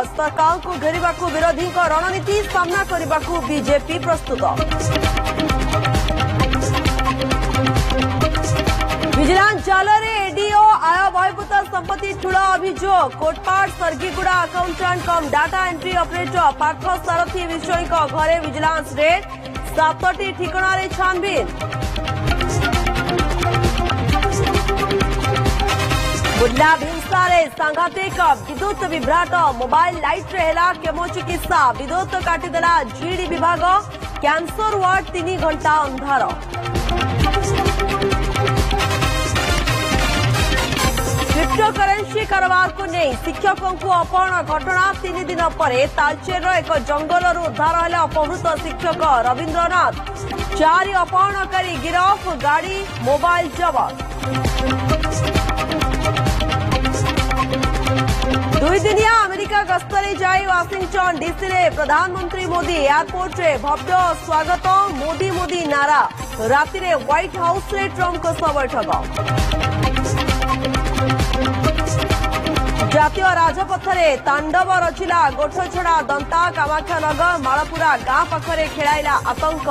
सरकार को घेरवा विरोधी रणनीति सामना करने को बीजेपी प्रस्तुत। विजिलेंस जाल एडीओ आय बहिर्भूत संपत्ति ठूल अभियोग Kotpad Sargiguda accountant cum data entry operator Partha Sarathi विषय घरे विजिलेंस रेड 7टी ठिकाना छानबीन। बुर्ला भिंसारे सांघातिक विद्युत विभ्राट मोबाइल लाइट रे हेला केमो चिकित्सा विद्युत काटिदेला जीडी विभाग कैंसर वार्ड 3 घंटा अंधार। क्रिप्टो करेन्सी कारोबार को नहीं शिक्षकों को अपहरण घटना 3 दिन पर तालचेर एक जंगल उद्धार है अपहृत शिक्षक रवींद्रनाथ 4 अपहरणकारी गिरफ गाड़ी मोबाइल जब्त। 2 दिनिया अमेरिका गस्तरे जाई वाशिंगटन डीसी रे प्रधानमंत्री मोदी एयरपोर्ट रे भव्य स्वागत मोदी मोदी नारा राति रे व्हाइट हाउस रे ट्रम्प को सह बैठक। जातीय राजपथरे तांडव रचिला गोठछड़ा दंता कामाख्यानगर मालपुरा गां पाखरे खेलाइला आतंक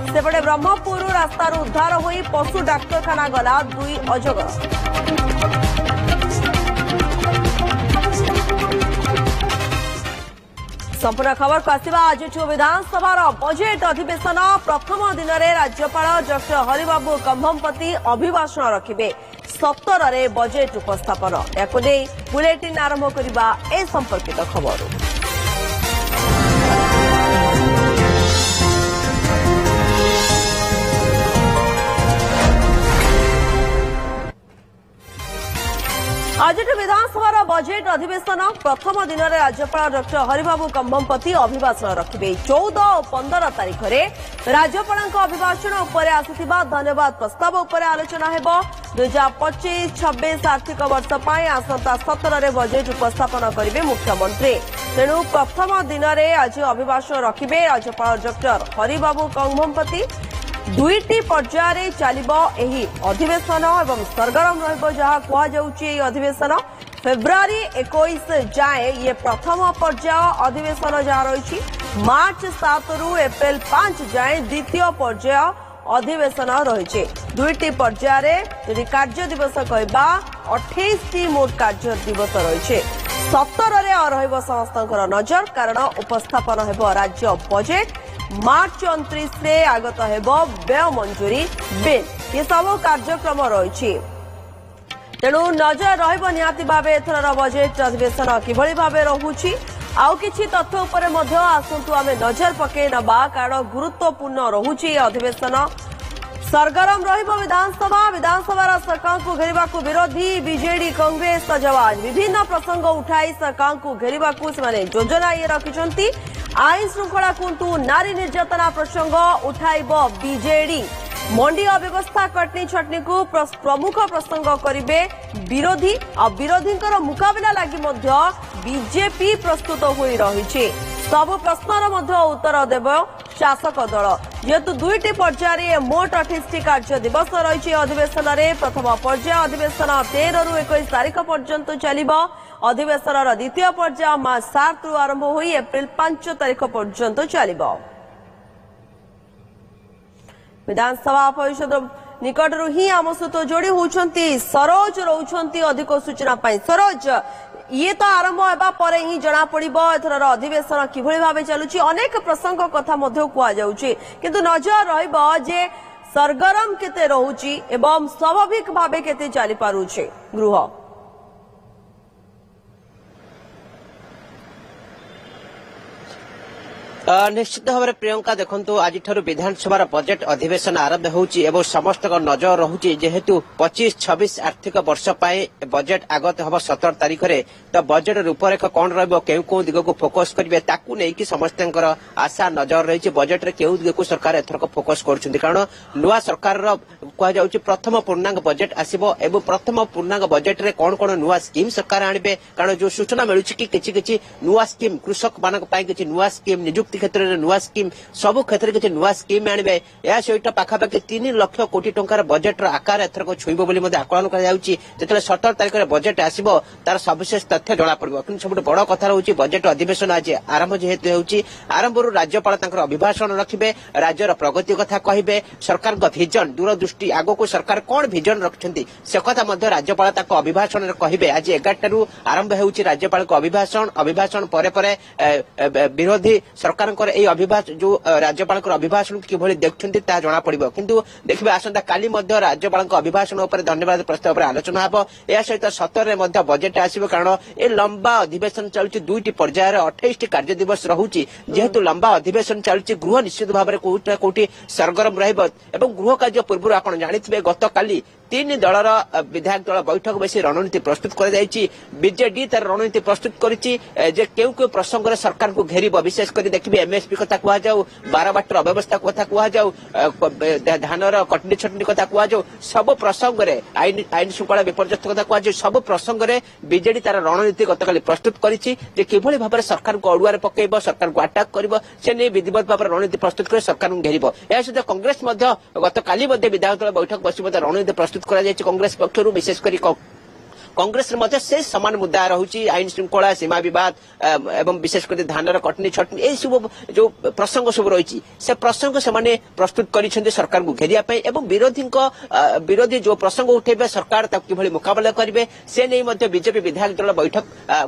सेपटे ब्रह्मपुर रास्तार उद्धार होई पशु डाक्तरखाना गला 2 अजगर। संपूर्ण खबर को आसिबा आज विधानसभा बजेट अधिवेशन प्रथम दिन में राज्यपाल डॉक्टर हरिबाबू कंभमपति अभिभाषण रखिबे 17 बजेट उपस्थापन याकु नै बुलेटिन आरंभ करबा ए संपर्कित खबर। आज विधानसभा बजेट अधिवेशन प्रथम दिन में राज्यपाल डॉक्टर हरिबाबू कंभमपति अभिभाषण रखिबे 14 और 15 तारीख में राज्यपाल अभिभाषण उपर आसिथिबा धन्यवाद प्रस्ताव उपर आलोचना हेबो। 2025-26 आर्थिक वर्ष पर आसंता 17 बजेट उपस्थापन करेंगे मुख्यमंत्री तेणु प्रथम दिन में आज अभिभाषण रखिबे राज्यपाल डॉक्टर हरिबाबू कंभमपति। 2टी पर्यायर चलिबो एही अधिवेशन एवं सरगरम रहिबो जहाँ कहुछि अधिवेशन फेब्रुआरी 21 जाए ये प्रथम पर्याय अधिवेशन जहाँ रही मार्च 7 रु एप्रिल 5 जाए द्वितीय पर्याय अधिवेशन रही 2टी पर्यायर कार्य दिवस कहबा 28टी मोट कार्य दिवस रही 17 रे समस्त नजर कारण उपस्थापन हेबो राज्य बजेट मार्च 29 रे आगत हेबो व्यय मंजूरी बिल ये सब कार्यक्रम रही तेणु नजर रहिबो निहाती भावे एथरर बजेट अधिवेशन किभଳି भावे रहुछि आउ किछि तथ्य उपरे मध्य आसंतु आमे नजर पके नबा कारण गुरुत्वपूर्ण रहुछि अधिवेशन सरगरम रहिबो विधानसभा सरकार को घेरवा विरोधी बीजेडी कांग्रेस जवान विभिन्न प्रसंग उठाई सरकार को घेरवा से योजना ये रखिछंती आईन श्रृंखला कुंतु नारी निर्यातना प्रसंग उठाइब बीजेडी मंडी अव्यवस्था कटनी छटनी को प्रमुख प्रसंग करिवे विरोधी और विरोधी मुकाबला लगी बीजेपी प्रस्तुत होई रही सब प्रश्नर उत्तर देव शासक दल जेहेतु 2टी पर्यायर मोट 28टी कार्य दिवस रही अधिवेशन में प्रथम पर्याय अधिवेशन 13 रु 21 तारीख पर्यंत चलिब अधिवेशन द्वितीय पर्याय मार्च 7 रु आरंभ होई एप्रिल 5 तारीख पर्यंत चलिब। विधानसभा परिषद निकटरू ही आम सहित जोड़ी होती सरोज रोचंती अधिक सूचना सरोज ये तो आरंभ होगा पर ही जना पड़िबो एथरर अधिवेशन किभଳି भाबे चलुची अनेक प्रसंग कथा मध्य कुआ जाउची किंतु नजर रहिबो जे सरगरम केते रहउची एवं स्वाभाविक भाबे केते चली पारुची गृह। निश्चित भाव में प्रियंका देखु आज विधानसभा बजेट अधिवेशन आरंभ होउची एवं समस्त नजर रहुची जेहेतु 25-26 आर्थिक वर्ष बजेट आगत हम 17 तारीख में तो बजेट रूपरेख कौन रौ दिग को फोकस करेंगे ताकू नहीं कि समस्त आशा नजर रही बजेट रे केउ दिग को सरकार एथरक फोकस कर कारण नुआ सरकार कह प्रथम पूर्णांग बजेट आसब एवं प्रथम पूर्णांग बजेट रे कौन कौन नुआ स्कीम सरकार आनिबे कारण जो सूचना मिलूची कि किछि नुआ स्कीम कृषक मानक पई किछि नुआ स्कीम नियुक्ति क्षेत्र में नुआ स्कीम सब क्षेत्र में नुआ स्कीम आने या सहित पाखापाखि 3 लाख कोटी टंकार बजेट आकार एथरक छुईब बोली आकलन कर 17 तारीख में बजेट आसो तार सविशेष तथ्य जना पड़ो कि सब बड़ कथा रही बजेट अधिवेशन आज आरंभ जेहेतु होची आरंभ राज्यपाल अभिभाषण रखिबे राज्यर प्रगति कथा कहिबे सरकार विजन दूरदृष्टि आगो को सरकार कौन विजन रखिछंती से कथा मध्य राज्यपाल अभिभाषण रे कहिबे आज 11 रु आरंभ होची राज्यपाल को अभिभाषण परे परे विरोधी सरकार जो राज्यपाल अभिभाषण किभली देखुछंती ता जना पड़िबो किंतु देखिबे आसंता काली मध्य राज्यपाल अभिभाषण उपर धन्यवाद प्रस्ताव पर आलोचना हबो या सहित 17 रे मध्य बजेट आसीबो कारण ए लंबा अधिवेशन चलुची 2टी पर्यायर 28 कार्य दिवस रहुची जेहेतु लंबा अधिवेशन चलुची गृह निश्चित भाव में कोटी सरगरम रहइबो एवं गृह कार्य पूर्व आपण जानिथिबे गतकाली 3 दलर विधायक दल बैठक बसी रणनीति प्रस्तुत कर बीजेडी तार रणनीति प्रस्तुत करिछि जे केउ केउ प्रसंग रे सरकार को घेरिब विशेष कर देखिबे एमएसपी कथा कुआ जाऊ 12 बाटर अव्यवस्था कथा कुआ जाऊ धानर कटनी छटनी कथा कुआ जाऊ सब प्रसंग रे आईन श्रृंखला विपर्यस्त कथा कुआ जाऊ सब प्रसंग रे बीजेडी तार रणनीति गतकाली प्रस्तुत करिछि जे किभली भाबरे सरकार को अडुआरे पकेइबो सरकार को अटैक करिबो से नै विधिवत भाबरे रणनीति प्रस्तुत कर सरकार को घेरिबो या सहित कांग्रेस मध्य गतकाली मध्य विधायक दल बैठक बसी रणनीति प्रस्तुत कांग्रेस पक्षर विशेष कर कांग्रेस से समान मुद्दा रही आईन श्रृंखला सीमा विवाद एवं विशेषकर धानर कटनी छटनी ये सब जो प्रसंग सब रही से प्रसंग से प्रस्तुत कर सरकार को घेरिया एवं विरोधी जो प्रसंग उठेबे सरकार किभली मुकाबला करेंगे से नहीं बीजेपी विधायक दल बैठक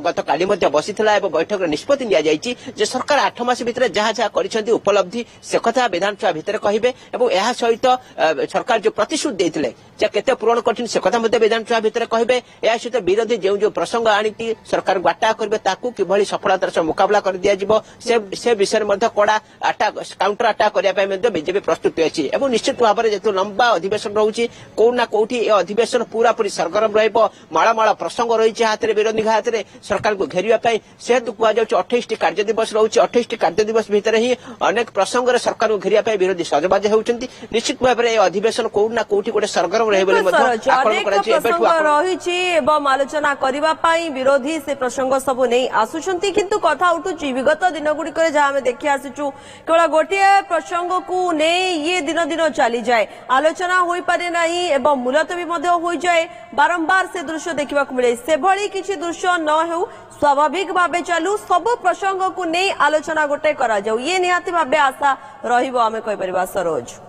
गत काली बसी बैठक निष्पत्ति नि सरकार 8 मास भितर जहाँ जहाँ कर उपलब्धि से कथा विधानसभा भितर कहे और सहित सरकार जो प्रतिश्रुति देते केते पूरण कर से कथा विधानसभा भितर कहे सहित विरोधी जो जो प्रसंग आनिकी सरकार को अटैक करेंगे ताकू किभली सफलतार सह मुकाबला कर दिया जिवो से विषय में कड़ा काउंटर अटैक करने बीजेपी प्रस्तुत अच्छी और निश्चित भाव में जो लंबा अधिवेशन रही कौना कौटी अधिवेशन पूरा पूरी सरगरम रमाला प्रसंग रही हाथ में विरोधी हाथ में सरकार को घेरिया से कहु 28 कार्य दिवस रही 28 कार्य दिवस भितर ही अनेक प्रसंग सरकार को घेरिया विरोधी सजबाज होती निश्चित भाव में अधिवेशन कौना कौटी गोटे सरगरम रही आलोचना करने विरोधी से प्रसंग सब नहीं आसुंट किंतु कथा उठुची विगत दिन गुड़िक जहाँ देखी आसीचु केवल गोटे प्रसंग को नहीं ये दिन दिन चली जाए आलोचना हो पारे नहीं एवं मुलतवी हो जाए बारंबार से दृश्य देखा मिले से भली किसी दृश्य न हो स्वाभाविक भाव चलू सब प्रसंग को नहीं आलोचना गोटे करा जाऊ ये निहाती भाव आशा रहिबो आमे कहि परिबा सरोज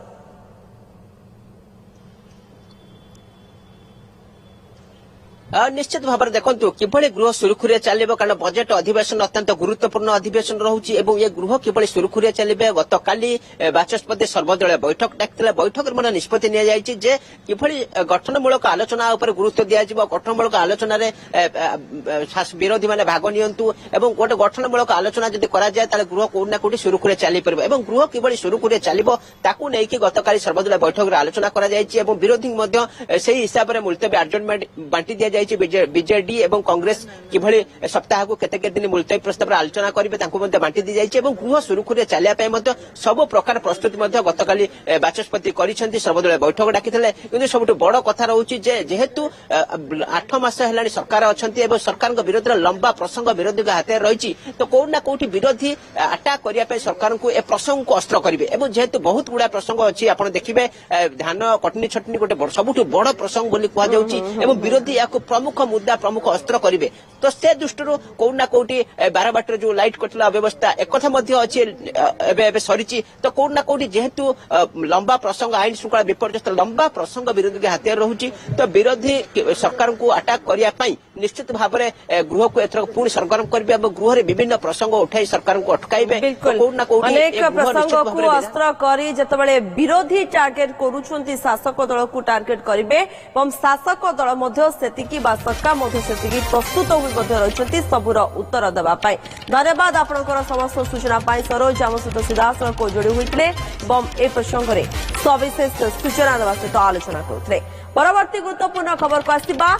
निश्चित भाव में देखो किभली गृह सुरखुरी चलो कारण बजेट अधिवेशन अत्यंत गुरुत्वपूर्ण अधिवेशन रही ये गृह किभली सुरखुरी चलिए गत काली बाचस्पति सर्वदलीय बैठक डाकिले बैठक में निष्पत्ति नि किभली गठनमूलक आलोचना उपर गुरुत्व दिज्व गठनमूलक आलोचन विरोधी मैंने भाग नियंतु एवं गोटे गठनमूलक आलोचना जब कराए गृह कौटना कौटी सुरखुरी चली पार और गृह किभली सुरखुरी चलो ताकू नहीं गतकाली सर्वदलीय बैठक में आलोचना कर विरोधी से हिसाब से मुलतवी आडजमेंट बांटी दि बीजेडी एवं कांग्रेस किभली सप्ताह को केते दिन मुलतवी प्रस्ताव आलोचना करेंगे बांटी दी जाइए गृह सुरखुरी चलिए सब प्रकार प्रस्तुति गतकाली बाचस्पति कर सर्वदलीय बैठक डाकी सब बड़ कथा रही जेहेतु 8 मास है सरकार अच्छा सरकार विरोध लंबा प्रसंग विरोधी हाथ में रही तो कौटना कौटी विरोधी अटैक करने सरकार को प्रसंग को अस्त्र करेंगे जेहेतु बहुत गुड़ा प्रसंग अच्छी आप देखिए धान कटनी छटनी गोटे सबुठ बड़ प्रसंग बोली कहु विरोधी या प्रमुख मुद्दा प्रमुख अस्त्र करेंगे तो से दृष्टि कौटना कौटी 12 बाटर जो लाइट कटला अव्यवस्था एक अच्छी सरी तो कौटना कौटी जेहेतु लंबा प्रसंग आईन श्रृंखला विपर्यस्त लंबा प्रसंग विरोधी हाथ में रही तो विरोधी सरकार को अटैक करने निश्चित भाव में गृह को एथर पुणी सरगरम करेंगे और गृह में विभिन्न प्रसंग उठाई सरकार को अटकाइबे कौटना कौटी प्रसंग को अस्त्र करी जतबेले विरोधी टार्गेट करूछंती शासक दल को टार्गेट करेंगे और शासक दल मध्य सेतिकी बा सरकार मध्य सेतिकी प्रस्तुत रही सबूर उत्तर देवाई धन्यवाद आपंकर समस्त सूचना सरोज आम सहित सीधासख जोड़ी होते ए प्रसंग में सविशेष सूचना देवा सहित आलोचना करते परवर्ती गुरुत्वपूर्ण खबर को आसिबा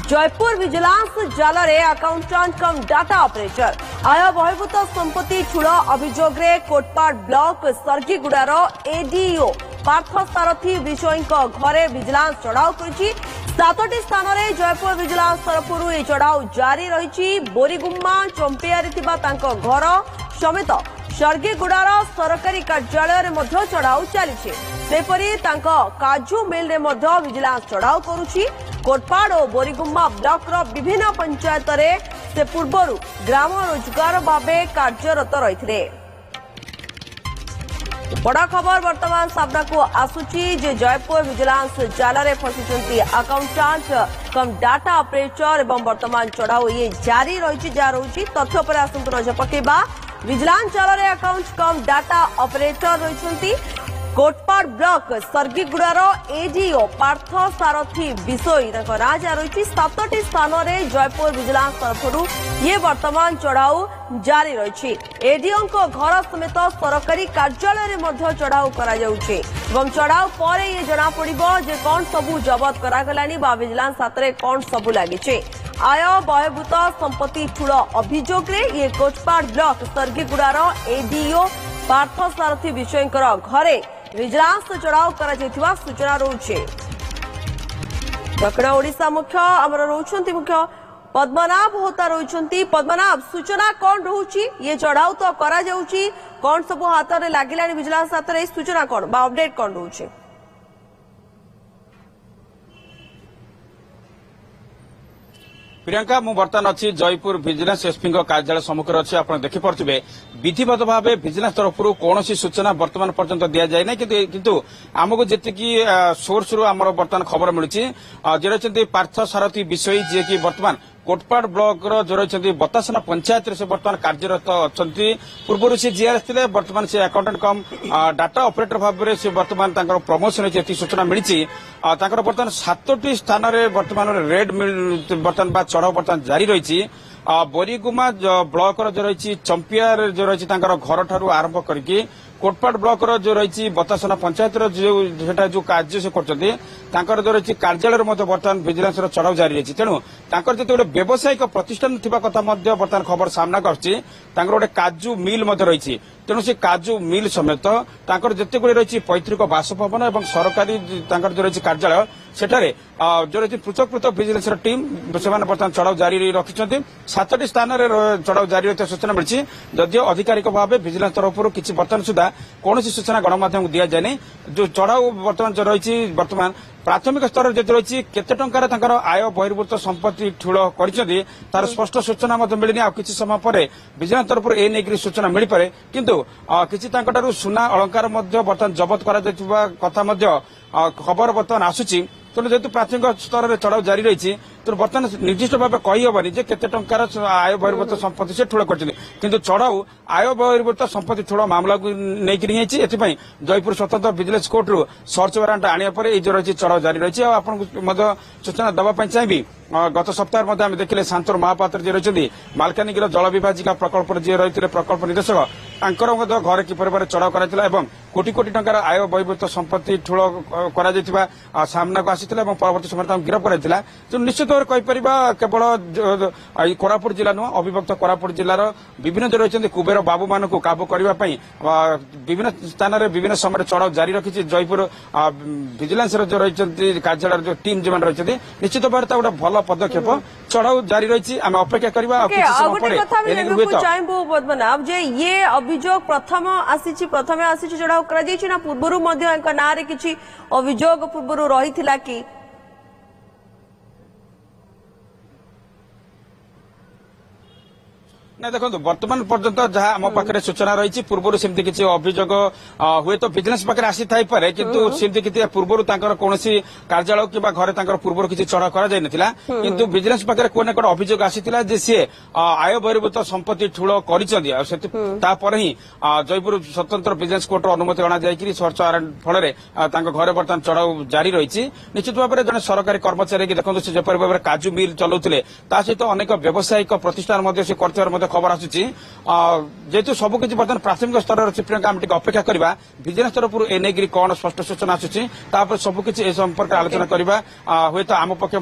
जयपुर विजिलेंस जाल रे अकाउंटेंट कम डाटा ऑपरेटर आय बहिर्भूत संपत्ति ठूल अभियोग रे कोटपाड़ ब्लॉक सरजीगुड़ार एडीओ पार्थ सारथी विजय घरे विजिलेंस चढ़ाऊ कर 7टी स्थान में जयपुर विजिलेंस तरफ चढ़ाऊ जारी रही बोरीगुम्मा चंपियारी घर समेत सर्गीगुड़ार सरकारी कार्यालय में चढ़ाऊ चली काजू मिल में विजिलेंस चढ़ाऊ करुछि। कोटपाड़ और बोरीगुम्मा ब्लॉक विभिन्न पंचायत से पूर्व ग्राम रोजगार भावे कार्यरत रही। बड़ा खबर वर्तमान सामना को आसुची जे जयपुर विजिलेंस जाल फसी अकाउंटेंट कम डाटा ऑपरेटर एवं वर्तमान चढ़ाऊ ये जारी रही तथ्य पर आसतु नजर पकेबा। विजिलेंस जाल अकाउंट कम डाटा ऑपरेटर रही कोटपाड़ ब्लॉक सर्गीगुड़ार एडीओ पार्थ सारथी विषय राजा रही 7टी स्थान में जयपुर विजिलेंस तरफ ये वर्तमान चढ़ाऊ जारी रही। एडीओ घर समेत सरकारी कार्यालय में चढ़ाऊ चढ़ाऊ पर ये जना पड़िबो जे कौन सबू जबत करागलानी बा विजिलेंस हाथ में कौन सबू लगी। आय बहिर्भूत संपत्ति ठूल अभियोग ये कोटपाड़ ब्लॉक सर्गीगुड़ार एडीओ पार्थ सारथी विषय घरे विजिलेंस चढ़ाऊ सूचना रही। दक्षिण ओडिशा मुख्य आमर रोचंती मुख्य पद्मनाभ होता रही। पद्मनाभ सूचना कौन रोची ये चढ़ाऊ तो करा जाउची कौन सब हाथ में लगिला विजिलेंस हाथ में सूचना कौन बा अपडेट कौन रोचे? प्रियंका मु बर्तमान अच्छी जयपुर विजिलेंस एसपी कार्यालय सम्मुखें अच्छी आप देखिपे विधिवत भाव विजिलेंस तरफ कौन सूचना बर्तमान पर्यंत दि जाए ना किंतु आमको जी सोर्स रु आम बर्तमान खबर मिलूँ जे रही पार्थ सारथी विषय जी की बर्तमान कोटपाड़ ब्लॉक जो रही बतासना पंचायत से बर्तमान कार्यरत अच्छा पूर्व से जीआरएस थे बर्तमान से अकाउंटेंट कम डाटा ऑपरेटर भाव से बर्तमान प्रमोशन होती सूचना मिली बर्तमान 7टी स्थान में बर्तमान रेड बर्तमान चढ़ाऊ बर्तमान जारी रही। बोरीगुमा ब्लॉक जो रही चंपियार जो रही घर ठारू आरंभ करके कोटपाड़ ब्लॉक जो रही बतासना पंचायत जो कार्य से कर जो रही कार्यालय बर्तमान विजिलेंस चढ़ाऊ जारी रही। तेणु जो व्यावसायिक प्रतिष्ठान थी कथा बर्तमान खबर सामना कर काजू मिल रही तेणु से काजू मिल समेत जिते गुड़ी रही पैतृक बासभवन और सरकारी जो रही कार्यालय सेठारे जो रही पृथक पृथक विजिलेंस टीम से बर्तमान चढ़ाऊ जारी रखिंट 7टी स्थान में चढ़ाऊ जारी रही सूचना मिली जदिव आधिकारिक भाव विजिलेंस तरफ किसी बर्तमान सुधा कौन सूचना गणमाध्यम दि जाए जो चढ़ाऊ बर्तमान जो रही बर्तमान प्राथमिक स्तर जो रही केते टंकार आय बहिर्भूत संपत्ति ठूल कर तार स्पष्ट सूचना मिलनी आ किसी समय पर विजिलेंस तरफ ए नहीं सूचना मिल पारे किंतु किसी सुना अलंकार बर्तमान जबत करा खबर बर्तमान आसूची तेणु जेहेतु प्राथमिक स्तर में चढ़ाऊ जारी रही तेणु बर्तमान निर्दिष्ट भाव कहीहबनी जे केते टंकार आय बहिर्भूत संपत्ति से ठूल कर चढ़ाऊ आय बहिर्भूत संपत्ति ठूल मामला को लेकिन जयपुर स्वतंत्र विजिलेंस कोर्ट रु सर्च वारंट आने जो रही चढ़ाऊ जारी रही आपको सूचना देवाई चाहिए। गत सप्ताह आम देखिले शांतर महापात्र जी रही मालकानगिरी जल विभाजिका प्रकल्प जी रही प्रकल्प निर्देशक घर किपर चढ़ाऊ कर कोटी कोटी टंकार आय बहिर्भूत संपत्ति ठूल कर सामना को आसी परवर्त समय गिरफ कर निश्चित भाव कहीपर केवल कोरापुट जिला नुह अविभक्त कोरापुट जिलार विभिन्न जो रही कुबेर बाबू मान काबू करने विभिन्न स्थान में विभिन्न समय चढ़ाऊ जारी रखी जयपुर विजिलेंस जो रही कार्यालय जो टीम जो रही निश्चित भाव गोटे भल पदक्षेप चढ़ाऊ जारी रही आम अपेक्षा करवा पद्मनाभ जे ये अभियोग प्रथम आसी चढ़ाऊ कर पूर्व ना किसी अभियोग पूर्व रही कि ना देखो बर्तमान पर्यंत जहाँ आम पाखे सूचना रही पूर्व सेमती किसी अभियोग हुए तो विजिलेंस पाखे आसी थाईपे किंतु सेमती किसी पूर्व कौन कार्यालय कि घर पूर्व किसी चढ़ाऊ कर विजिलेंस पाखे कोई ना कोई अभियोग आसीला जे सी आय बहिर्भूत संपत्ति ठूल कर ही जयपुर स्वतंत्र विजिलेंस कोर्ट अनुमति अणाई सर्च वारंट फल घर बर्तमान चढ़ाऊ जारी रही निश्चित भाव में जन सरकारी कर्मचारी देखो से जपर भाव में काजू मिल चलाउले सहित अनेक व्यावसायिक प्रतिष्ठान से कर खबर आसूची जेहेतु सबकि बर्तमान प्राथमिक स्तर अच्छी प्रियंका आम अपेक्षा करवा विजिलेंस तरफ एने कौन स्पष्ट सूचना आसूची सबकि ए संपर्क आलोचना करवा हुए तो आम पक्ष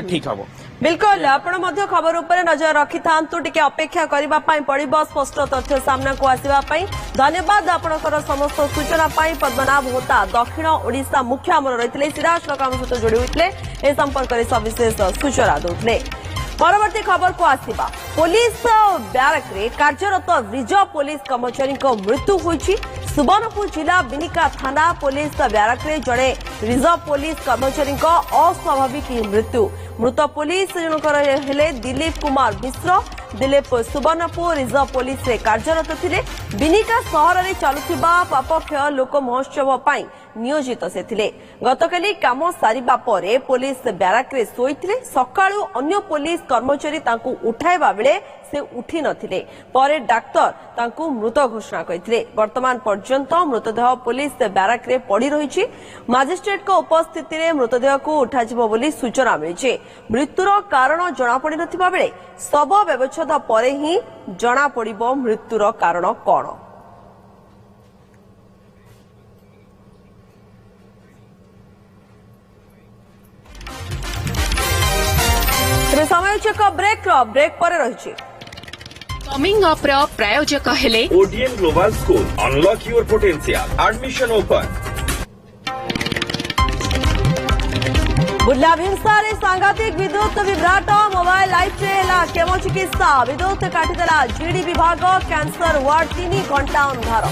ठीक हम बिल्कुल आपण खबर उपर नजर रखि थांतु टिके अपेक्षा करबा पई पड़िबो स्पष्ट तथ्य सामना को आसीबा पई धन्यवाद आपनकर समस्त सूचना पई पद्मनाभ होता दक्षिण ओडिशा मुख्य अमर रहितले सिराज लोक हम सहित जोड़ी होइतले ए संपर्क रे सविशेष सूचना दोतले। परवर्ती खबर को आसिबा पुलिस ब्यारक रे कार्यरत रिजर्व पुलिस कर्मचारी मृत्यु होईछि। सुवर्णपुर जिला बिनिका थाना पुलिस ब्यारक रे जड़े रिजर्व पुलिस कर्मचारी अस्वाभाविक मृत्यु। मृत पुलिस जनकर हेले दिलीप कुमार मिश्र। दिलीप सुवर्णपुर रिजर्व पुलिस रे कार्यरत थिले। बिनिका सहर रे चलुथिबा पापक्षय लोक महोत्सव पई नियोजित से थिले। गतकाली काम सारिबा परे पुलिस ब्यारक रे सोईथिले। सकाळु अन्य पुलिस कर्मचारी तांकु उठाइबा बेले से उठी नथिले। परे डाक्टर तांकु मृत घोषणा करिथिले। वर्तमान पर्यंत मृतदेह पुलिस ब्यारक रे पड़ी रहिछि। मजिस्ट्रेट को उपस्थिति रे मृतदेह को उठाजिबो बोली सूचना मिलिछि। मृत्युर कारण जणा पड़ी नथिबा बेले शव व्यवच्छेद परे ही जणा पड़िबो मृत्युर कारण कोन। समय ब्रेक पर रही कमिंग अप प्रायोजक हेले Odion global school unlock your potential admission open. Burla भीमसारे सांघातिक विद्युत विभ्राट मोबाइल लाइट हेला केमो चिकित्सा। विद्युत काटिदेला जीडी विभाग कैंसर वार्ड 3 घंटा अंधार।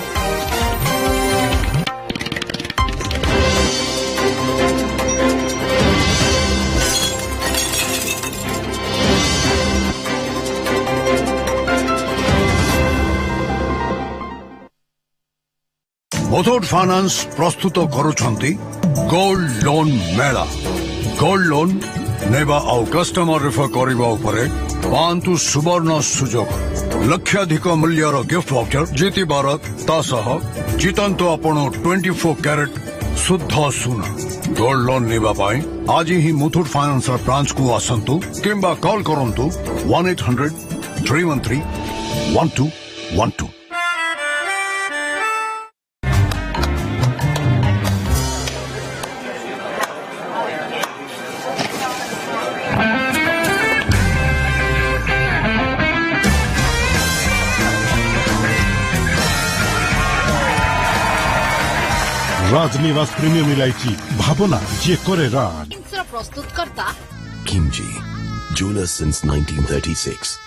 मुथूट फाइनेंस प्रस्तुत करुछंती gold loan mela. Gold loan नेबा आउ कस्टमर रेफर करिबा उपरे पांतु सुवर्ण सुजोग। लक्षाधिक मूल्यर गिफ्ट वाउचर जीति भारत तासह जीतंतु आपण 24 कैरेट शुद्ध सुना। गोल्ड लोन नेबा पाई आज ही मुथूट फाइनेंस ब्रांच को आसंतु किंबा कॉल करंतु 1-800-313-1212। राजनिवास प्रीमियम इलायची भावना जे करे राज। प्रस्तुत करता किमजी ज्वेलर्स सिंस 1936।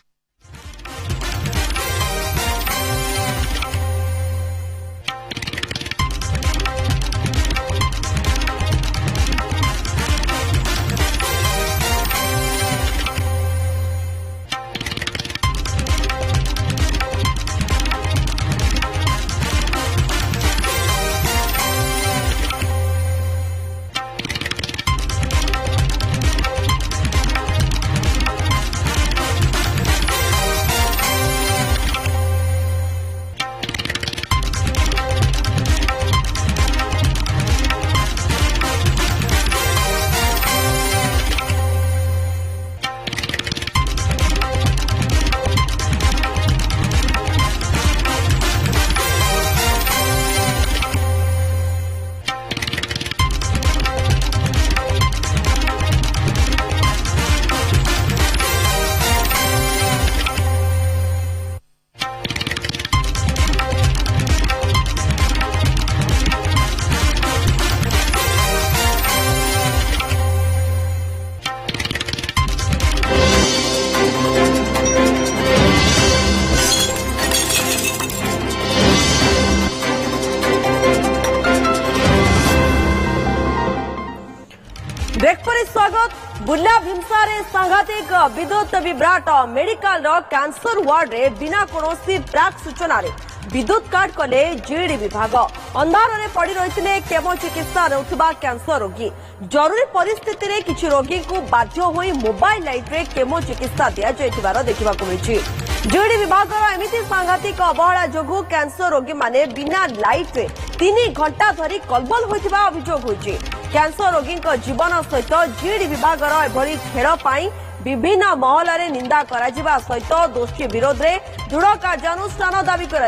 स्वागत। बुर्ला भीमसारे सांघातिक विद्युत विभ्राट मेडिकल कैंसर वार्ड रे बिना कोनोसी प्राक सूचना रे विद्युत काट कले जीडी विभाग। अंधार रे पड़ी रही केमो चिकित्सा नेउथिबा कैंसर रोगी। जरूरी परिस्थिति रे किछि रोगी को बाध्य होई मोबाइल लाइट रे केमो चिकित्सा दिया जायतिबार देखिबाकू मिलछि। जीडी विभाग एमिति सांघातिक अवहेला जोगु कैंसर रोगी माने बिना लाइट रे 3 घंटा धरी कलबल होइतिबा अभियोग होइछि। कैंसर रोगी जीवन सहित जीडी विभाग एभली खेल पाई विभिन्न महल में निंदा करा सहित दोषी विरोध में दृढ़ कार्यानुष्ठान दावी कर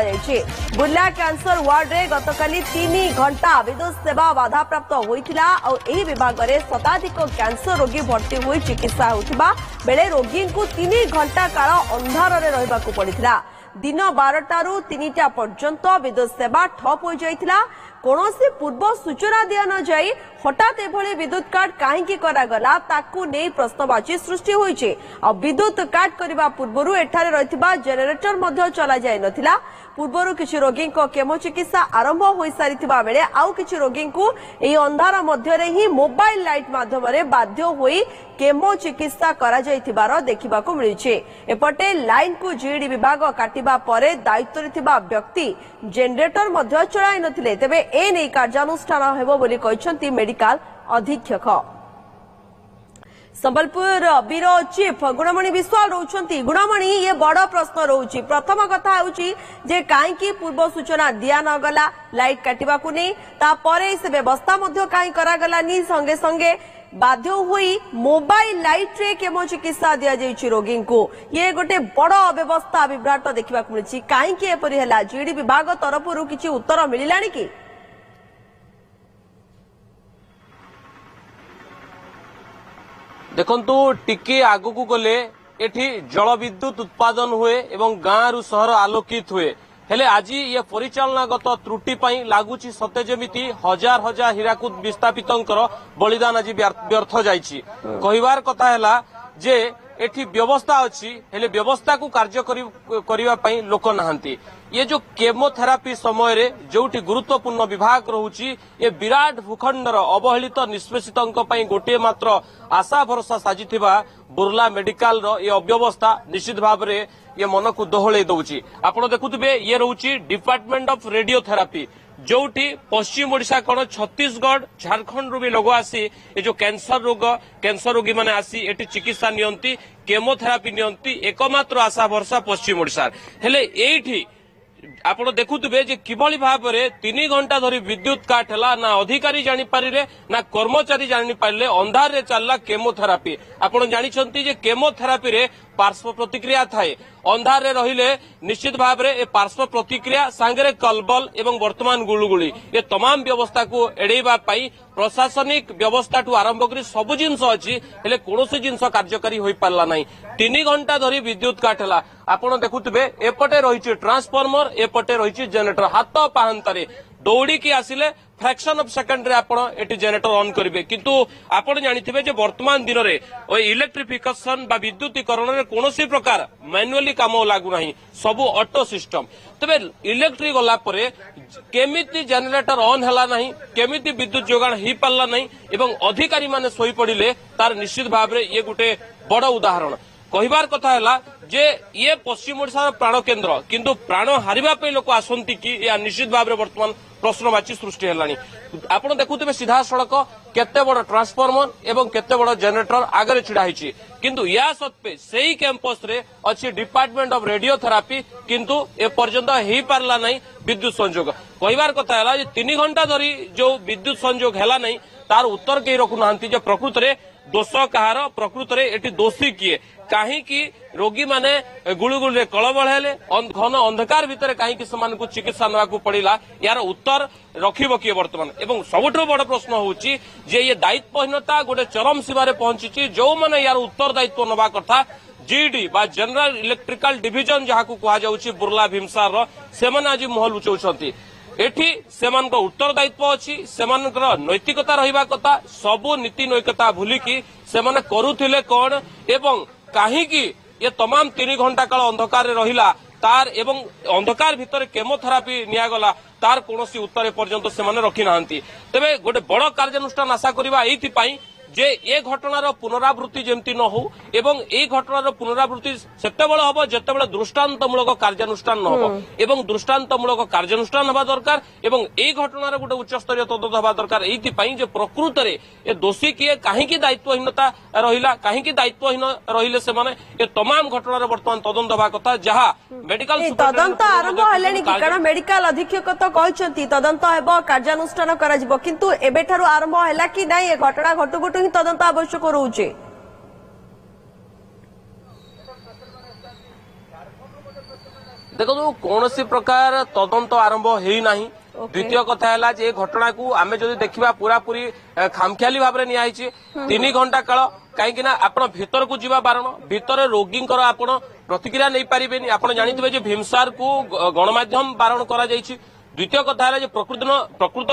बुर्ला कैंसर वार्ड रे गतकाली 3 घंटा विद्युत सेवा बाधाप्राप्त होता और यही विभाग में शताधिक कैंसर रोगी भर्ती हुई चिकित्सा होता बेले रोगी को 3 घंटा काल अंधार में रहिबाकू पड़िथिला। दिन 12 टा 3टा पर्यंत विद्युत सेवा ठप हो जाइथिला। कौनसी पूर्व सूचना दिया न जाई हठात एभली विद्युत काट कहीं करागला ताकू नहीं प्रश्नवाची सृष्टि होइछे। आ विद्युत काट करबा पूर्वरु एठारे रहितबा जनरेटर मध्य चला जाय नथिला। पूर्वरु किछि रोगी को केमो चिकित्सा आरंभ होई सारिथिबा बेले आउ किछि रोगी को एई अंधार मध्य रे ही मोबाइल लाइट माध्यम रे बाध्य होई केमो चिकित्सा करा जायथिबार देखिबाको मिलिछे। एपटे लाइन को जीडी विभाग काटिबा परे दायित्व रे थिबा व्यक्ति जनरेटर मध्य चलाइ नथिले। तेबे ए नै कार्यानुष्ठान हेबो बोली कहिसंती मेडिकल अधीक्षक। संबलपुर ब्यूरो चीफ गुणमणि विश्वाल रोचंती। गुणमणि ये बड़ प्रश्न रोची। प्रथम कथा होची जे काईकी पूर्व सूचना दिया न गला लाइट काटिबा को नहीं तापरे से व्यवस्था मध्य काई करा गलानी संगे संगे बाध्य हुई मोबाइल लाइट रे केमो चिकित्सा दिया जाइछि रोगी को। ये गोटे बड़ अव्यवस्था विभ्राट देखिबा को मिलछि। काईकी एपरि हला जीडी विभाग तरफरु किछि उत्तर मिलिलानी कि? देखंतु टिके आगु को गले एठी जल विद्युत उत्पादन हुए एवं गाँ रु सहर आलोकित हुए हेले आज ये परिचालनागत त्रुटि पई लागुची सते जेमिति हजार हजार हीराकुद विस्थापितंकर बलिदान आज व्यर्थ जाइछि। कहिवार कथा हैला जे एठी व्यवस्था अछि हेले व्यवस्था को कार्य करिवा पई लोक नाहंती। ये जो केमोथेरापी समय रे जोटी गुरुत्वपूर्ण विभाग रहुची ये विराट भूखंडर अवहेलित निष्पेषितंक पई गोटे मात्र आशा भरोसा साजिथिबा बुर्ला मेडिकल रो ये अव्यवस्था निश्चित भाव रे ये मन को दोहले दउची। आपण देखुतबे ये रहुची डिपार्टमेंट ऑफ रेडियोथेरापी जोटी पश्चिम ओडिशा कोन छत्तीसगढ़ झारखंड रु भी लोग आसी ये जो कैंसर रोगी माने आसी एटी चिकित्सा नियंती केमोथेरापी नियंती एकमात्र आशा भरोसा पश्चिम ओडिशा हेले एठी आपण देखुतबे जे किभली भाव रे 3 घंटा धरी विद्युत काट हला ना अधिकारी जानि पारिले ना कर्मचारी जानि पारिले अंधार रे चलला केमोथेरापी। आपण जानिछंती जे केमोथेरापी रे पार्श्व प्रतिक्रिया थाए अंधार रे रहिले निश्चित भाव रे ए पार्श्व प्रतिक्रिया सांगरे कलबल एवं वर्तमान गुलुगुली ये तमाम व्यवस्था को एडेबा पाई प्रशासनिक व्यवस्था टू आरंभ करी सब जिनस अछि हेले कोनोसी जिनस कार्यकारी होई पारला नाही। 3 घंटा धरी विद्युत काटला आपण देखुतबे एपटे रहिछि ट्रांसफार्मर एपटे रहिछि जनरेटर हाथ पाहंतरे दौड़ी की आसिले फ्रैक्शन ऑफ सेकंड रे आपण एटी जनरेटर ऑन करिवे किंतु आपण जानिथिबे जे वर्तमान दिन रे ओ इलेक्ट्रिफिकेशन बा विद्युतीकरण रे कोनोसी प्रकार मैनुअली काम लागू नाही सबु ऑटो सिस्टम। तबे इलेक्ट्रिक गला परे केमिति जनरेटर ऑन हला नाही केमिति विद्युत जोगाण ही पारला नाही एवं अधिकारी माने सोई पडिले तार निश्चित भाव रे ये गुटे बड़ उदाहरण। कहिबार कथा हैला जे ये पश्चिम ओडिशा प्राण केन्द्र किंतु प्राण हारिबा पे लोक आसंती कि या निश्चित भाव रे वर्तमान प्रश्नवाची सृष्टि हेलानी। आपण देखुतबे सीधा सड़क केते बड़ ट्रांसफार्मर एवं केते बड़ जनरेटर आगे छिड़ा हिची किंतु या सत्वे सेही कैंपस रे अछि डिपार्टमेंट ऑफ रेडियोथेरापी किंतु ए पर्यंत हेई पारला नाही विद्युत संयोग। कहिबार कथा हैला जे 3 घंटा धरी जो विद्युत संयोग हेला नाही तार उत्तर के रखु नांती जे प्रकृत रे दोष कहार प्रकृत रे एटी दोषी किए कहीं रोगी माने गुलुगुल रे कलबल हेले घन अंधकार भितर कहीं समान को चिकित्सा नवाकू पड़िला यार उत्तर रखिब किए वर्तमान। एवं सबुठु बड़ प्रश्न होउची जे ये दायित्वहीनता गोटे चरम सीमा रे पहुंची जो माने यार उत्तर दायित्व नवा कथा जीडी बा जनरल इलेक्ट्रिकल डिविजन जहाँ को कहा जाउची बुर्ला भीमसार से माने आज महल उचौछंती एठी सेमानक उत्तरदायित्व अछि सेमानकर नैतिकता रहिबा कथा सबु नीति नैतिकता भूलिकी सेमाने करूथिले कोन एवं काहेकि ये तमाम 3 घंटा काल अंधकार रे रहिला तार एवं अंधकार भितर केमोथेरापी नियागला तार कोनोसी उत्तर पर्यंत सेमाने रखि नाहंती। तबे गोटे बड़ कार्यानुष्ठान आशा करिबा एथि पई जे ए घटनार पुनरावृत्ति जेमती न हो एवं ए घटनार पुनरावृत्ति सेतेबेले हबो जेतेबेले दृष्टांतमूलक कार्यानुष्ठान न हबो एवं दृष्टांतमूलक कार्यानुष्ठान हबा दरकार एवं ए घटनार गोटे उच्च स्तरीय तदন্ত हबा दरकार एथि पई जे प्रकृत रे ए दोषी किए काहेकि दायित्वहीनता रहिला काहेकि दायित्वहीन रहिले से माने ए तमाम घटनार वर्तमान तदন্ত हबा कथा जहा मेडिकल तदন্ত आरंभ हलेनी कि कारण मेडिकल अधीक्षक तो कहचंती तदন্ত हेबो कार्यानुष्ठान करा जिवो किंतु एबेठारु आरंभ हैला कि नाही ए घटना घटुघटु ही तदন্ত आवश्यक रहउचे। देखो कौन सी प्रकार तदন্ত आरंभ हेई नाही। द्वितीय कथा है जे घटना को आमे जदि देखिबा पूरा पूरी खामख्याली भाव रे निया हिची 3 घंटा काल कहीं ना आपण भीतर को जीवा बारण भीतर रोगी आपण प्रतिक्रिया नहीं पारिबेनी। आपण जानिथिबे जे भीमसार को गणमाध्यम बारण करा जायछि द्वितीय कथा है प्रकृत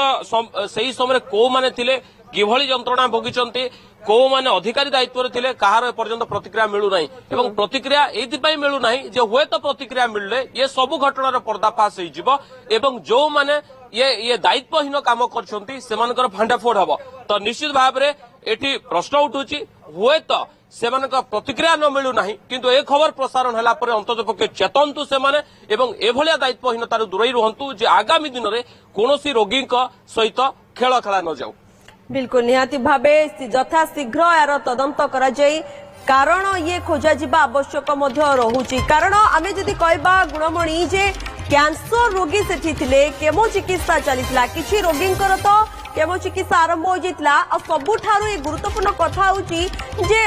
सही समय को माने थिले किभली जंत्रणा भोगिचंती को माने अधिकारी दायित्व थिले कहार एपर्यंत प्रतिक्रिया मिलू नाही एवं प्रतिक्रिया एथि मिलू नाही जे हुए तो प्रतिक्रिया मिलले ये सब घटनार पर्दाफाश हो एवं जो माने ये दायित्वहीन काम करछंती सेमानकर भांडाफोड़ हबो तो निश्चित भाव में एठी प्रश्न उठुची हुए तो सेमानक प्रतिक्रिया न मिलू नाही किंतु ए खबर प्रसारण हला परे अंततपक्षे चेतंतु सेमाने एवं एभलिया दायित्वहीनतार दूरेई रहंतु जे आगामी दिन में कोनोसी रोगी सहित खेल खेला न जाऊ। बिल्कुल निहाती भावे यथा शीघ्र यार तदंत करा जाई कारण ये खोजा जिबा आवश्यक मध्य रहुची कारण आमे जदि कहबा गुणमणि जे कैंसर रोगी सेठी थिले केमो चिकित्सा चलीथिला किछि रोगींकर तो केमो चिकित्सा आरंभ हो जाइतिला आ सबुठारु ये गुरुत्वपूर्ण कथा होची जे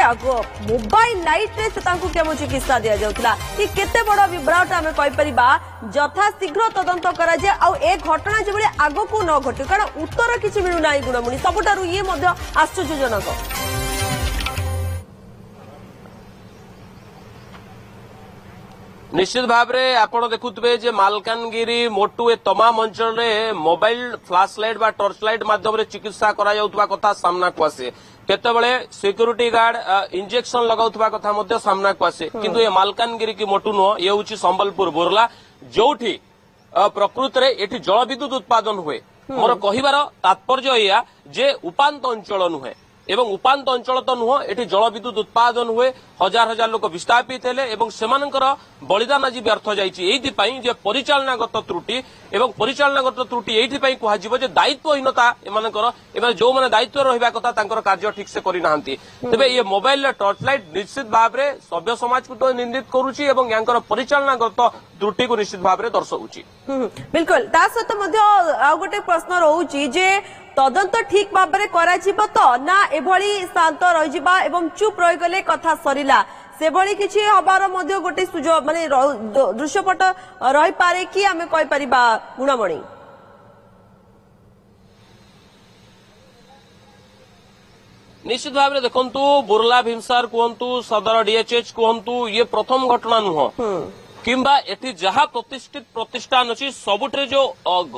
मोबाइल लाइट रे से तांकु केमो चिकित्सा दिया जाउतिला कि केते बड़ विभ्राट आमे कहि परिबा यथा शीघ्र तदंत करा जे आ ए घटना जेबे आगो को न घटे कारण उत्तर किछि मिलु नाही गुणमणि सबुठारु ये मध्य आश्चर्यजनक। निश्चित भाव में आपण देखुवे जे मालकानगिरी मोटू ए तमाम अंचल रे मोबाइल फ्लैश लाइट बा टॉर्च लाइट माध्यम रे चिकित्सा करा जाउतबा कथा सामना को आसे केतेबेले सिक्यूरिटी गार्ड इंजेक्शन लगाउतबा कथा मध्ये सामना को आसे किंतु ए मालकानगिरी की मोटू नो ये होची संबलपुर बोरला जोठी प्रकृत रे एठी जल विद्युत उत्पादन हुए मोर कहिबार तात्पर्य या जे उपांत अंचल नुहे एवं उपांत अंचल तो नुह एटी जल विद्युत उत्पादन हुए हजार हजार लोक विस्थापित हेले एवं सेमानकर बलिदान आज व्यर्थ जाइछि एइथिपाई जे परिचालनागत त्रुटि एवं परिचालनागत त्रुटि एइथिपाई कुहाजिबो जे दायित्वहीनता एमानकर एमाने जो माने दायित्व रहिबा कथा तांकर कार्य ठीक से करि नाहंती तबे ये मोबाइल टॉर्च लाइट निश्चित भाव रे सभ्य समाज को तो निंदित करूछि एवं यांकर परिचालनागत त्रुटि को निश्चित भाव रे दर्शाउछि। बिल्कुल ता सहित मध्य आ गोटे प्रश्न रहउछि जे तदंत ठीक भाव में कराजिबो तो ना एभली शांत रहिजिबा एवं चुप रहि गले कथा सरिला से भली किछि हबार मध्य गोटे सुजोग माने दृश्यपट रहि पारे कि आमे कहि परिबा गुणमणि। निश्चित भाव में देखंतु बुर्ला भीमसार कहंतु सदर डीएचएच कहंतु ये प्रथम घटना नुह किंबा एठी जहा प्रतिष्ठित प्रतिष्ठान अछि सबुठे जो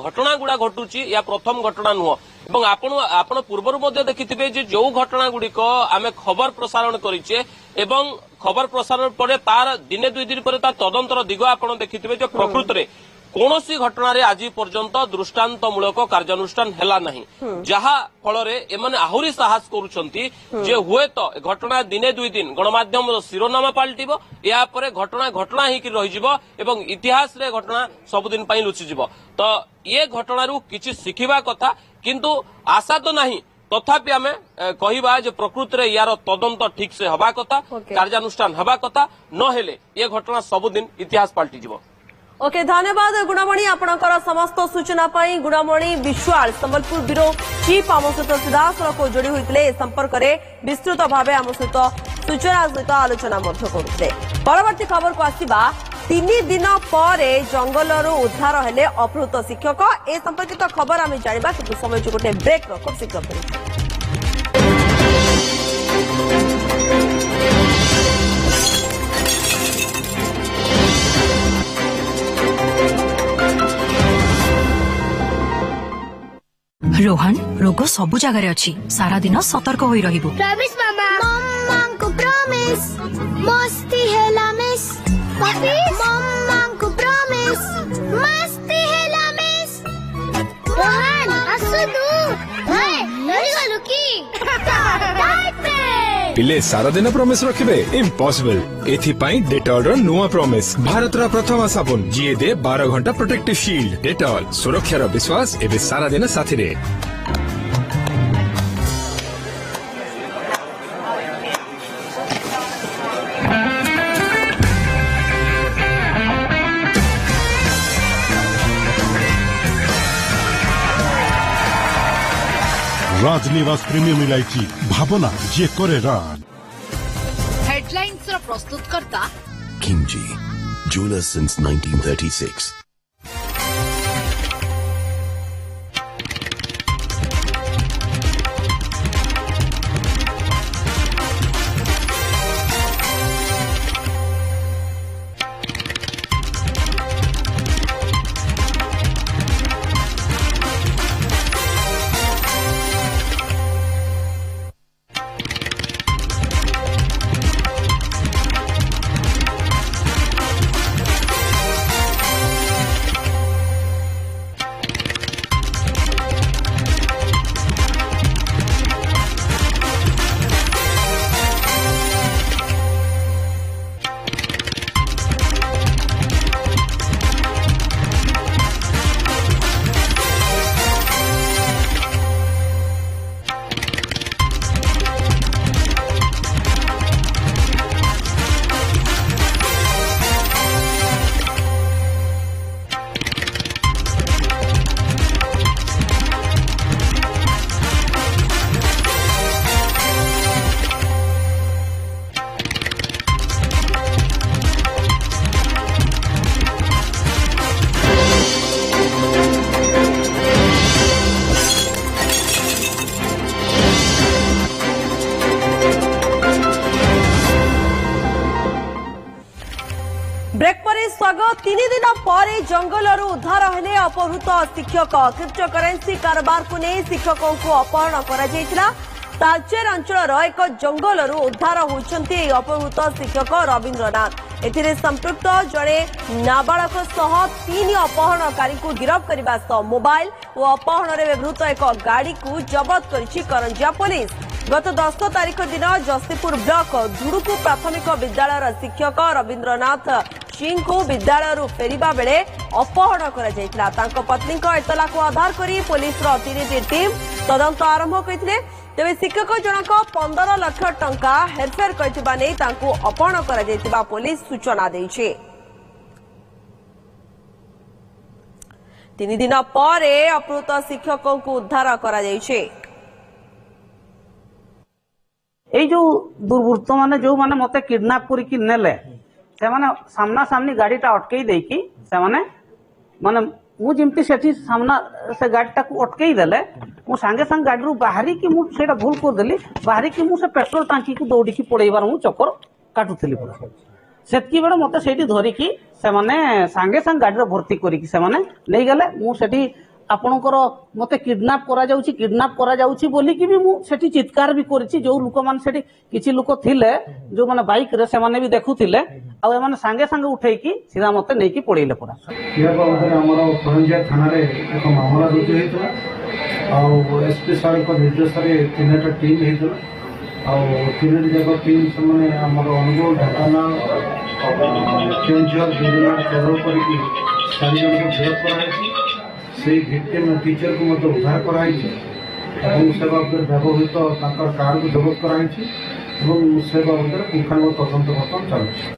घटना गुडा घटुची या प्रथम घटना नुह एवं आपण पूर्वर मध्य देखिथिबे जे जो घटना गुडिक आमे खबर प्रसारण करिचे एवं खबर प्रसारण परे तार दिने दुई दिन परे तार तदंतर दिग आपण देखिथिबे जे प्रकृत रे कोनोसी घटना रे आज पर्यंत दृष्टांतमूलक कार्यानुष्ठान हेला नाही जहा फल रे एमाने आहुरी साहस करूछंती जे हुए तो घटना दिने दुई दिन गणमाध्यम शिरोनामा पाल्टिबो या परे घटना घटना ही कि रहिजिबो एवं इतिहास रे घटना सबुदिन पई लुचिजिबो तो ये घटना रु किछि सिखिबा कथा किंतु आशा तो नाही तथापि आमे कहिबा जे प्रकृत रे यार तदंत ठीक से हबा कथा कार्यानुष्ठान हबा कथा न हेले ये घटना सबुदिन इतिहास पाल्टिजिबो। ओके धन्यवाद गुणमणि आपणकर समस्त सूचना पाई गुणमणि विश्वास संबलपुर ब्यूरो चीफ आम सहित सीधासलख जोड़ी होते संपर्क में विस्तृत भाव आम सहित सूचना सहित आलोचना करुते। परवर्ती खबर को आसवा 3 दिन पर जंगल उद्धार हेले अपहृत शिक्षक ए संपर्कित खबर आम जाना कि समय जो गोटे ब्रेक खूब शीघ्र करूँ। रोहन रोग सबु जगह अच्छी सारा दिन सतर्क होई रहिबो। प्रॉमिस मामा मम्मा को प्रॉमिस मस्ती हेला मिस मम्मा को प्रॉमिस मस्ती हेला मिस रोहन असुदु हाय लड़ी गलु की पिले सारा दिन प्रॉमिस रखिबे इम्पॉसिबल एथि पाई डेटॉल रो नुआ प्रॉमिस भारत रा प्रथम साबुन जिए दे 12 घंटा प्रोटेक्टिव शील्ड डेटॉल सुरक्षा रो विश्वास एबे सारा दिन साथी रे। राजनिवास प्रीमियम इलायची भावना जे करे राज। हेडलाइंस रा प्रस्तुतकर्ता किंजी ज्वेलर्स सिंस 1936। तीन दिन पर जंगल उद्धार हेले अपहृत शिक्षक क्रिप्टो करेन्सी कारोबार को नहीं शिक्षकों को अपहरण कर तालचेर अंचल एक जंगल उद्धार होती अपहृत शिक्षक रवीन्द्रनाथ एथिरे संपृक्त जड़े नाबालक सह 3 अपहरणकारी को गिरफ्त करने सह मोबाइल और अपहरण में व्यवहृत एक गाड़ी को जबत करिछि करंजिया पुलिस। गत 10 तारीख दिन जस्तीपुर ब्लॉक धुड़ुकु प्राथमिक विद्यालय शिक्षक रवीन्द्रनाथ सिंह को विद्यालय फेरिबा बेले अपहरण कर पत्नी एतला को आधार कर पुलिस 3 टीम तदंत आरंभ करते तेज शिक्षक जनक 15 लाख टंका हेरफेर करथिबा नै तांको अपहरण कर पुलिस सूचना देइछे। 3 दिन पर अपहृत शिक्षकों को उद्धार कर जो दुर्वृत्त माने जो माने मते किडनैप करके नेले से माने सामना सामनी गाड़ीटा अटकई देकी से माने मु जिमती सेठी सामना से गाड़ीटा को अटकई देले मु संगे संग गाड़ी रू बाहरी की मु सेटा भूल कर देली बाहरी की मु से पेट्रोल टांकी को दौड़ी की पड़ेबार मु चक्कर काटुथली पूरा सेतकी बेले मते सेठी धरी की से माने संगे संग गाड़ी रो भर्ती करी की से माने नै गेले मु सेठी आपणकर मते किडनैप करा जाउची बोली कि भी मु सेठी चित्कार भी करिछि जो लोक मान सेठी किछि लोक थिले जो माने बाइक रे से माने भी देखुथिले आ ए माने संगे संगे उठै की सीधा मते नै की पड़ेले पूरा या बाबत हमरो परंजिया थाना रे एक मामला रुजु हेतला आ एसपी सर को निर्देश रे 3टा टीम हेतला आ 3 जगह टीम से माने हमरो अनुगुण ढाकाना चेंजर बिना चलो पर की सारी जन को गिरफ्त कराई से विक्टिम टीचर को मत उद्धार कराई से बाबद व्यवहृत कार को जबत कराई से बाबद पुंखानुपुंख तदंत बर्तमान चलुछि।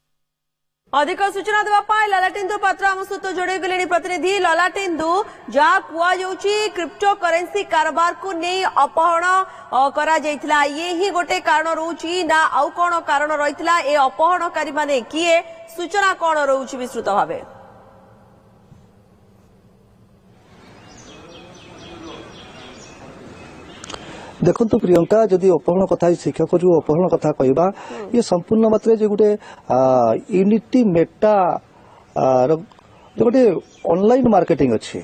अधिक सूचना देवाई ललाटेन्दु पात्र आम सहित जोड़े गले प्रतिनिधि ललाटेन्दु जहाँ कहुची क्रिप्टो करेन्सी कारोबार को नहीं अपहरण करा जाइथिला ये ही गोटे कारण रोची ना आउ कौन कारण रही ए अपहरणकारी माने किए सूचना कौन रोची विस्तृत भावे देखो प्रियंका जदि अपहरण कथा शिक्षक जो अपहरण कथा कहवा ये संपूर्ण मात्रा जो गोटे यूनिटी मेटा गोटे ऑनलाइन मार्केटिंग अच्छी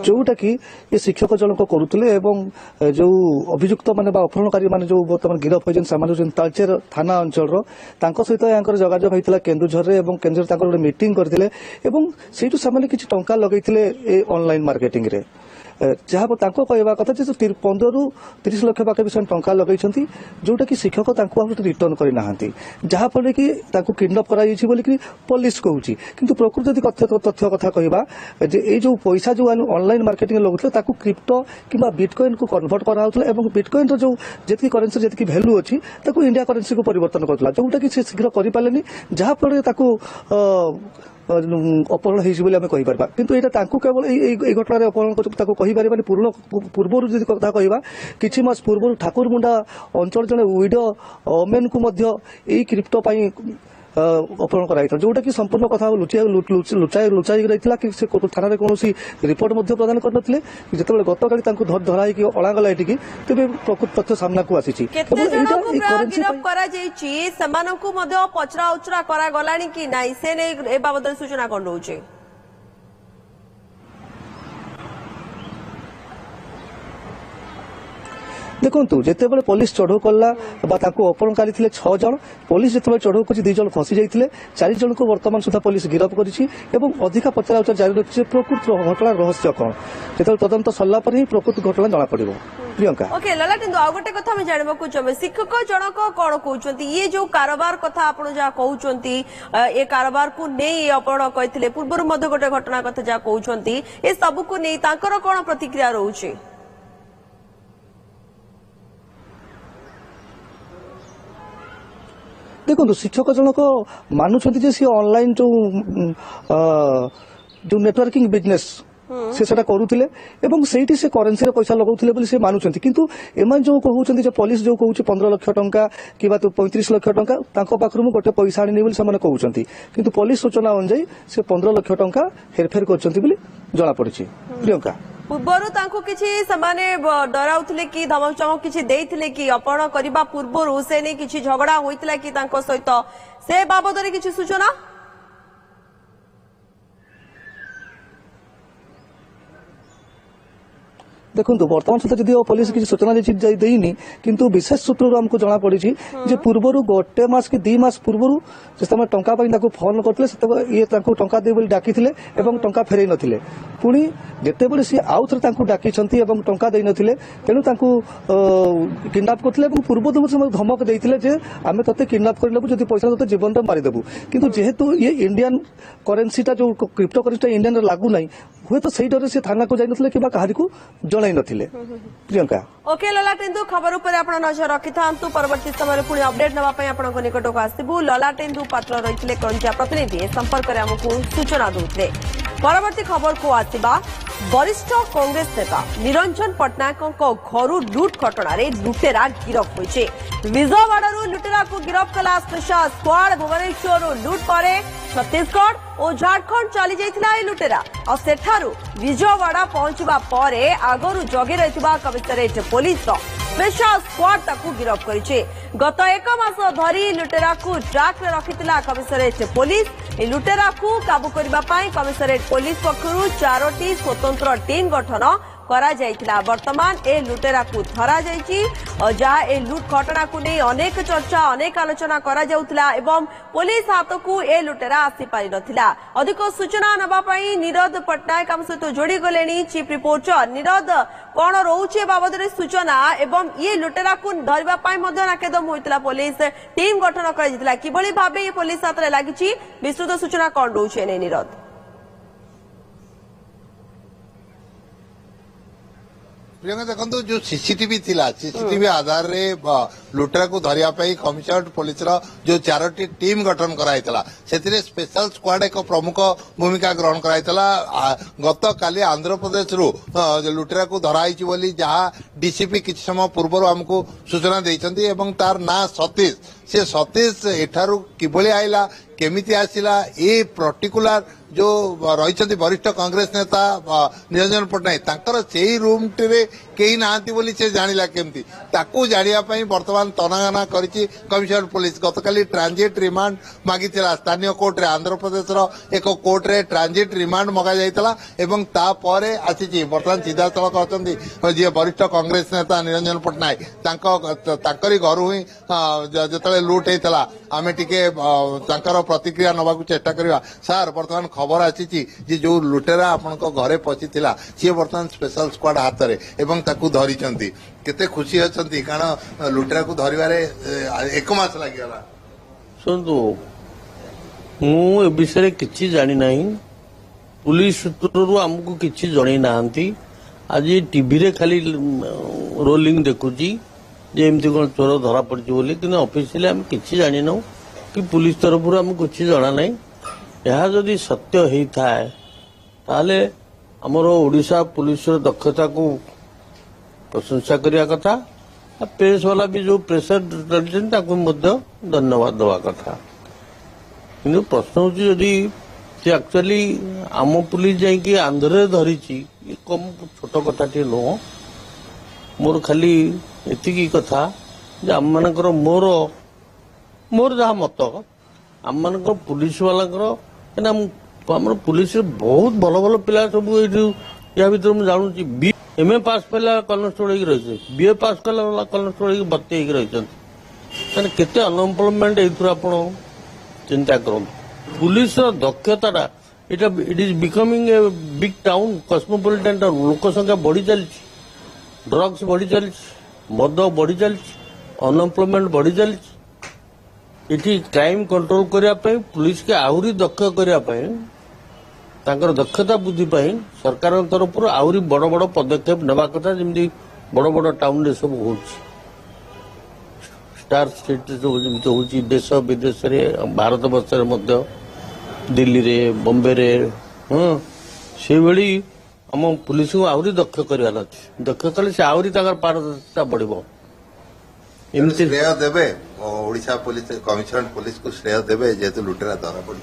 जोटा कि ये शिक्षक जनक करुले जो अभियुक्त माने अपहरणकारी माने जो बर्तमान गिरफ होती तालचेर थाना अंचल सहित यहाँ जोगाजोग होता केन्दुझर केन्दुझर मीटिंग करते से किसी टंका लगे ऑनलाइन मार्केटिंग रे जहाँ कहवा कथा 15 ରୁ 30 लाख पाखे भी टंका लगे जोटा कि शिक्षक रिटर्न करना जहाँफल कि किडनैप कर पुलिस कहूँ कि प्रकृत तथ्य कथा कहवा ये जो पैसा जो ऑनलाइन मार्केटिंग लगुता क्रिप्टो कि बिटकॉइन को कन्वर्ट कराला बिटकॉइन जो जी करेन्सी जी भैल्यू अच्छी इंडिया करेन्सी को परिवर्तन करता जोटा कि शीघ्र करें जहाँफल अपहरण होगा किंतु यहाँ केवल ये घटना अपहरण कहीपर पूर्व जब कथा कहवा किछि मास पूर्व ठाकुरमुंडा अंचल जड़े विडो ओमेन को क्रिप्टो अपहरण कराई जोटा कि संपूर्ण कथा लुचाई रही कि थाना कौन रिपोर्ट प्रदान करते जिते गत काली धरा अणागला ये तेज प्रकृत तथ्य सामना को आसी पचरा उचरा करागला कि नाई से नहीं बाबद सूचना कौन रोचे देखो जिते बड़े पुलिस चढ़ऊ कला अपहरणकारी थे 6 जन पुलिस जिते चढ़ऊ कर 2 जन फसी जाते 4 जन को वर्तमान सुधा पुलिस गिरफ्त कर अधिका पचरा उचरा जारी रखी प्रकृत घटना रहस्य कौन जो तदंत सरला ही प्रकृत घटना जना पड़ प्रियंका ओके ललाटेन्दु आ गोटे कथा मैं जानबा को चाहे शिक्षक जनक कौन कहउचंती ये जो कारोबार कथा आपण जा कहउचंती ए कारोबार को नहीं अपहरण कहिथिले पूर्व मध्य गोटे घटना कथा जा कहउचंती ए सब को नहीं तांकर कौन प्रतिक्रिया रहउची देखो शिक्षक जनक मानुंट सी ऑनलाइन जो नेटवर्किंग बिजनेस से करुले से से करेन्सी पैसा लगाउले से मानुंट किंतु एम जो कहते पुलिस जो कहूँ 15 लाख टंका कि 35 लाख टंका पाखु गोटे पैसा आनी बोली कहते किंतु पुलिस सूचना अनुजाई से 15 लाख टंका हेरफेर कर जना पड़ी प्रियंका पूर्वर डराउले कि धमक चमक किसी देइथिले कि अपहरण करबा पूर्वर से नहीं किसी झगड़ा होइतिला कि तांको सहित से बाबद रे किसी सूचना देखो बर्तमान सुधा जदिव पुलिस किसी सूचना देनी किंतु विशेष सूत्र आमको जना पड़ी जे पूर्वर गोटे मास कि 2 मास पूर्वर जिते टंका फोन करते ये टंका दे डाकी टंका फेरई नथिले पुणी जितेबले सी आउ थे डाकी टंका दे नथिले तेणु किडनाप करते पूर्व दिन से धमक देते आम ते किडनाप कर लेबू जब पैसा ते जीवन मारिदेबू किंतु जेहेतु ये इंडियन करेन्सीटा जो क्रिप्टो करेन्सी इंडियन लागू ना हुए तो सही डर से थाना को जाइनथिले कि कहारी को जणाई नथिले प्रियंका ओके ललाटेन्दु खबर उपर आपण नजर रखिथांतु परवर्ती समय पुणी अपडेट नवा पई आपण निकट को आसीबू ललाटेन्दु पात्र रहिथिले कंटिया प्रतिनिधि संपर्क रे हमकु सूचना दोथले परवर्ती खबर को आसीबा वरिष्ठ कांग्रेस नेता निरंजन पटनायक घर लुट घटना लुटेरा गिरफ होइछे विजयवाड़ा लुटेरा को गिरफ कला स्पेशल स्क्वाड भुवनेश्वर लुट पर छत्तीसगढ़ और झारखंड चली जाइथिला ए लुटेरा और सेठारु विजयवाड़ा पहुंचबा परे आगरु जगे रहिथिबा कमिशनरेट पुलिस स्पेशल स्क्वाड ताकू गिरफ करिछे गत 1 मास धरी लुटेरा को ट्रैक रे रखिथिला कमिशनरेट पुलिस ए लुटेरा को काबू करबा पई कमिशनरेट पुलिस पक्षरु 4टी स्वतंत्र टीम गठन करा जाइथिला वर्तमान ए लुटेरा को धरा जाइछि और जहाँ ए लुट घटना को नहीं अनेक चर्चा अनेक आलोचना करा जाउथिला एवं पुलिस हाथ को ए लुटेरा आसी पारि नथिला अधिक सूचना नबा पई निरद पटनायक हम सहित जोड़ी गलेनी चीफ रिपोर्टर निरद कोन रहउछि बाबद रे सूचना एवं ये लुटेरा को धरबा पई मध्ये नाकेदम होइतला पुलिस टीम गठन करा जितला किबळी भाबे ये पुलिस हाथ रे लागिछि विस्तृत सूचना कोन रहउछि ने निरद प्रियंका देखो जो सीसीटीवी थिला सीसीटीवी आधार रे लुटेरा को धरिया कमिशनरेट पुलिस जो 4टी टीम गठन कराइतला सेतिरे स्पेशल स्क्वाड एक प्रमुख भूमिका ग्रहण कराइतला गत काली आंध्र प्रदेश रु लुटेरा को धराइछि बोली जहां डीसीपी किछि समय पूर्व हमको सूचना देइछन्ती एवं तार ना सतीश से सतीश एठारु किबळी आइला केमिति आसिला ए पर्टिकुलर जो रही वरिष्ठ कांग्रेस नेता निरंजन पटनायक तांकर सेही रूम टे कई नांती बोली से जानिला केमती ताकू जानिया पई वर्तमान तनागाना करिछि कमिशनरेट पुलिस गतकाली ट्रांजिट रिमांड मागिथिला स्थानीय कोर्ट रे आंध्र प्रदेश रो एक कोर्ट रे ट्रांजिट रिमांड मगा जाइतला एवं ता परे आसीछि वर्तमान सीधा सड़क अछंती जे वरिष्ठ कांग्रेस नेता निरंजन पटनायक तांकरी घर हुई जतले लूट हेतला आमे टिके तांकर प्रतिक्रिया नबा को चेष्टा करिवा सर वर्तमान खबर आसी जो लुटेरा आपण घरे पचिथिला सी वर्तमान स्पेशल स्क्वाड हाथ रे एवं ताकू धरी केते खुशी अछंती कारण लुटेरा को धरिबारे 1 मास लागिला सुनतु मु ए विषय किछि जानि नाही पुलिस सूत्ररु हमकु किछि जणै नाहंती आज टीवी रे खाली रोलिंग देखुची जे एमती कोन चोर धरा पड़छि बोली कि ऑफिशियली हम किछि जानि न कि पुलिस तरफ हमकु किछि जणा नाही यह जदि सत्य होता है ताले हमर ओडिशा पुलिस दक्षता को प्रशंसा करिया कथा प्रेस वाला भी जो प्रेशर धन्यवाद दवा कथा कि प्रश्न हूँ जदि एक्चुअली आम पुलिस जाकि आंध्र धरी कम छोट कथा टे नुह मोर खाली एतिकी कथा जे आम मानकर मोर जहाँ मत आम मानकर पुलिस वाला पुलिस बहुत भल भल पिला सब या भर मुझे जानूँ एमए पास पिला कनस्टेबल रही बीए पास कला कनस्टेबल भर्ती रही केते अनएम्प्लॉयमेंट आप चिंता करूँ पुलिस दक्षता it is becoming a big town cosmopolitan town लोक संख्या बढ़ी चली ड्रग्स बढ़ी चली मद बढ़ी चली अनएम्प्लॉयमेंट बढ़ी चली इटी क्राइम कंट्रोल करने पुलिस के आहरी दक्ष करने दक्षता वृद्धि सरकार तरफ आहरी बड़ बड़ पदक्षेप नेबा कथा जमी बड़ बड़ टाउन रे सब हो स्टार सिटी सब जमी हो देश विदेश भारत वर्ष दिल्ली रे बॉम्बे रे से भली आम पुलिस को आहरी दक्ष करार अच्छे दक्ष कले से आहरी पारदर्शिता बढ़ श्रेय देवे ओडिशा पुलिस कमिशनरेट पुलिस को श्रेय देवे जेहेतु लुटेरा धरा पड़ी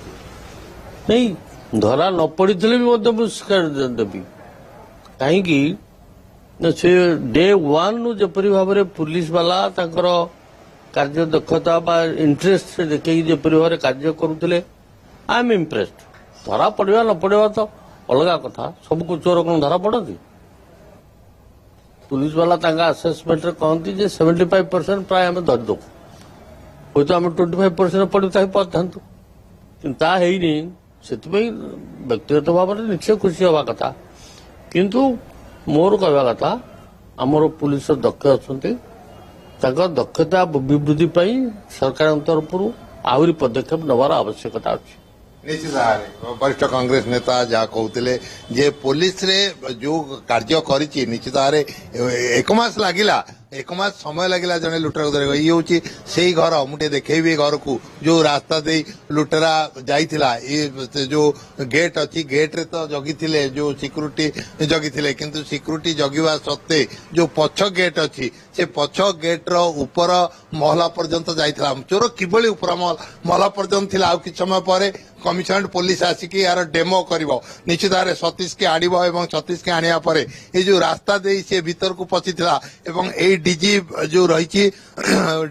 नहीं धरा न पड़ी भी पुरस्कार देवी कहीं से डे वन जपरी भाव में पुलिस वाला कार्य दक्षता इंटरेस्ट देखी जपरी भाव में कार्य करुले आई एम इम्प्रेस्ड धरा पड़ा न पड़ा तो अलग कथा सबको चोर कौन धरा पड़ती पुलिस वाला आसेसमेंट कहती 75% प्राय आम धरदे हूँ तो आम 25% पड़ी पाता कि व्यक्तिगत भाव में निश्चय खुशी हवा कथा किंतु मोर कहवा कथा आमर पुलिस दक्ष अच्छा दक्षता वृद्धि सरकार तरफ आहरी पदक्षेप नवार आवश्यकता अच्छी निश्चित भाव वरिष्ठ कांग्रेस नेता जहाँ कहते जे पुलिस रे जो कार्य करी निश्चित भाव एक मास लगिला एक मास समय लगिला जने लुटेरा को धरिबा ये होची सेही घर मुटे देखेबी घर को जो रास्ता दे लुटेरा जाइथिला ये जो गेट अच्छी गेट रे तो जगी थिले जो सिक्यूरिटी जगी थिले किंतु सिक्यूरिटी जगिवा सत्ते जो पछ गेट अच्छी से पछ गेट रो ऊपर महला पर्यंत जाइथिला चोर किबळी ऊपर महला पर्यंत थिला आ कि समय पर कमिशनड पुलिस आसिकी यार डेमो करिवो निश्चित भाव सतीश के आनिबो एवं सतीश के आनिया परे ये जो रास्ता दे से भीतर को पछिथिला एवं ए डीजी जो रही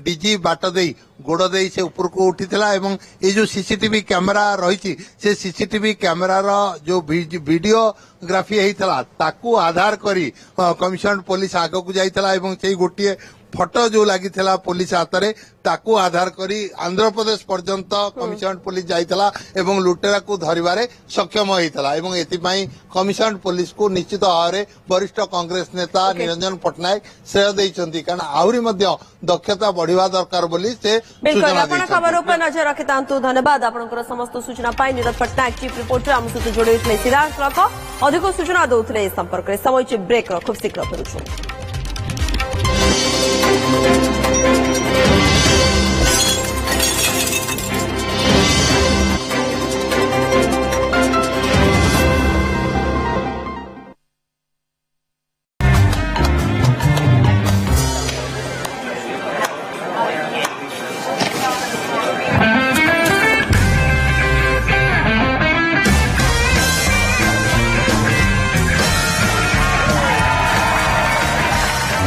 डीजी बाट दे गोड़ दे से ऊपर को उठीला एवं ये जो सीसीटीवी कैमेरा रही से सीसीटीवी कैमेरा रो जो वीडियोग्राफी होता ताकू आधार करी कमिशनड पुलिस आग को जाइला एवं से गोटे फोटो जो लगी पुलिस हाथ में ताकू आधार करी आंध्र प्रदेश पर्यंत कमिशनड पुलिस जाइला एवं लुटेरा को धरिबारे सक्षम होता एवं एथिपाई कमिशनड पुलिस को निश्चित भाव में वरिष्ठ कांग्रेस नेता निरंजन पट्टनायक श्रेय देइछंती कारण आहुरी मध्य दक्षता बढ़िवा दरकार बोली से सूचना आपण खबर पर नजर रखितांतु धन्यवाद आपनकर समस्त सूचना पाई नीरज पट्टनायक चीफ रिपोर्टर आम सहित जोड़े सिद्धार्थ अधिक सूचना दौले संपर्क में समय ब्रेक खूब शीघ्र फेरुछु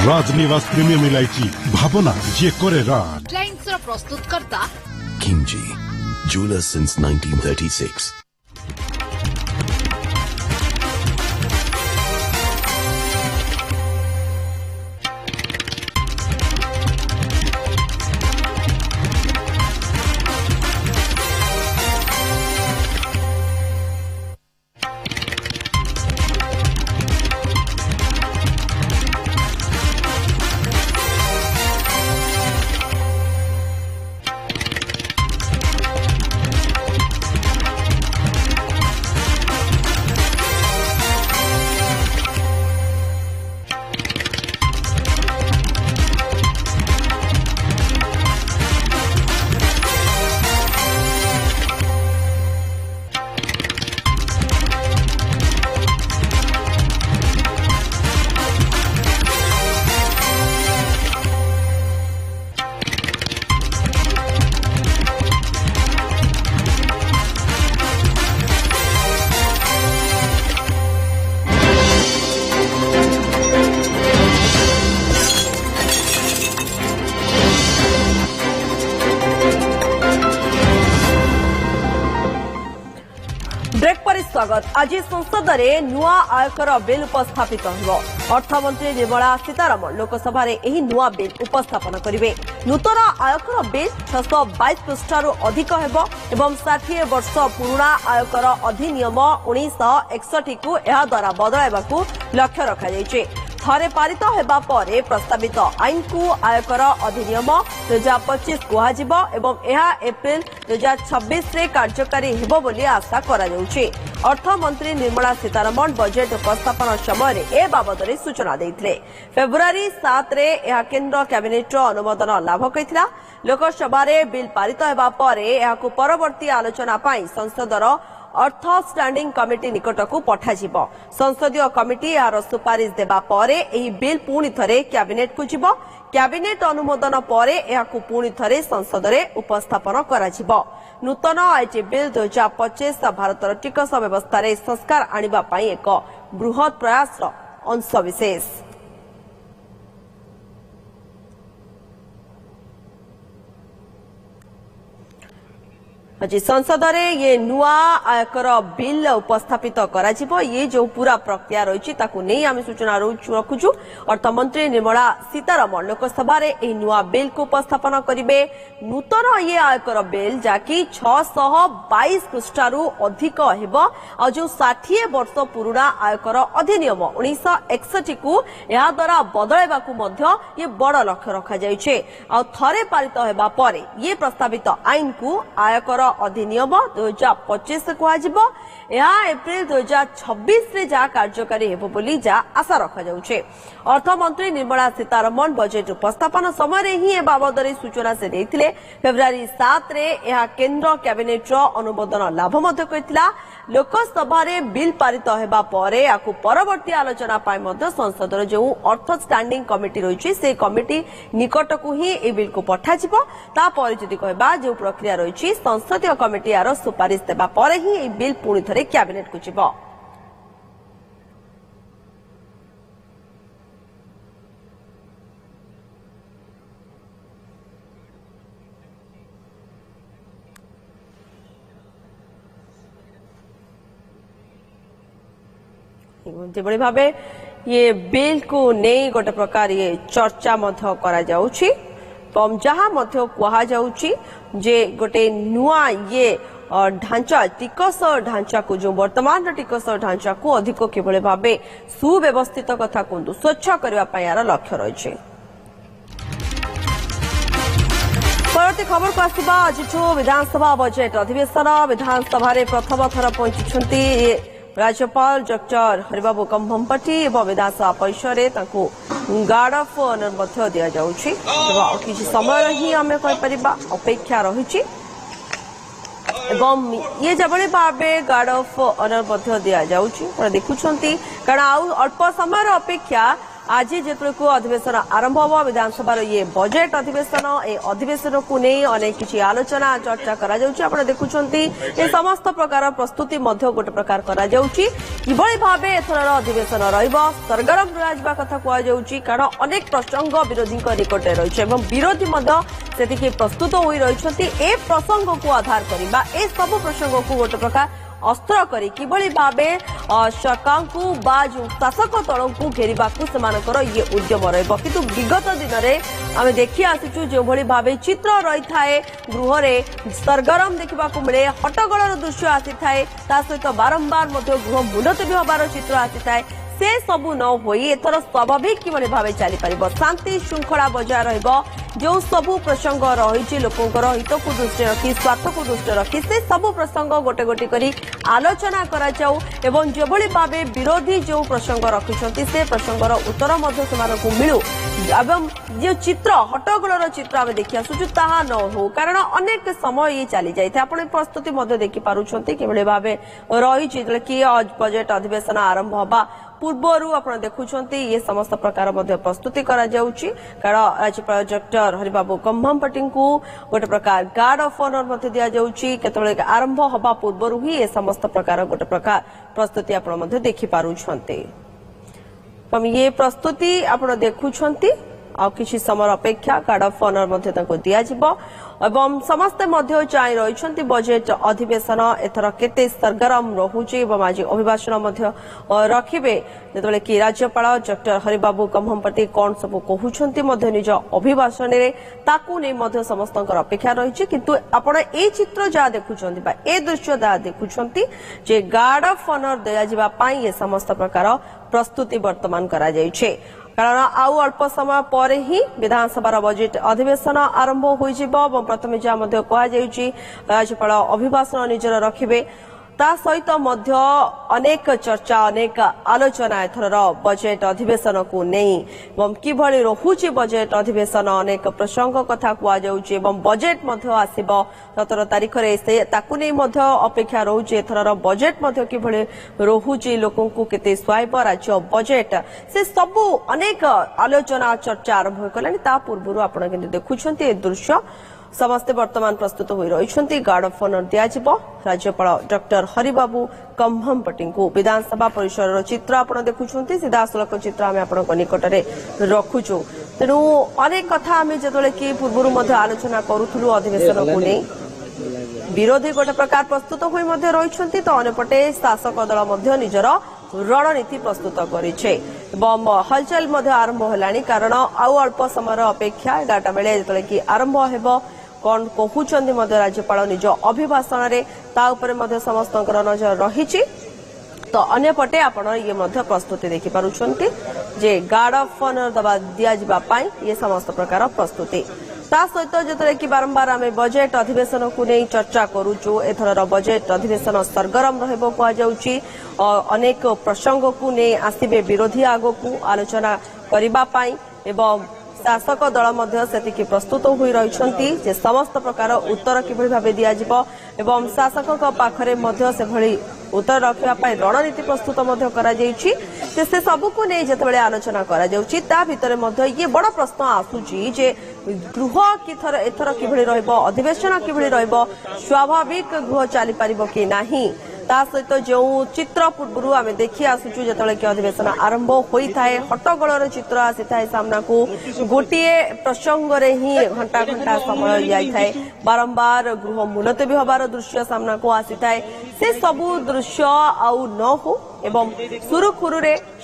राजनिवास प्रीमियम इलायची भावना जे करे राज हेडलाइंस प्रस्तुतकर्ता Kingji, jeweler since 1936. स्वागत आज संसद में नुआ आयकर बिल उपस्थापित हो अर्थमंत्री निर्मला सीतारमण लोकसभा नुआ बिल उपस्थापन करेंगे नूतन आयकर बिल 622 पृष्ठार अधिक होब एवं 60 वर्ष पुराणा आयकर अधिनियम 1961 को यह द्वारा बदलाइबा लक्ष्य रखा थरे पारित होगा पर प्रस्तावित आईन को आयकर अधिनियम 2025 कुहाजिबो एवं यह एप्रिल 2026 रे कार्यकारी हेबो बोली आशा करा जाउछि। अर्थमंत्री निर्मला सीतारमण बजेट उपस्थापन समय ए बाबद सूचना देथिले। फेब्रुआरी 7 रे यह केंद्र कैबिनेट अनुमोदन लाभ करिथिला। लोकसभा रे बिल पारित होगा पर यह परवर्ती आलोचना पाई संसदर अर्थ स्टैंडिंग कमिटी निकट को पठाजिब। संसदीय कमिटी यार सुपारिश देबा परे एही बिल पुणी थरे कैबिनेट को जिब। कैबिनेट अनुमोदन परे एहाकु पुणी थरे संसद रे उपस्थापन कराजिब। नूतन आईटी बिल 2025 भारतर टिकस व्यवस्था रे संस्कार आनिबा पई एक बृहत प्रयास अंशविशेष। आज संसद में ये नुआ आयकर बिल उपस्थापित करा ये जो पूरा प्रक्रिया रही नहीं आम सूचना रखुचु। अर्थमंत्री निर्मला सीतारमण लोकसभा नुआ बिल को उपस्थापन करेंगे। नूतन ये आयकर बिल जहाँकि 622 पृष्ठारू अधिक हो जो 60 वर्ष पुराना आयकर अधिनियम 1961 को यह द्वारा बदलवा ये बड़ लक्ष्य रखा थे पारित होगा पर ये प्रस्तावित आईन को आयकर अधिनियम 2025 कहुआ एप्रिल 2026 रे जा कार्यकारी हेबो बोली जा आशा रखा जाउछे। अर्थमंत्री निर्मला सीतारमण बजेट उपस्थापन समय रे ही ए बाबदरे सूचना से देथिले। फेब्रुआरी 7 रे यह केंद्र कैबिनेट रो अनुमोदन लाभ मध्य करथिला। लोकसभा रे बिल पारित हेबा परे आकु परवर्ती आलोचना पाई मध्य संसद रो जो अर्थ स्टैंडिंग कमिटी रहिछि से कमिटी निकट को ही ए बिल को पठा जिवो। ता परे जदि कहबा जो प्रक्रिया रहिछि संसदीय कमिटी यार सुपारिश देबा परे ही ए बिल पुणी थरे कैबिनेट को जिवो। जेभଳି भावे ये बिल को नहीं गोटे प्रकार ये चर्चा मध्य करा जाउछि। जहाँ मध्य कहा जाउछि जे गोटे नुआ ये ढांचा टिकस ढांचा को जो वर्तमान टिकस ढांचा को अधिक किभଳି भावे सुव्यवस्थित कथा कहतु स्वच्छ करने यार लक्ष्य रही। परवर्ती खबर को आसवा आज विधानसभा बजेट अधिवेशन विधानसभा प्रथम थर पहुंची राज्यपाल डॉक्टर हरिबाबू कंभमपट्टी एवं विधानसभा परिसर में गार्ड ऑफ ऑनर दि जाउछि। किसी समय ही आम अपेक्षा रही एवं ये जबले भावे गार्ड ऑफ ऑनर दि जाउछि देखुछंती कारण आउ अल्प समय अपेक्षा आज जेतु को अधिवेशन आरंभ हो विधानसभा ये बजेट अधिवेशन ए अधिवेशन को नहीं अनेक किसी आलोचना चर्चा करा जाउछि। आपण देखुछंती ए समस्त प्रकार प्रस्तुति मध्य गोटे प्रकार करा जाउछि किभଳି भावे एथरर अधिवेशन रहिबो सरगरम रहजिबा कथा कुआ जाउछि कारण अनेक प्रसंग विरोधी निकटे रहिछि एवं विरोधी मध्य सेतिके प्रस्तुत होई रहिछंती ए प्रसंग को आधार करिबा ए सब प्रसंग को गोटे प्रकार अस्त्र करी किभଳି भावे सरकार को बा जो शासक तल को घेरिबा ये उद्यम रहिबो। किंतु विगत दिन में आम देखि आसीचु जो भଳି भावे चित्र रही थाए गृह रे सरगरम देखा मिले हट्टगोलर दृश्य आसी थाए ता सहित बारंबार गृह मुलतवी होबार चित्र आसी थाए से सबू न होई एथर स्वाभाविक किभଳି भावे चली पारिबो शांति श्रृंखला बजाय रहिबो जो सबू प्रसंग रही लोकंकर हित को दृष्टि रखी स्वार्थ को दृष्टि रखी से सबू प्रसंग गोटे गोटे करी आलोचना करा जाऊ एवं जेभଳି भावे विरोधी जो प्रसंग रखिछंती से प्रसंगर उत्तर मध्य सेमानकु मिलू एवं जो चित्र हट्टगोलर चित्र आम देखि आसुछु ताहा न हो कारण अनेक समय ये चली जाइथे। आपण प्रस्तुति मध्य देखि पारुछंती किभଳି भावे रही कि बजेट अधिवेशन आरंभ होबा पूर्वरु आपण देखुछंती ये समस्त प्रकार मध्य प्रस्तुति करा जाउछि कारण राज्यपाल डॉक्टर हरिबाबू कंभमपट्टी को गोटे प्रकार गार्ड ऑफ ऑनर मध्य दिया जाउछि केतबेले आरंभ होबा पूर्वरु ही ये समस्त प्रकार गोटे प्रकार प्रस्तुति आपण मध्य देखि पारुछंती। ये प्रस्तुति आपण देखुछंती आ किसी समय अपेक्षा गार्ड ऑफ ऑनर मध्य ताको दिया जिवो एवं समस्त मध्य चाहि रहिछंती बजेट अधिवेशन एथर केते सरगरम रहुछि एवं आज अभिभाषण मध्य रखिबे जेतबेले कि राज्यपाल डॉक्टर हरिबाबू कंभमपट्टी कोन सब कहउछंती मध्य निज अभिभाषण रे ताकू नै मध्य समस्तकर अपेक्षा रहिछि। किंतु आपण ए चित्र जा देखुछंती बा ए दृश्य जा देखुछंती जे गार्ड ऑफ ऑनर दिया जिबा पई ए समस्त प्रकार प्रस्तुति वर्तमान करा जाइछे कारण आउ अल्प समय पर ही विधानसभा बजेट अधिवेशन आरंभ हो प्रथम जहाँ कहुछि राज्यपाल अभिभाषण निजर रखिबे ता सहित मध्य अनेक चर्चा अनेक आलोचना एथर बजेट अधिवेशन को नहीं एवं किभଳି रहुछि बजेट अधिवेशन अनेक प्रसंग कथा कुआ जाउछि एवं बजेट मध्य आसीबो 17 तारिख रे से ताकू नै मध्य अपेक्षा रहुछि एथर बजेट मध्य किभଳି रहुछि लोकन को केते स्वाइब राज्य बजेट से सबु अनेक आलोचना चर्चा आरंभ कलानि ता पूर्वरु आपण किंतु देखुछंती ए दृश्य समस्ते वर्तमान प्रस्तुत हो रही गार्ड ऑफ ऑनर दिज्व राज्यपाल डॉक्टर हरिबाबू कंभमपट्टी को विधानसभा परिसर चित्र आप देखुं सीधासलख चित्र आम आप निकट में रखुचु तेणु अनेक कथा आम जो कि पूर्व आलोचना करूँ अधिवेशन को नहीं विरोधी गोटे प्रकार प्रस्तुत होई मध्य रहिछंती तो अन्यपटे शासक दल मध्य निजर रणनीति प्रस्तुत करिछे एवं हलचल मध्य आरंभ हेलानी कारण आउ अल्प समय अपेक्षा 11टा बेले जेतले कि आरंभ हेबो कौन कहउछंती मध्य राज्यपाल निज अभिभाषण रे ता उपरे मध्य समस्तकर नजर रहिछि तो अन्यपटे आपण ये मध्य प्रस्तुति देखि पारुछंती जे गार्ड ऑफ ऑनर दबा दिया जिबा पाई ये समस्त प्रकार प्रस्तुति ता सहित जेतले कि बारंबार आमे बजेट अधिवेशन को नै चर्चा करूछु एथरर बजेट अधिवेशन सरगरम रहबो को जाउची अनेक प्रसंग को नै आसीबे विरोधी आगो को आलोचना करिबा पाई एवं शासक दल मध्य सेतिकी प्रस्तुत होई रहिछंती जे समस्त प्रकार उत्तर किभଳି भाबे दिया जिवो एवं शासकक पाखरे मध्य से भଳି उत्तर रखिबा पाई रणनीति प्रस्तुत मध्य करा जायछि से सब को नै जेतबेले आलोचना करा जाउछि ता भितरे मध्य ये बड़ प्रश्न आसुछि जे गृह किथर एथर किभଳି रहइबो अधिवेशन किभଳି रहइबो स्वाभाविक गृह चली परिबो कि नाही ता सहित जो चित्र पूर्व आम देखी आसुचु जो कि अधिवेशन आरंभ होता है हट्टगोलर चित्र आसी था सामना को गोटे प्रसंग रे ही घंटा घंटा समय जाए बारंबार गृह मुलतवी हबार दृश्य सामना को आसी था से सबू दृश्य आउ न हो एवं सुरुखुरु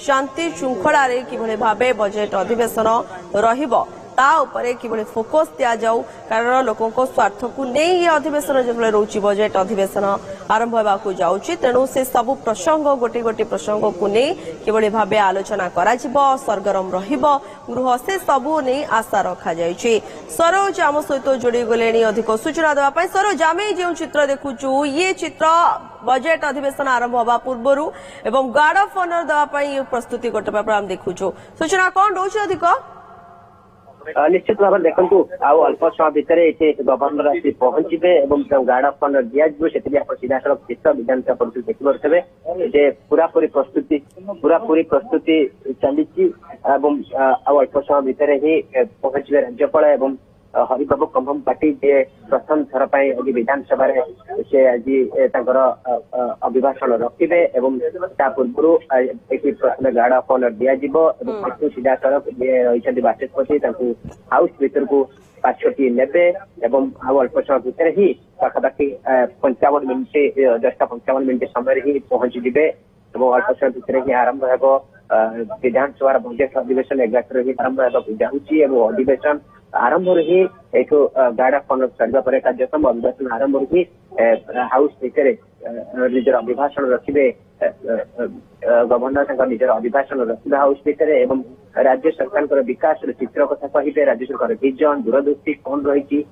शांति श्रृंखला रे किभଳି भाबे बजेट अधिवेशन रहिबो ता उपरे किभଳି फोकस दिया जाऊ कारण लोकों को स्वार्थ को नहीं ये अधिवेशन जो रोची बजेट अधिवेशन आरंभ होगा जाऊँगी तेणु से सब प्रसंग गोटे गोटे प्रसंग को नहीं किभଳି भाबे आलोचना करा जिवो सरगरम रहिबो गृह से सबू नहीं आशा रखा जायछि सरोज आम सहित जोड़ी गले अधिक सूचना देवा पाई सरोज आमे जो चित्र देखुचु ये चित्र बजेट अधिवेशन आरंभ होगा पूर्व एवं गार्ड ऑफ ऑनर देवा पाई प्रस्तुति गोटे आम देखुचु सूचना कौन रोचे अधिक निश्चित भाव देखु आउ अल्प समय भितर गवर्नर आसी पहुंचे और गार्ड ऑफ ऑनर दिज्व से सीधा सड़क चित्र विधानसभा परिषद देखिपे जे पूरापूरी प्रस्तुति चली आउ अल्प समय भितर ही पहुंचे राज्यपाल एवं हरिबाबू कंभम पार्टी जे प्रथम थर आज विधानसभा से आज अभिभाषण रखिबे एवं ता पूर्व प्रथम गार्ड ऑफ ऑनर दिज्व सीधा सड़क रही बाचस्पति हाउस भीतर को पाछटी नेबे एवं आउ अल्प समय भितर ही पाखापाखि 55 मिनिट 10:55 मिनिट समय ही पहुंची जिबे और अल्प समय भितर ही आरंभ हेबो विधानसभा बजेट अधिवेशन 11 ही आरंभ हेबा जाउची और अधिवेशन आरंभ ही एक गार्ड ऑफ ऑनर सरिबा परे कार्यक्रम अधिवेशन आरंभ ही हाउस भीतर निजर अभिभाषण रखिबे गवर्नर निजर अभिभाषण रखिबे हाउस भीतर एवं राज्य सरकार विकास चित्र कथा कहिबे राज्य सरकार विजन दूरदृष्टि कौन रही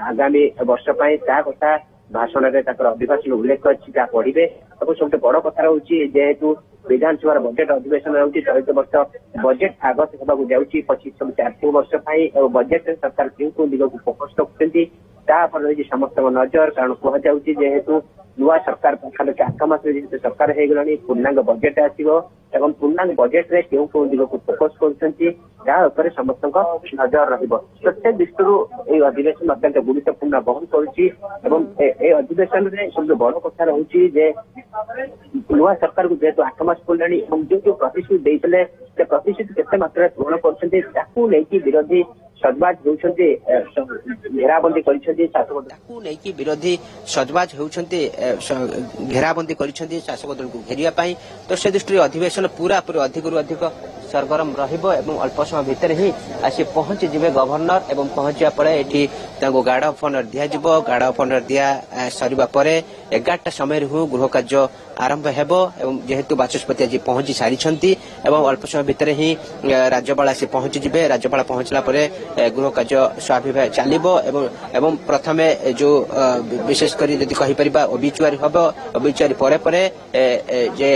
आगामी वर्ष कथा भाषण में अभिभाषण उल्लेख अच्छी पढ़े और सब बड़ कथा रोचे जेहेतु विधानसभा बजेट अधिवेशन रही चलित वर्ष बजेट आगत होगा जाऊँगी 25-26 आर्थिक वर्ष और बजेट सरकार क्यों दिग को फोकस रखुच्च रही समस्त नजर कारण कहुच्छी जेहेतु नुआ सरकार पाखापाखि 8 मास सरकार हो गलानी पूर्णांग बजेट आसो एवं पूर्णांग बजेट रे क्यों दिग को फोकस कर समस्त नजर रही दृष्टि अधिवेशन अत्यंत गुरुत्वपूर्ण बहन कर अधिवेशन में सब बड़ कथा रोचे नुआ सरकार को जेहेतु 8 मास पड़े जो प्रतिश्रुति देते प्रतिश्रुति केते मात्रा पूर्ण कर विरोधी सजबाज होउछन्ते घेराबंदी करिछन्ते शासक दल को विरोधी सजबाज होउछन्ते घेराबंदी करिछन्ते शासक दल को घेरिया पाई तो से दृष्टि अधिवेशन पूरा पूरी अधिक सरगरम रहिबो एवं अल्प समय भितर ही आसी पहुंची जिबे गवर्नर एवं पहुंचिया परे एठी तांको गार्ड ऑफ ऑनर दिया जिवो गार्ड ऑफ ऑनर दिया सरिबा परे 11टा समय रु गृह कार्य आरंभ हेबो एवं जेहेतु बाचस्पति आज पहुंची सारिछन्ती एवं अल्प समय भितर ही राज्यपाल आसी पहुंची जिबे राज्यपाल पहुंचला परे गृह कार्य स्वाभाविक चलिबो एवं प्रथमे जो विशेष करी यदि कहि परिबा ओबिचुआरी हबो ओबिचुआरी परे परे जे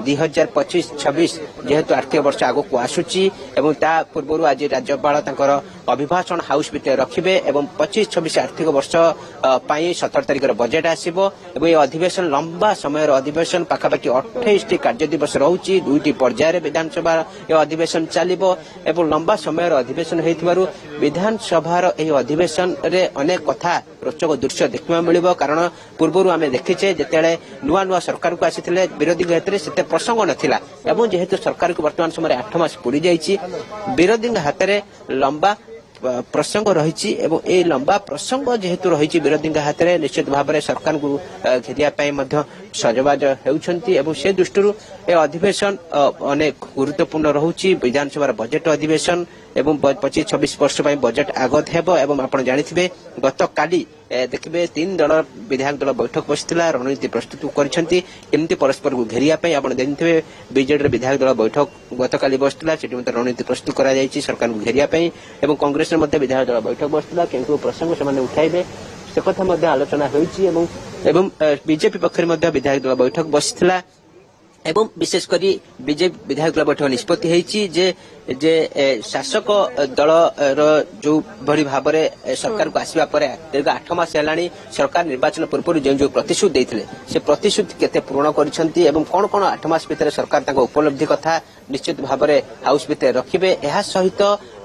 2025-26 जेहेतु आर्थिक वर्ष आगो को आसुची एवं ता पूर्व आज राज्यपाल तांकर अभिभाषण हाउस भीतर रखिबे एवं 25-26 आर्थिक वर्ष पाई 17 तारिख बजेट आसीबो एवं ये अधिवेशन लंबा समय अधिवेशन पाखापाखि 28 कार्य दिवस रहुची 2टी पर्याय विधानसभा अधिवेशन चलिबो एवं लंबा समय अधिवेशन हेतिबारु विधानसभा अधिवेशन रे अनेक कथा रोचक दृश्य देखा मिलिबो कारण पूर्व आम देखीचे जेतेले नुआ नुआ सरकार को आसीथिले विरोधी हाथ में सेते प्रसंग नथिला एवं जेहेतु सरकार को वर्तमान समय 8 मास पूरी जाइछि विरोधी हाथ में लंबा प्रसंग रही ए लंबा प्रसंग जेहेतु रही विरोधी हाथ में निश्चित भाव में सरकार को घेरिया सजबाज होती से दृष्टि ए अधिवेशन अनेक गुरुत्वपूर्ण रहुची विधानसभा बजेट अधिवेशन एवं 25-26 वर्ष बजेट आगत हेब एवं आपण जानिथिबे गत काली देखिए 3 दल विधायक दल बैठक बसिथिला रणनीति प्रस्तुत करिसेंती केमती परस्पर को घेरिया पई आपण देखिथिबे बीजेडी विधायक दल बैठक गत काली बसिथिला सेठी मते रणनीति प्रस्तुत करा जायछि सरकार को घेरिया पई एवं कांग्रेस मध्ये विधायक दल बैठक बसिथिला केंकु प्रसंग से माने उठाइबे से कथा मध्ये आलोचना होईछि एवं बीजेपी पक्षर मध्ये विधायक दल बैठक बसिथिला एवं विशेषकर बीजेपी विधायक दल बैठक निष्पत्ति होईछि जे शासक दल जो भरी भाव में सरकार को आसवा पर दीर्घ 8 मास है सरकार निर्वाचन पूर्व जो प्रतिश्रुति देते से प्रतिश्रुति केते पूर्ण करिसेंती एवं कौन कौन 8 मास भीतर सरकार ताको उपलब्धि कथा निश्चित भाव में हाउस भीतर रखिबे एहा सहित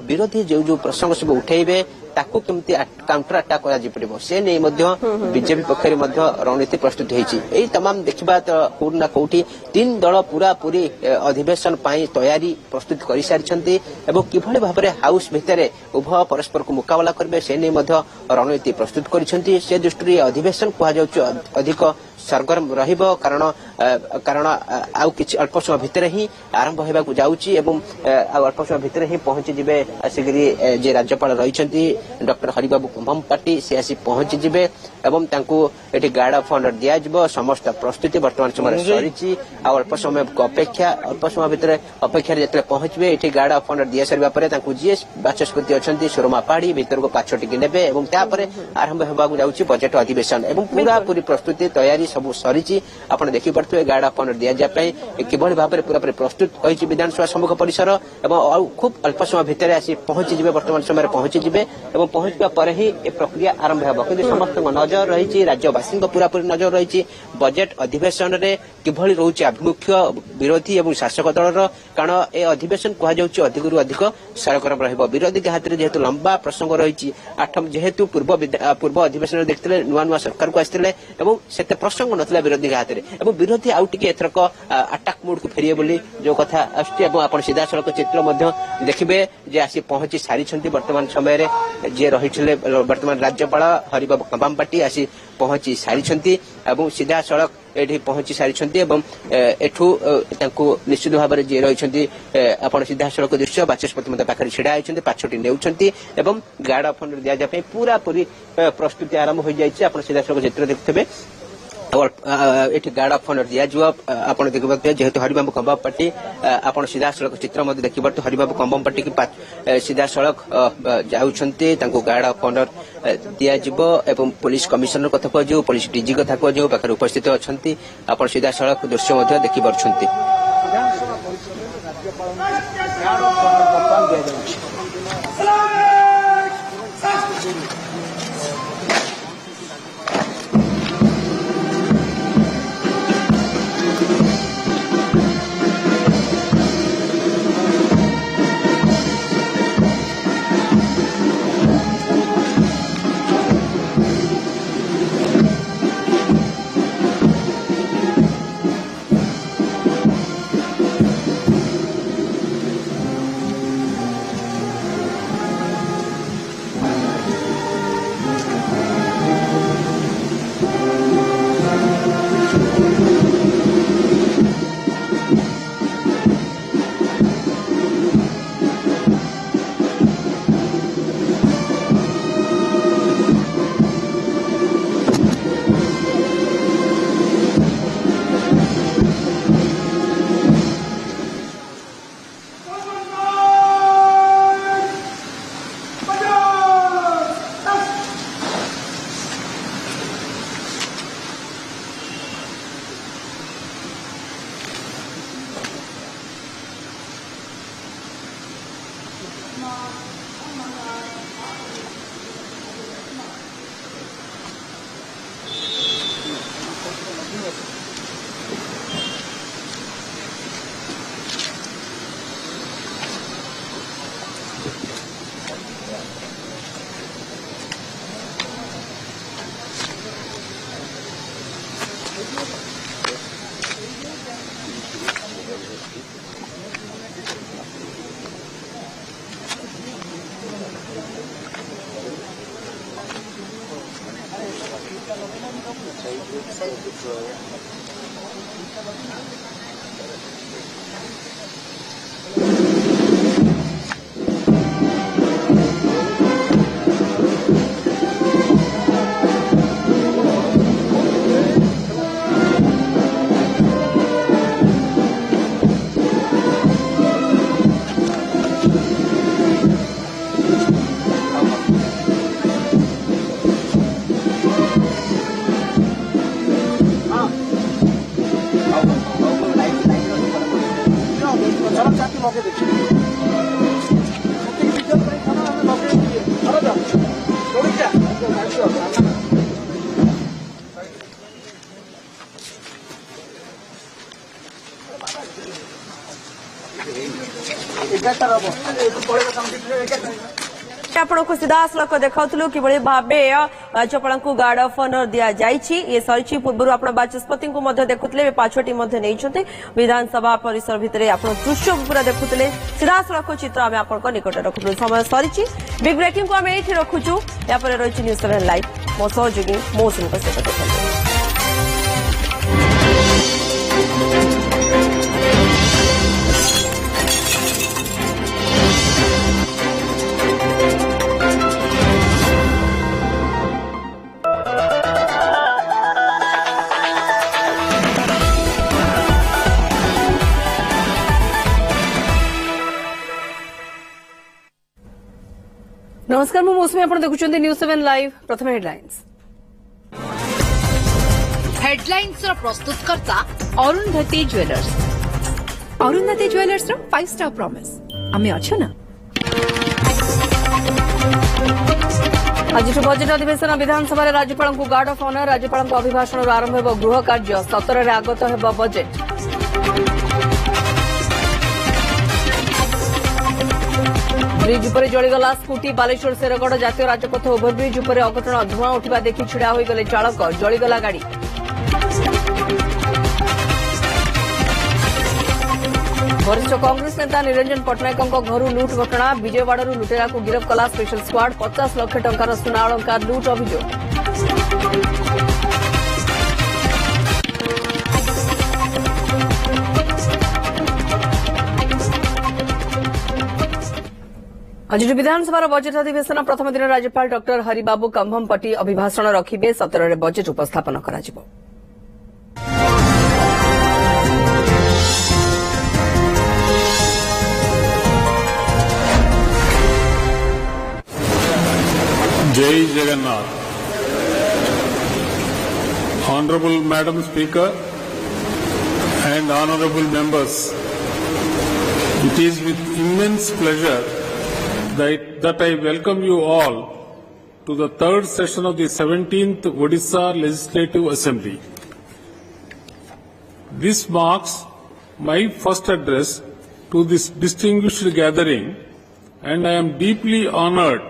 विरोधी जो प्रसंग सब उठेबे ताकू केमती काउंटर अटैक करा जी पड़िबो से नै मध्य बीजेपी पक्षरे मध्य रणनीति प्रस्तुत होईछि एई तमाम देखिबा त कोना कोठी 3 दल पूरा पूरी अधिवेशन पाई तैयारी प्रस्तुत करि सारिछंती एवं किभଳି भाबरे हाउस भितरे उभय परस्पर को मुकाबला करबे से नै मध्य रणनीति प्रस्तुत करिछंती से दृष्टि अधिवेशन कहा जाउछ अधिक सरगरम रहिबो कारण आउ किछ अल्प समय भितर ही आरंभ होबाकू जाउची एवं अल्प समय भितर ही पहुंची जिबे आसिगिरी जे राज्यपाल रहिछंती डॉक्टर हरिबाबू कंभमपाटी से आसी पहुंची जिबे एवं तांकू एठी गार्ड ऑफ ऑनर दिया जिवो समस्त प्रस्तुति वर्तमान समय सरिची अल्प समय अपेक्षा अल्प समय भितर अपेक्षा जतले पहुंचबे एठी गार्ड ऑफ ऑनर दिया सरबा परे तांकू जे बाचस्पति अछंती सुरमा पाड़ी भीतर को पाछटी कि नेबे एवं त्या परे आरंभ होबाकू जाउची बजेट अधिवेशन एवं पूरा पूरी प्रस्तुति तैयारी सब सरिची आपण देखि पड़थुए गार्ड ऑफ ऑनर दिया जा पई किभଳି भाबरे पूरा पूरी प्रस्तुत होईची विधानसभा सम्मुख परिसर एवं खूब अल्प समय भितर आसी पहुंची जिबे वर्तमान समय पहुंची जिबे एवं पहुंचबा पर ही ए प्रक्रिया आरंभ हेबो कि समस्त नजर रही राज्यवासी पूरा पूरी नजर रही बजेट अधिवेशन रे किभଳି रहउची अभिमुख्य विरोधी एवं शासक दलर कारण ए अधिवेशन कहा जाउची अधिकरु अधिक सरगरम रहइबो विरोधी के हाथ रे जेहेतु लंबा प्रसंग रही आठम जेहेतु पूर्व अधिवेशन देखते नुआ नुआ सरकार को आसते एवं सेते प्रसंग नथिला विरोधी के हाथ रे एवं विरोधी आउ टिके एथरक अटैक मोड को फेरिए बोली जो कथा आछी एवं आपण सीधा सड़क चित्र मध्ये देखिबे जे आसी पहुंची सारी वर्तमान समय रे जे रहिथिले वर्तमान राज्यपाल हरिबाबू कंभमपाटी आसी पहुंची सारी एवं सीधा सड़क एठी पहुंची सारी एवं एठू तांको निश्चित भाव में जे रही आपण सीधा सड़क दृश्य बाचस्पति मते पाखरे छिड़ा आइछन्ते पाछटी नेउछन्ती एवं गार्ड ऑफ ऑनर दिया जा पे पूरा पूरी प्रस्तुति आरंभ हो जाइछि आपण सीधा सड़क चित्र देखथबे और एठी गार्ड ऑफ ऑनर दिया जो आपण देखबते जेहेतु हरिबाबू कंभमपाटी आपण सीधा सड़क चित्र मध्ये देखिबत हरिबाबू कंभमपाटी की सीधा सड़क जाउछन्ते तांको गार्ड ऑफ ऑनर दिया जिवो एवं पुलिस कमिशनर कथा को जो पुलिस डीजी कथा को जो पाखरे उपस्थित अछन्ती आपण सीधा सड़क दृश्य मध्ये देखि परछन्ती आपको सीधासलख देखाऊलु कि भाव राज्यपाल को गार्ड ऑफ ऑनर दि जाइए ये सरी पूर्व आप बाचस्पति को देखुले पाछटी नहीं विधानसभा परिसर भितर आप दृश्य पूरा देखुले सीधासलख चित्र आम आप निकट रखुलु समय सरी बिग ब्रेकिंग को आम ये रखुचु यापर रही न्यूज7 लाइव मो सहयोगी मौसम सहित देखा नमस्कार मु मौसमी आप देखुं न्यूज7 लाइव प्रथम हेडलाइंस हेडलाइंस प्रस्तुतकर्ता Arundhati jewellers Arundhati jewellers 5 star promise आमे अच्छो ना आज बजेट अधिवेशन विधानसभा राज्यपाल को गार्ड ऑफ ऑनर राज्यपाल अभिभाषण आरंभ हो गृह कार्य 17 आगत हो बजेट ब्रिज उपर जलीगला स्कूटी बालेश्वर शेरगढ़ जातीय राजपथ ओभरब्रिज उपर अघटन धूआं उठा देखि छिड़ा होगले चालक जलीगला गाड़ी वरिष्ठ कांग्रेस नेता निरंजन पट्टनायक घर लुट घटना विजयवाड़ लुटेरा को गिरफ्त कला स्पेशल स्क्वाड 50 लाख टंकार सुना अलंकार लुट अभियोग आज विधानसभा बजेट अधिवेशन प्रथम दिन राज्यपाल डॉक्टर हरिबाबू कंभमपट्टी अभिभाषण रखिबे 17 रे बजेट उपस्थापन कराजिबो जय Jagannath Honorable Madam Speaker and honorable members, it is with immense pleasure that I welcome you all to the third session of the 17th Odisha Legislative Assembly. This marks my first address to this distinguished gathering, and I am deeply honored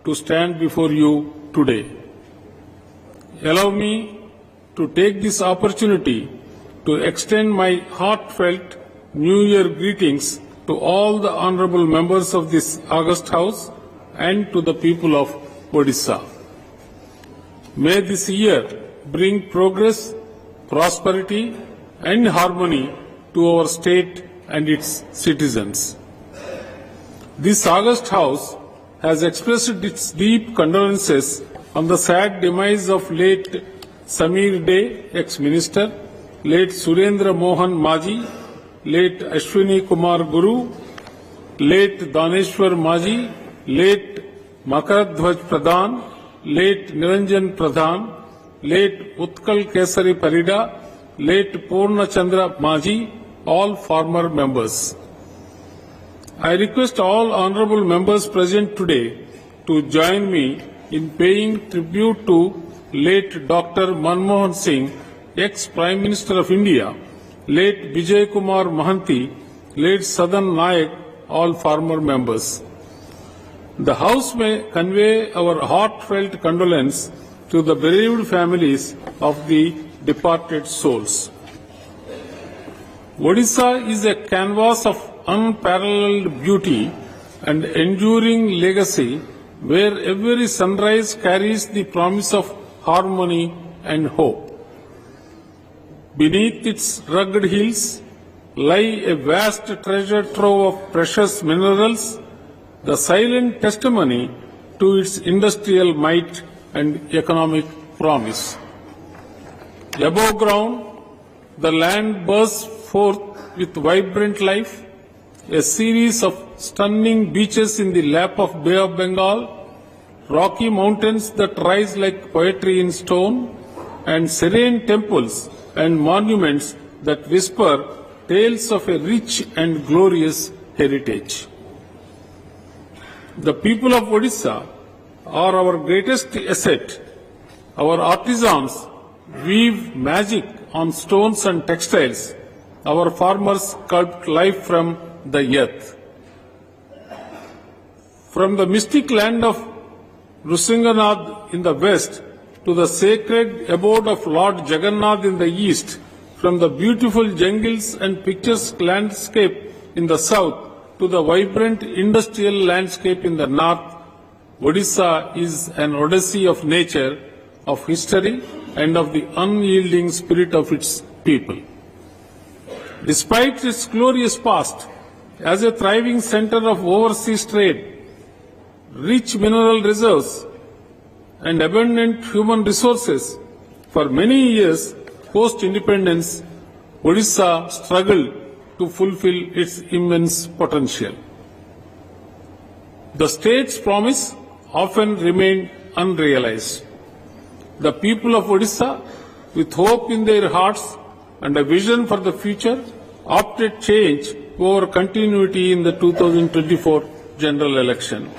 to stand before you today. Allow me to take this opportunity to extend my heartfelt New Year greetings to all the honorable members of this august house and to the people of Odisha. May this year bring progress, prosperity and harmony to our state and its citizens. This august house has expressed its deep condolences on the sad demise of late Samir Dey, ex-minister, late Surendra Mohan Maji, late Ashwini Kumar Guru, late Daneshwar Maji, late Makaradhwaj Pradhan, late Niranjan Pradhan, late Utkal Kesari Parida, late Purna Chandra Maji, all former members. I request all honorable members present today to join me in paying tribute to late Dr. Manmohan Singh, ex-Prime Minister of India, late Vijay Kumar Mahanti, late Sadan Nayak, all former members. The House may convey our heartfelt condolence to the bereaved families of the departed souls. Odisha is a canvas of unparalleled beauty and enduring legacy where every sunrise carries the promise of harmony and hope. Beneath its rugged hills lie a vast treasure trove of precious minerals, the silent testimony to its industrial might and economic promise. Above ground, the land bursts forth with vibrant life, a series of stunning beaches in the lap of Bay of Bengal, rocky mountains that rise like poetry in stone, and serene temples and monuments that whisper tales of a rich and glorious heritage. The people of Odisha are our greatest asset. Our artisans weave magic on stones and textiles. Our farmers sculpt life from the earth. From the mystic land of Rusinganath in the west to the sacred abode of Lord Jagannath in the east, from the beautiful jungles and picturesque landscape in the south to the vibrant industrial landscape in the north, Odisha is an odyssey of nature, of history, and of the unyielding spirit of its people. Despite its glorious past, as a thriving center of overseas trade, rich mineral reserves, and abundant human resources, for many years post-independence, Odisha struggled to fulfill its immense potential. The state's promise often remained unrealized. The people of Odisha, with hope in their hearts and a vision for the future, opted change over continuity in the 2024 general election.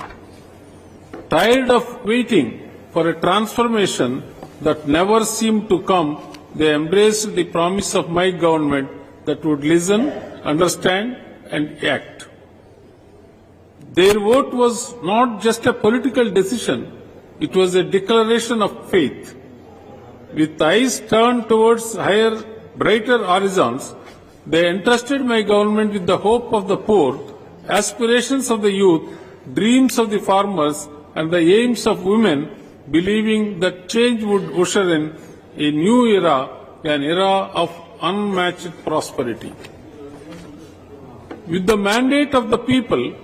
Tired of waiting for a transformation that never seemed to come, they embraced the promise of my government that would listen, understand, and act. Their vote was not just a political decision, it was a declaration of faith. With eyes turned towards higher, brighter horizons, they entrusted my government with the hope of the poor, aspirations of the youth, dreams of the farmers, and the aims of women, believing that change would usher in a new era, an era of unmatched prosperity. With the mandate of the people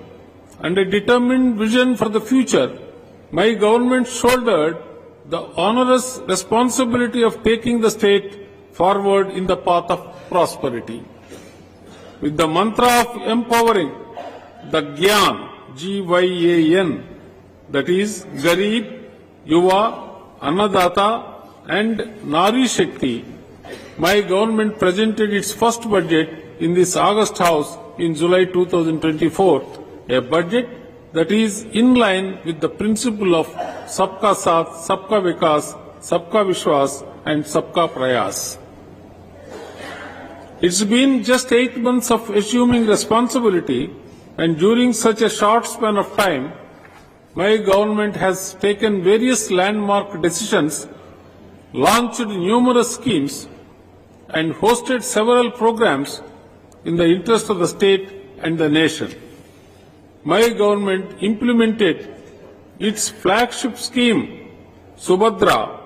and a determined vision for the future, my government shouldered the onerous responsibility of taking the state forward in the path of prosperity. With the mantra of empowering the Gyan, G-Y-A-N, that is Garib, Yuva, Annadata, and Nari Shakti, my government presented its first budget in this August House in July 2024, a budget that is in line with the principle of Sabka Saath, Sabka Vikas, Sabka Biswas, and Sabka Prayas. It's been just 8 months of assuming responsibility, and during such a short span of time, my government has taken various landmark decisions, launched numerous schemes, and hosted several programs in the interest of the state and the nation. My government implemented its flagship scheme, Subhadra,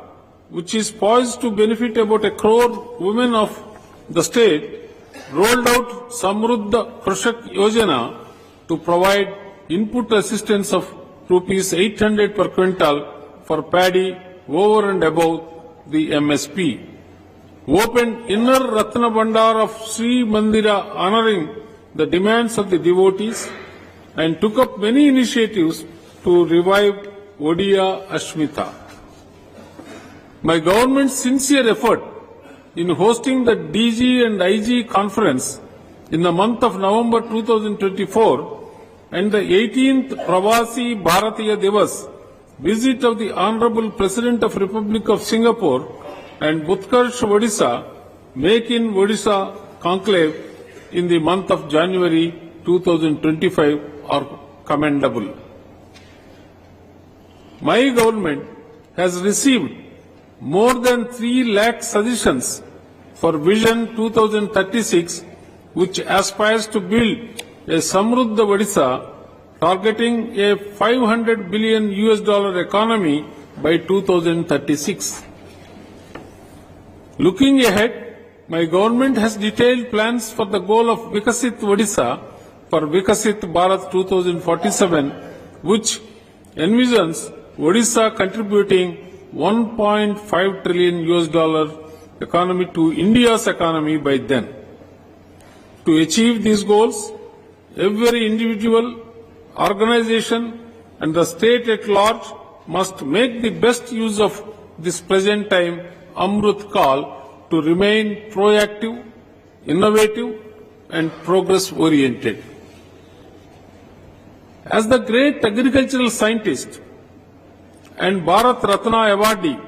which is poised to benefit about 1 crore women of the state, rolled out Samruddha Krishak Yojana to provide input assistance of Rs 800 per quintal for paddy over and above the MSP. Opened inner Ratna Bandar of Sri Mandira honoring the demands of the devotees, and took up many initiatives to revive Odia Ashmita. My government's sincere effort in hosting the DG and IG conference in the month of November 2024 and the 18th Pravasi Bharatiya Divas visit of the Honorable President of Republic of Singapore and Utkarsh Odisha Make in Odisha conclave in the month of January 2025 are commendable. My government has received more than 3 lakh suggestions for Vision 2036, which aspires to build a Samruddha Odisha targeting a $500 billion economy by 2036. Looking ahead, my government has detailed plans for the goal of Vikasit Odisha for Vikasit Bharat 2047, which envisions Odisha contributing $1.5 trillion economy to India's economy by then. To achieve these goals, every individual, organization and the state at large must make the best use of this present time Amrut Kal to remain proactive, innovative and progress oriented. As the great agricultural scientist and Bharat Ratna awardee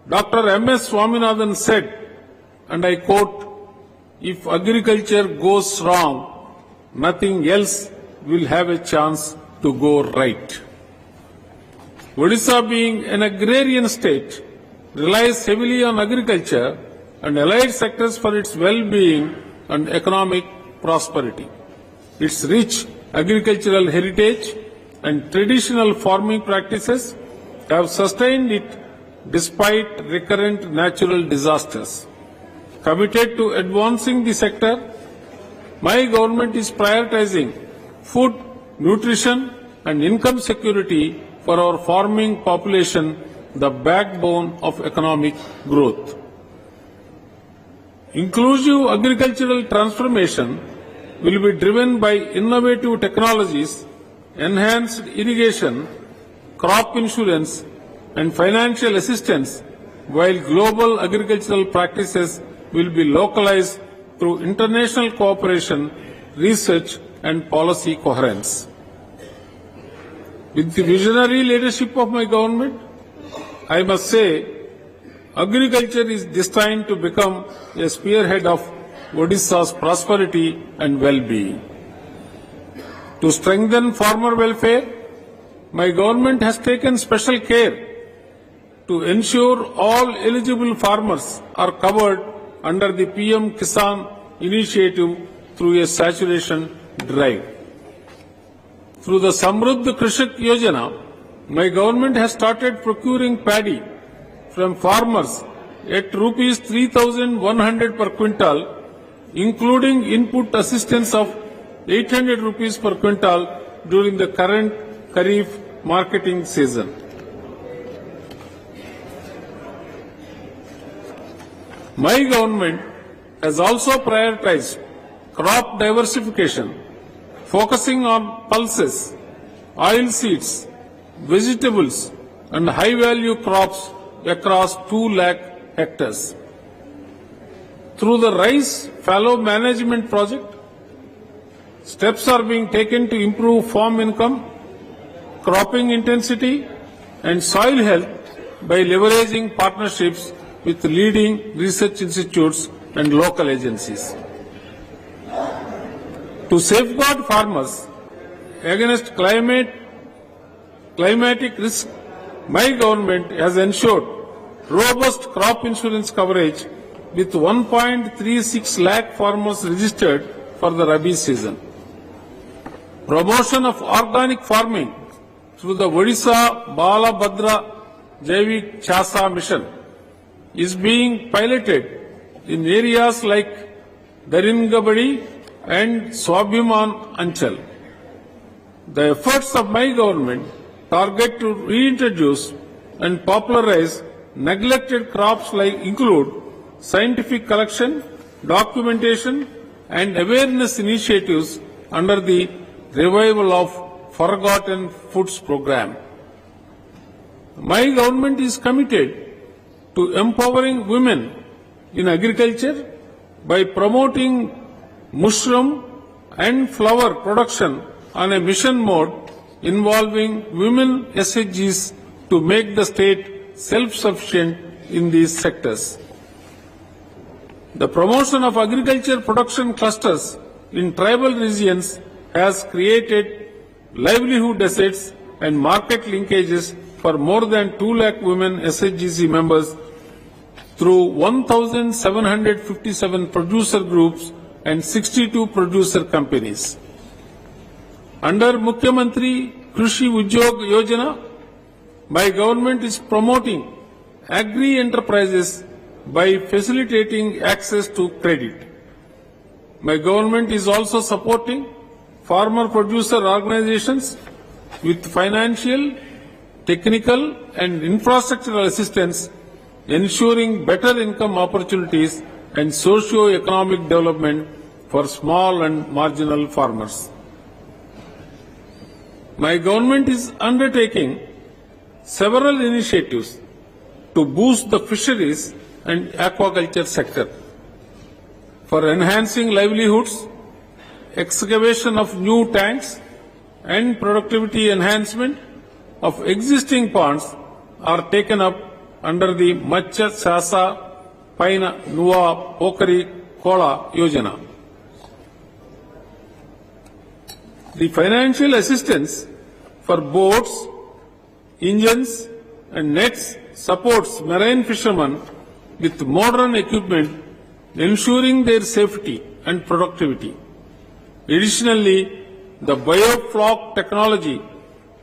Dr. M.S. Swaminathan said, and I quote, "If agriculture goes wrong, nothing else will have a chance to go right." Odisha, being an agrarian state, relies heavily on agriculture and allied sectors for its well-being and economic prosperity. Its rich agricultural heritage and traditional farming practices have sustained it despite recurrent natural disasters. Committed to advancing the sector, my government is prioritizing food, nutrition and income security for our farming population, the backbone of economic growth. Inclusive agricultural transformation will be driven by innovative technologies, enhanced irrigation, crop insurance and financial assistance, while global agricultural practices will be localized through international cooperation, research and policy coherence. With the visionary leadership of my government, I must say, agriculture is destined to become a spearhead of Odisha's prosperity and well-being. To strengthen farmer welfare, my government has taken special care to ensure all eligible farmers are covered under the PM Kisan initiative through a saturation drive. Through the Samruddha Krishak Yojana, my government has started procuring paddy from farmers at rupees 3,100 per quintal, including input assistance of 800 rupees per quintal during the current Kharif marketing season. My government has also prioritized crop diversification, focusing on pulses, oilseeds, vegetables and high-value crops across 2 lakh hectares. Through the rice fallow management project, steps are being taken to improve farm income, cropping intensity and soil health by leveraging partnerships with leading research institutes and local agencies. To safeguard farmers against climatic risk, my government has ensured robust crop insurance coverage with 1.36 lakh farmers registered for the Rabi season. Promotion of organic farming through the Odisha Balabhadra Jaivik Chasa mission is being piloted in areas like Daringabadi and Swabhiman Anchal. The efforts of my government target to reintroduce and popularize neglected crops include scientific collection, documentation and awareness initiatives under the Revival of Forgotten Foods program. My government is committed to empowering women in agriculture by promoting mushroom and flower production on a mission mode involving women SHGs to make the state self-sufficient in these sectors. The promotion of agriculture production clusters in tribal regions has created livelihood assets and market linkages for more than 2 lakh women SHGC members through 1,757 producer groups and 62 producer companies. Under Mukhyamantri Krishi Udyog Yojana, my government is promoting agri-enterprises by facilitating access to credit. My government is also supporting farmer producer organizations with financial, technical and infrastructural assistance, ensuring better income opportunities and socio-economic development for small and marginal farmers. My government is undertaking several initiatives to boost the fisheries and aquaculture sector. For enhancing livelihoods, excavation of new tanks and productivity enhancement of existing ponds are taken up under the Matsya Sasa Paina Nua Pokari Kola Yojana. The financial assistance for boats, engines and nets supports marine fishermen with modern equipment, ensuring their safety and productivity. Additionally, the biofloc technology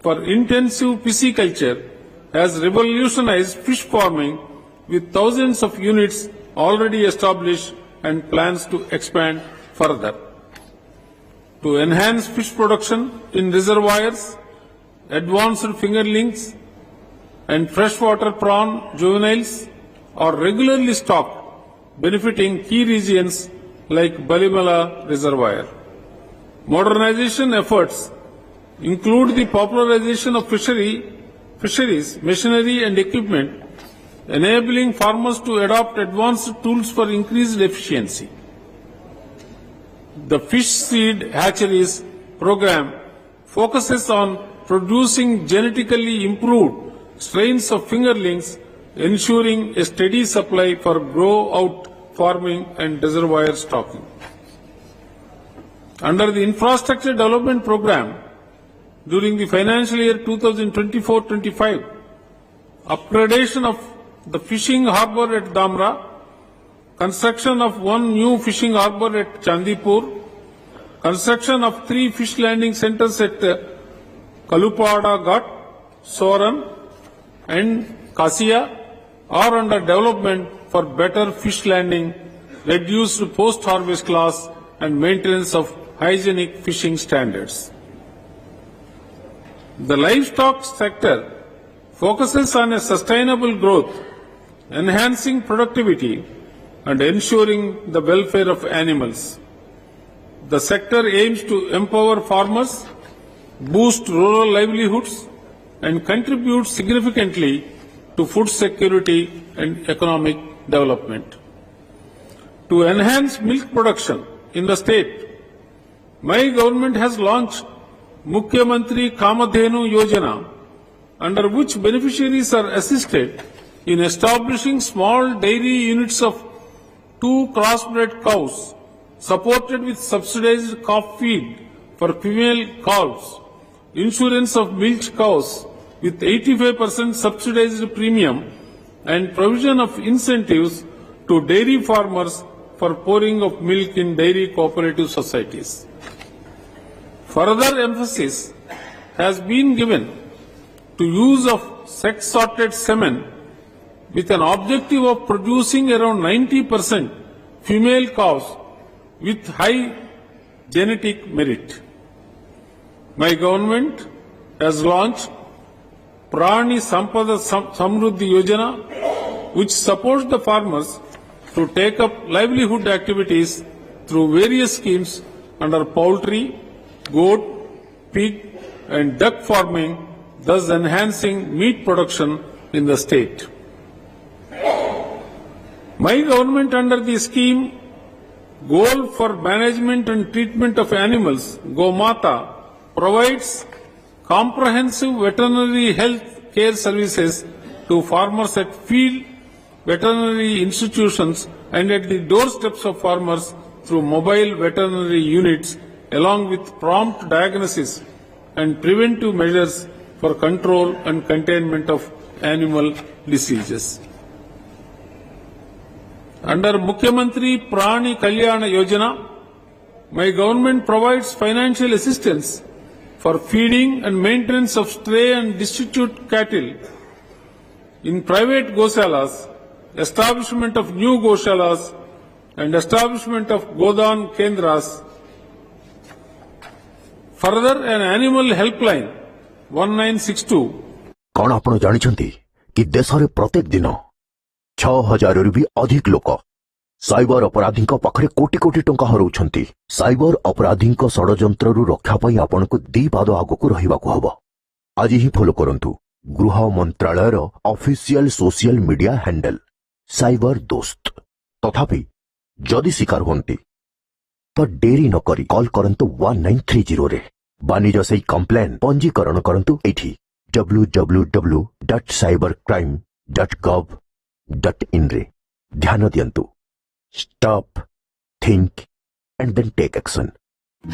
for intensive pisciculture has revolutionized fish farming with thousands of units already established and plans to expand further. To enhance fish production in reservoirs, advanced fingerlings and freshwater prawn juveniles are regularly stocked, benefiting key regions like Balimala Reservoir. Modernization efforts include the popularization of fisheries, machinery and equipment, enabling farmers to adopt advanced tools for increased efficiency. The Fish Seed Hatcheries program focuses on producing genetically improved strains of fingerlings, ensuring a steady supply for grow-out farming and reservoir stocking. Under the Infrastructure Development Program, during the financial year 2024-25, upgradation of the fishing harbour at Damra, construction of one new fishing harbour at Chandipur, construction of 3 fish landing centres at Kalupada Ghat, Soran and Kasia are under development for better fish landing, reduced post-harvest loss and maintenance of hygienic fishing standards. The livestock sector focuses on a sustainable growth, enhancing productivity and ensuring the welfare of animals. The sector aims to empower farmers, boost rural livelihoods and contribute significantly to food security and economic development. To enhance milk production in the state, my government has launched Mukhyamantri Kamadhenu Yojana, under which beneficiaries are assisted in establishing small dairy units of 2 crossbred cows, supported with subsidized calf feed for female calves, insurance of milch cows with 85% subsidized premium, and provision of incentives to dairy farmers for pouring of milk in dairy cooperative societies. Further emphasis has been given to use of sex-sorted semen with an objective of producing around 90% female cows with high genetic merit. My government has launched Prani Sampada Samruddhi Yojana, which supports the farmers to take up livelihood activities through various schemes under poultry, goat, pig and duck farming, thus enhancing meat production in the state. My government, under the scheme Goal for Management and Treatment of Animals, Gomata, provides comprehensive veterinary health care services to farmers at field veterinary institutions and at the doorsteps of farmers through mobile veterinary units, along with prompt diagnosis and preventive measures for control and containment of animal diseases. Under Mukhyamantri Prani Kalyana Yojana, my government provides financial assistance for feeding and maintenance of stray and destitute cattle in private gosalas establishment of new Goshalas, and establishment of Godan Kendras. Further, an animal helpline 1962. कौन आपण जानिछंती कि देश रे प्रत्येक दिन 6000 रु भी अधिक लोक साइबर अपराधी पाखरे कोटी कोटी टंका हरउछंती। साइबर अपराधी षडयंत्र रु रक्षा पाई आपण को दी पाद आगको रहिबाको हबो। आज ही फॉलो करंतु गृह मंत्रालय रो official social media handle cyber दोस्त। तथापि जदि शिकार होंती तो डेरी न करी कॉल करंतु 1930 रे वाणिज्य से कंप्लेन पंजीकरण करंतु एठी www.cybercrime.gov.in रे ध्यान दियंतु। Stop think and then take action.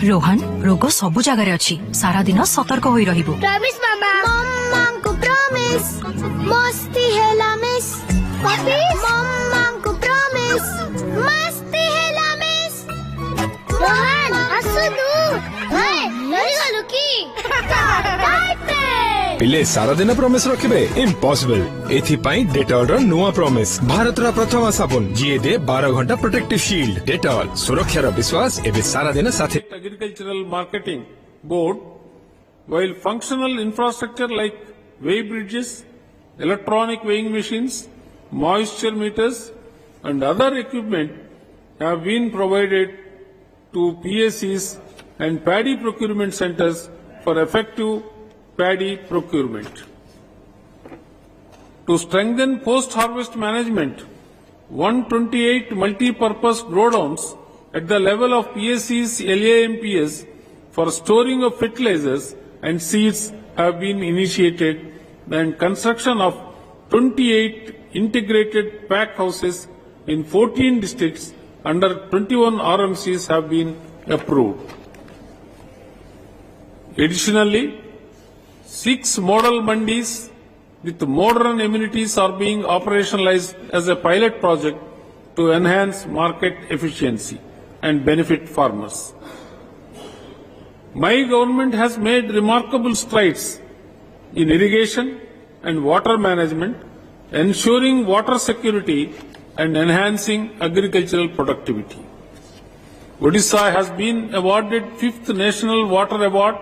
रोहन रोग सबु जगह अच्छी सारा दिन सतर्क होई रहिबो। प्रॉमिस मामा मम्मा को प्रॉमिस मस्ती हेला मिस पापी मम्मा को प्रॉमिस मस्ती हेला मिस रोहन असुदु हाय लरी गलु की पिले सारा दिन प्रॉमिस रखिबे इम्पॉसिबल। एथि पाई डेटॉल रो नुआ प्रॉमिस भारत रा प्रथम साबुन जिए दे 12 घंटा प्रोटेक्टिव शील्ड। डेटॉल सुरक्षा रा विश्वास एबे सारा दिन साथे। Agricultural Marketing Board, while functional infrastructure like weigh bridges, electronic weighing machines, moisture meters and other equipment have been provided to PSCs and paddy procurement centers for effective paddy procurement. To strengthen post-harvest management, 128 multi-purpose grodowns at the level of PSCs, LAMPS for storing of fertilizers and seeds have been initiated, and construction of 28 integrated pack houses in 14 districts under 21 RMCs have been approved. Additionally, 6 model mandis with modern amenities are being operationalized as a pilot project to enhance market efficiency and benefit farmers. My government has made remarkable strides in irrigation and water management, ensuring water security and enhancing agricultural productivity. Odisha has been awarded 5th National Water Award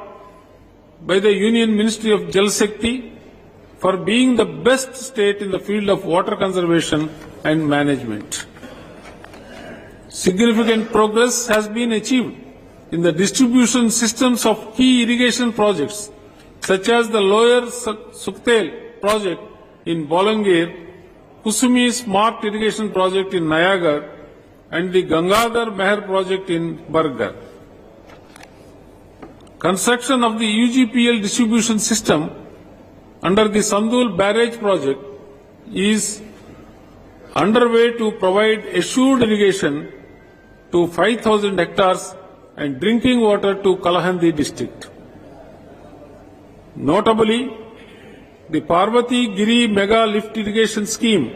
by the Union Ministry of Jal Shakti for being the best state in the field of water conservation and management. Significant progress has been achieved in the distribution systems of key irrigation projects such as the Lower Suktel project in Bolangir, Kusumi Smart Irrigation Project in Nayagar and the Gangadhar Meher project in Bargar. Construction of the UGPL distribution system under the Sandul Barrage project is underway to provide assured irrigation to 5,000 hectares and drinking water to Kalahandi district. Notably, the Parvati Giri Mega Lift Irrigation Scheme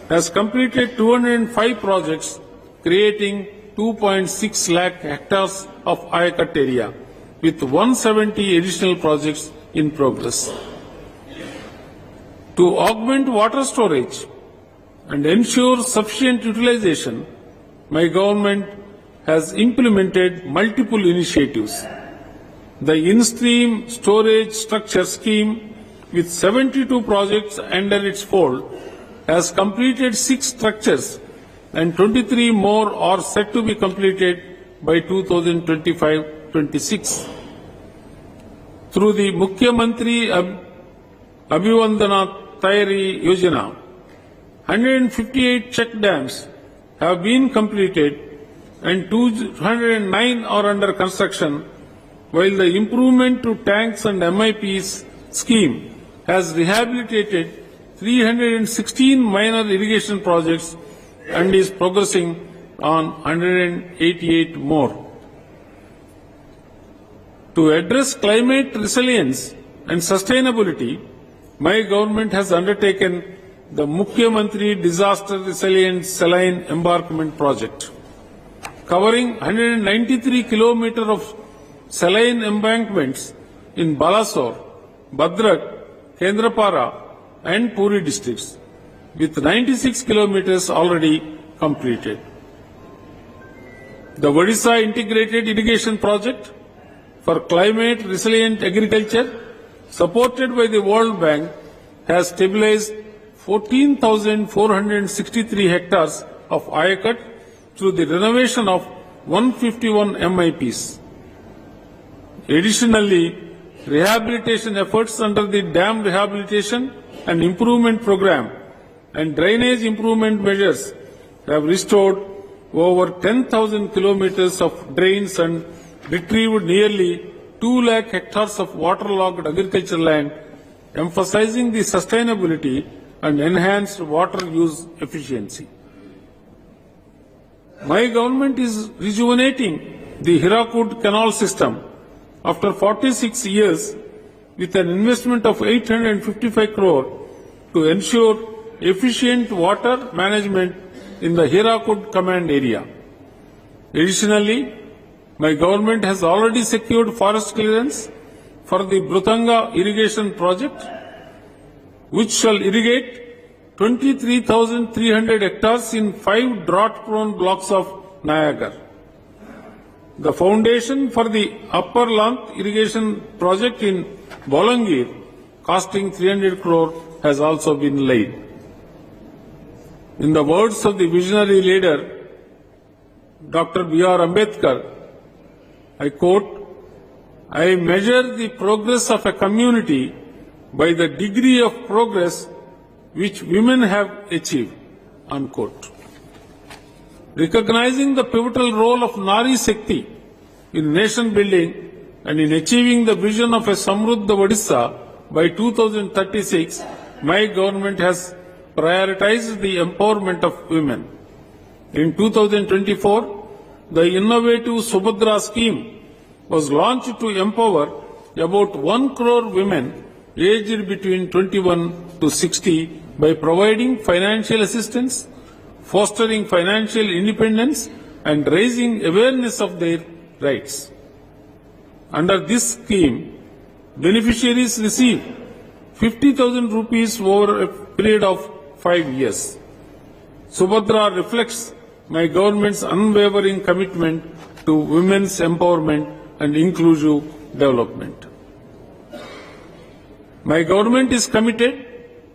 has completed 205 projects, creating 2.6 lakh hectares of eye-cut area, with 170 additional projects in progress. To augment water storage and ensure sufficient utilization, my government has implemented multiple initiatives. The in-stream storage structure scheme with 72 projects under its fold has completed 6 structures and 23 more are set to be completed by 2025-26. Through the Mukhyamantri Abhivandana Tayari Yojana, 158 check dams have been completed and 209 are under construction, while the improvement to tanks and MIPs scheme has rehabilitated 316 minor irrigation projects and is progressing on 188 more. To address climate resilience and sustainability, my government has undertaken the Mukhyamantri Disaster Resilience Saline Embarkment Project, covering 193 kilometers of saline embankments in Balasore, Badrak, Kendrapara and Puri districts. with 96 kilometers already completed. The Odisha Integrated Irrigation Project for Climate Resilient Agriculture, supported by the World Bank, has stabilized 14,463 hectares of ayacut through the renovation of 151 MIPs. Additionally, rehabilitation efforts under the Dam Rehabilitation and Improvement Program and drainage improvement measures have restored over 10,000 kilometers of drains and retrieved nearly 2 lakh hectares of waterlogged agricultural land, emphasizing the sustainability and enhanced water use efficiency. My government is rejuvenating the Hirakud Canal system after 46 years with an investment of 855 crore to ensure efficient water management in the Hirakud command area. Additionally, my government has already secured forest clearance for the Brutanga irrigation project, which shall irrigate 23,300 hectares in 5 drought-prone blocks of Niagara. The foundation for the Upper Lanth irrigation project in Bolangir, costing 300 crore, has also been laid. In the words of the visionary leader, Dr. B.R. Ambedkar, I quote, "I measure the progress of a community by the degree of progress which women have achieved," unquote. Recognizing the pivotal role of Nari Shakti in nation building and in achieving the vision of a Samruddha Odisha by 2036, my government has prioritized the empowerment of women. In 2024, the innovative Subhadra scheme was launched to empower about 1 crore women aged between 21 to 60 by providing financial assistance, fostering financial independence, and raising awareness of their rights. Under this scheme, beneficiaries receive 50,000 rupees over a period of 5 years. Subhadra reflects my government's unwavering commitment to women's empowerment and inclusive development. My government is committed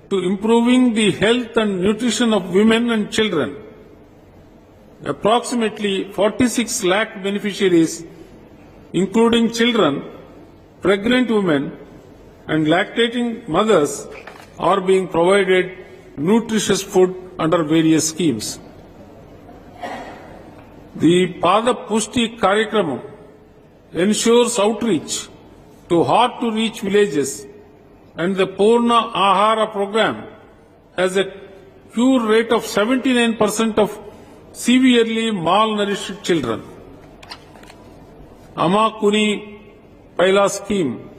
to improving the health and nutrition of women and children. Approximately 46 lakh beneficiaries, including children, pregnant women, and lactating mothers, are being provided nutritious food under various schemes. The Pada Pushti Karyakrama ensures outreach to hard-to-reach villages, and the Purna Ahara program has a cure rate of 79% of severely malnourished children. Ama Kuni Paila scheme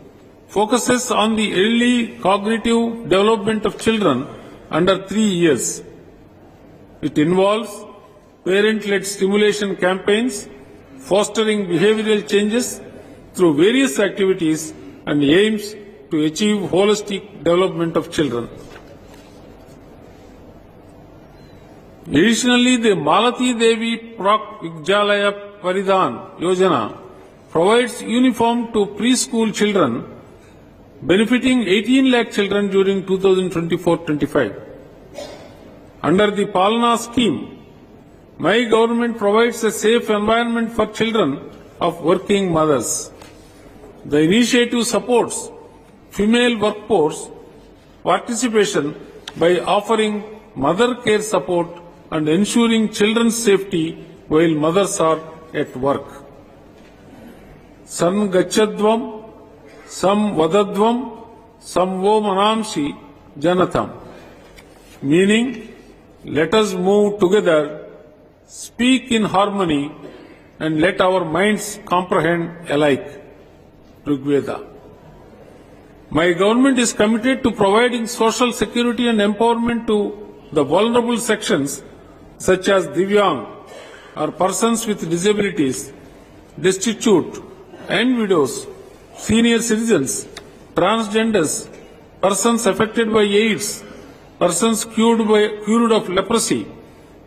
focuses on the early cognitive development of children under 3 years. It involves parent-led stimulation campaigns, fostering behavioral changes through various activities, and aims to achieve holistic development of children. Additionally, the Malati Devi Prak Vidyalaya Paridhan Yojana provides uniform to preschool children, benefiting 18 lakh children during 2024-25. Under the Palana scheme, my government provides a safe environment for children of working mothers. The initiative supports female workforce participation by offering mother care support and ensuring children's safety while mothers are at work. San Gachadvam, Sam Vadadvam, Samvo Manamshi Janatham. Meaning, let us move together, speak in harmony, and let our minds comprehend alike. Rigveda. My government is committed to providing social security and empowerment to the vulnerable sections such as Divyang or persons with disabilities, destitute and widows, senior citizens, transgenders, persons affected by AIDS, persons cured of leprosy,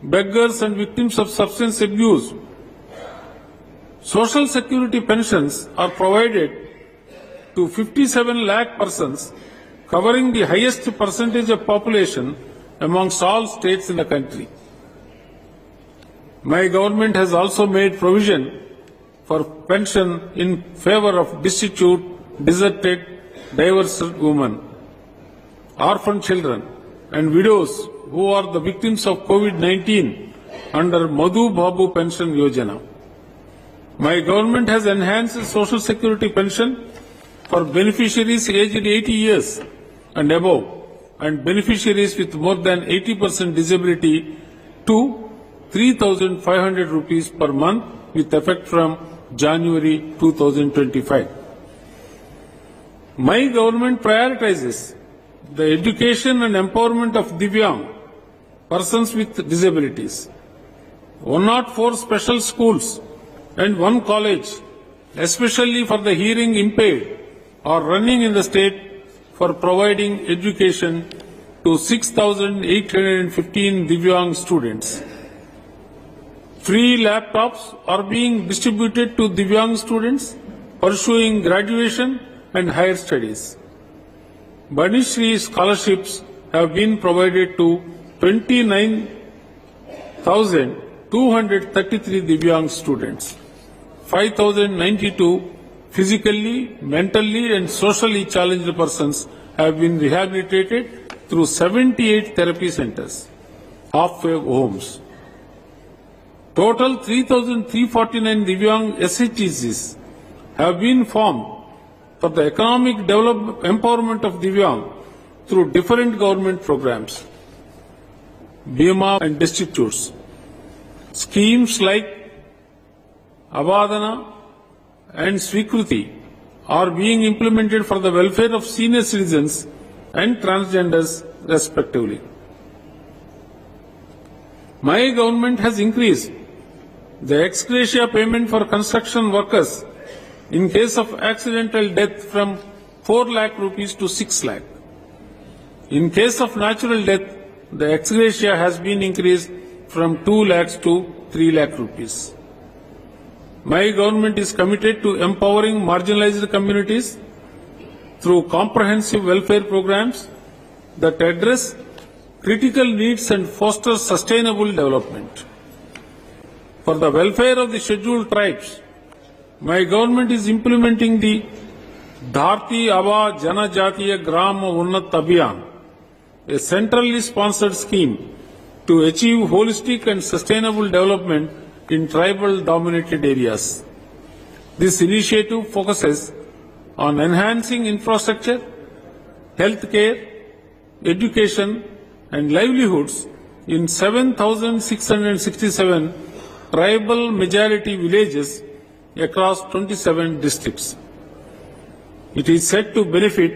beggars and victims of substance abuse. Social security pensions are provided to 57 lakh persons, covering the highest percentage of population amongst all states in the country. My government has also made provision for pension in favor of destitute, deserted, divorced women, orphan children, and widows who are the victims of COVID-19 under Madhu Babu Pension Yojana. My government has enhanced social security pension for beneficiaries aged 80 years and above, and beneficiaries with more than 80% disability to 3,500 rupees per month with effect from January 2025. My government prioritizes the education and empowerment of Divyang, persons with disabilities. 104 special schools and 1 college, especially for the hearing impaired, are running in the state for providing education to 6,815 Divyang students. Free laptops are being distributed to Divyang students pursuing graduation and higher studies. Banishri scholarships have been provided to 29,233 Divyang students. 5,092 physically, mentally and socially challenged persons have been rehabilitated through 78 therapy centers, halfway homes. Total 3,349 Divyang SHTCs have been formed for the economic empowerment of Divyang through different government programs, Bima and destitutes. Schemes like Abadana and Swikruti are being implemented for the welfare of senior citizens and transgenders respectively. My government has increased the ex gratia payment for construction workers in case of accidental death from 4 lakh rupees to 6 lakh. In case of natural death, the ex gratia has been increased from 2 lakhs to 3 lakh rupees. My government is committed to empowering marginalized communities through comprehensive welfare programs that address critical needs and foster sustainable development. For the welfare of the scheduled tribes, my government is implementing the Dharti Aba Janajatiya Grama Unnat Abhiyan, a centrally sponsored scheme to achieve holistic and sustainable development in tribal-dominated areas. This initiative focuses on enhancing infrastructure, healthcare, education, and livelihoods in 7,667 tribal majority villages across 27 districts. It is said to benefit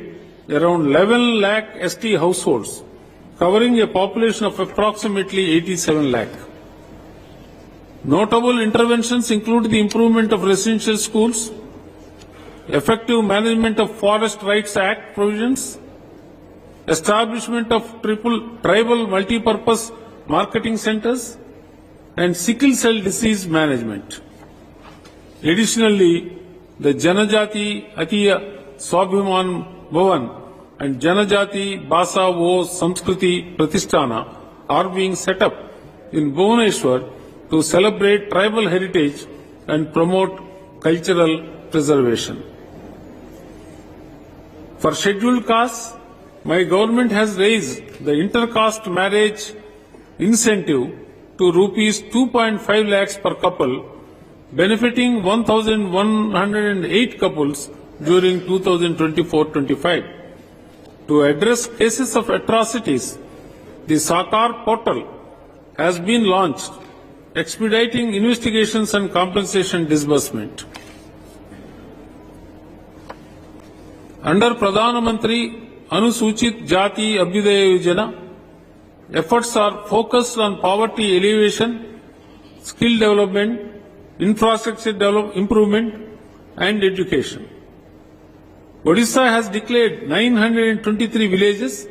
around 11 lakh ST households, covering a population of approximately 87 lakh. Notable interventions include the improvement of residential schools, effective management of Forest Rights Act provisions, establishment of tribal multipurpose marketing centers, and sickle cell disease management. Additionally, the Janajati Atiya Swabhiman Bhavan and Janajati Basa Vo Samskriti Pratishtana are being set up in Bhubaneswar to celebrate tribal heritage and promote cultural preservation. For scheduled castes, my government has raised the intercaste marriage incentive to rupees 2.5 lakhs per couple, benefiting 1,108 couples during 2024-25. To address cases of atrocities, the Sakar portal has been launched, expediting investigations and compensation disbursement. Under Pradhan Mantri Anusuchit Jati Abhyudaya Yojana, efforts are focused on poverty alleviation, skill development, infrastructure improvement, and education. Odisha has declared 923 villages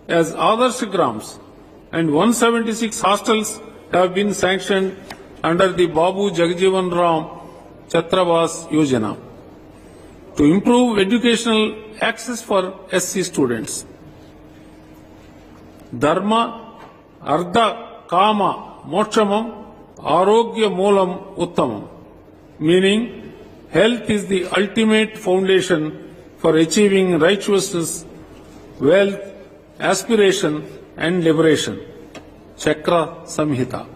as Adarsh Grams, and 176 hostels have been sanctioned under the Babu Jagjivan Ram Chhatrabas Yojana to improve educational access for SC students. Dharma, Ardha, Kama, Mochamam, Arogya Moolam Uttamam, meaning health is the ultimate foundation for achieving righteousness, wealth, aspiration and liberation. Chakra Samhita.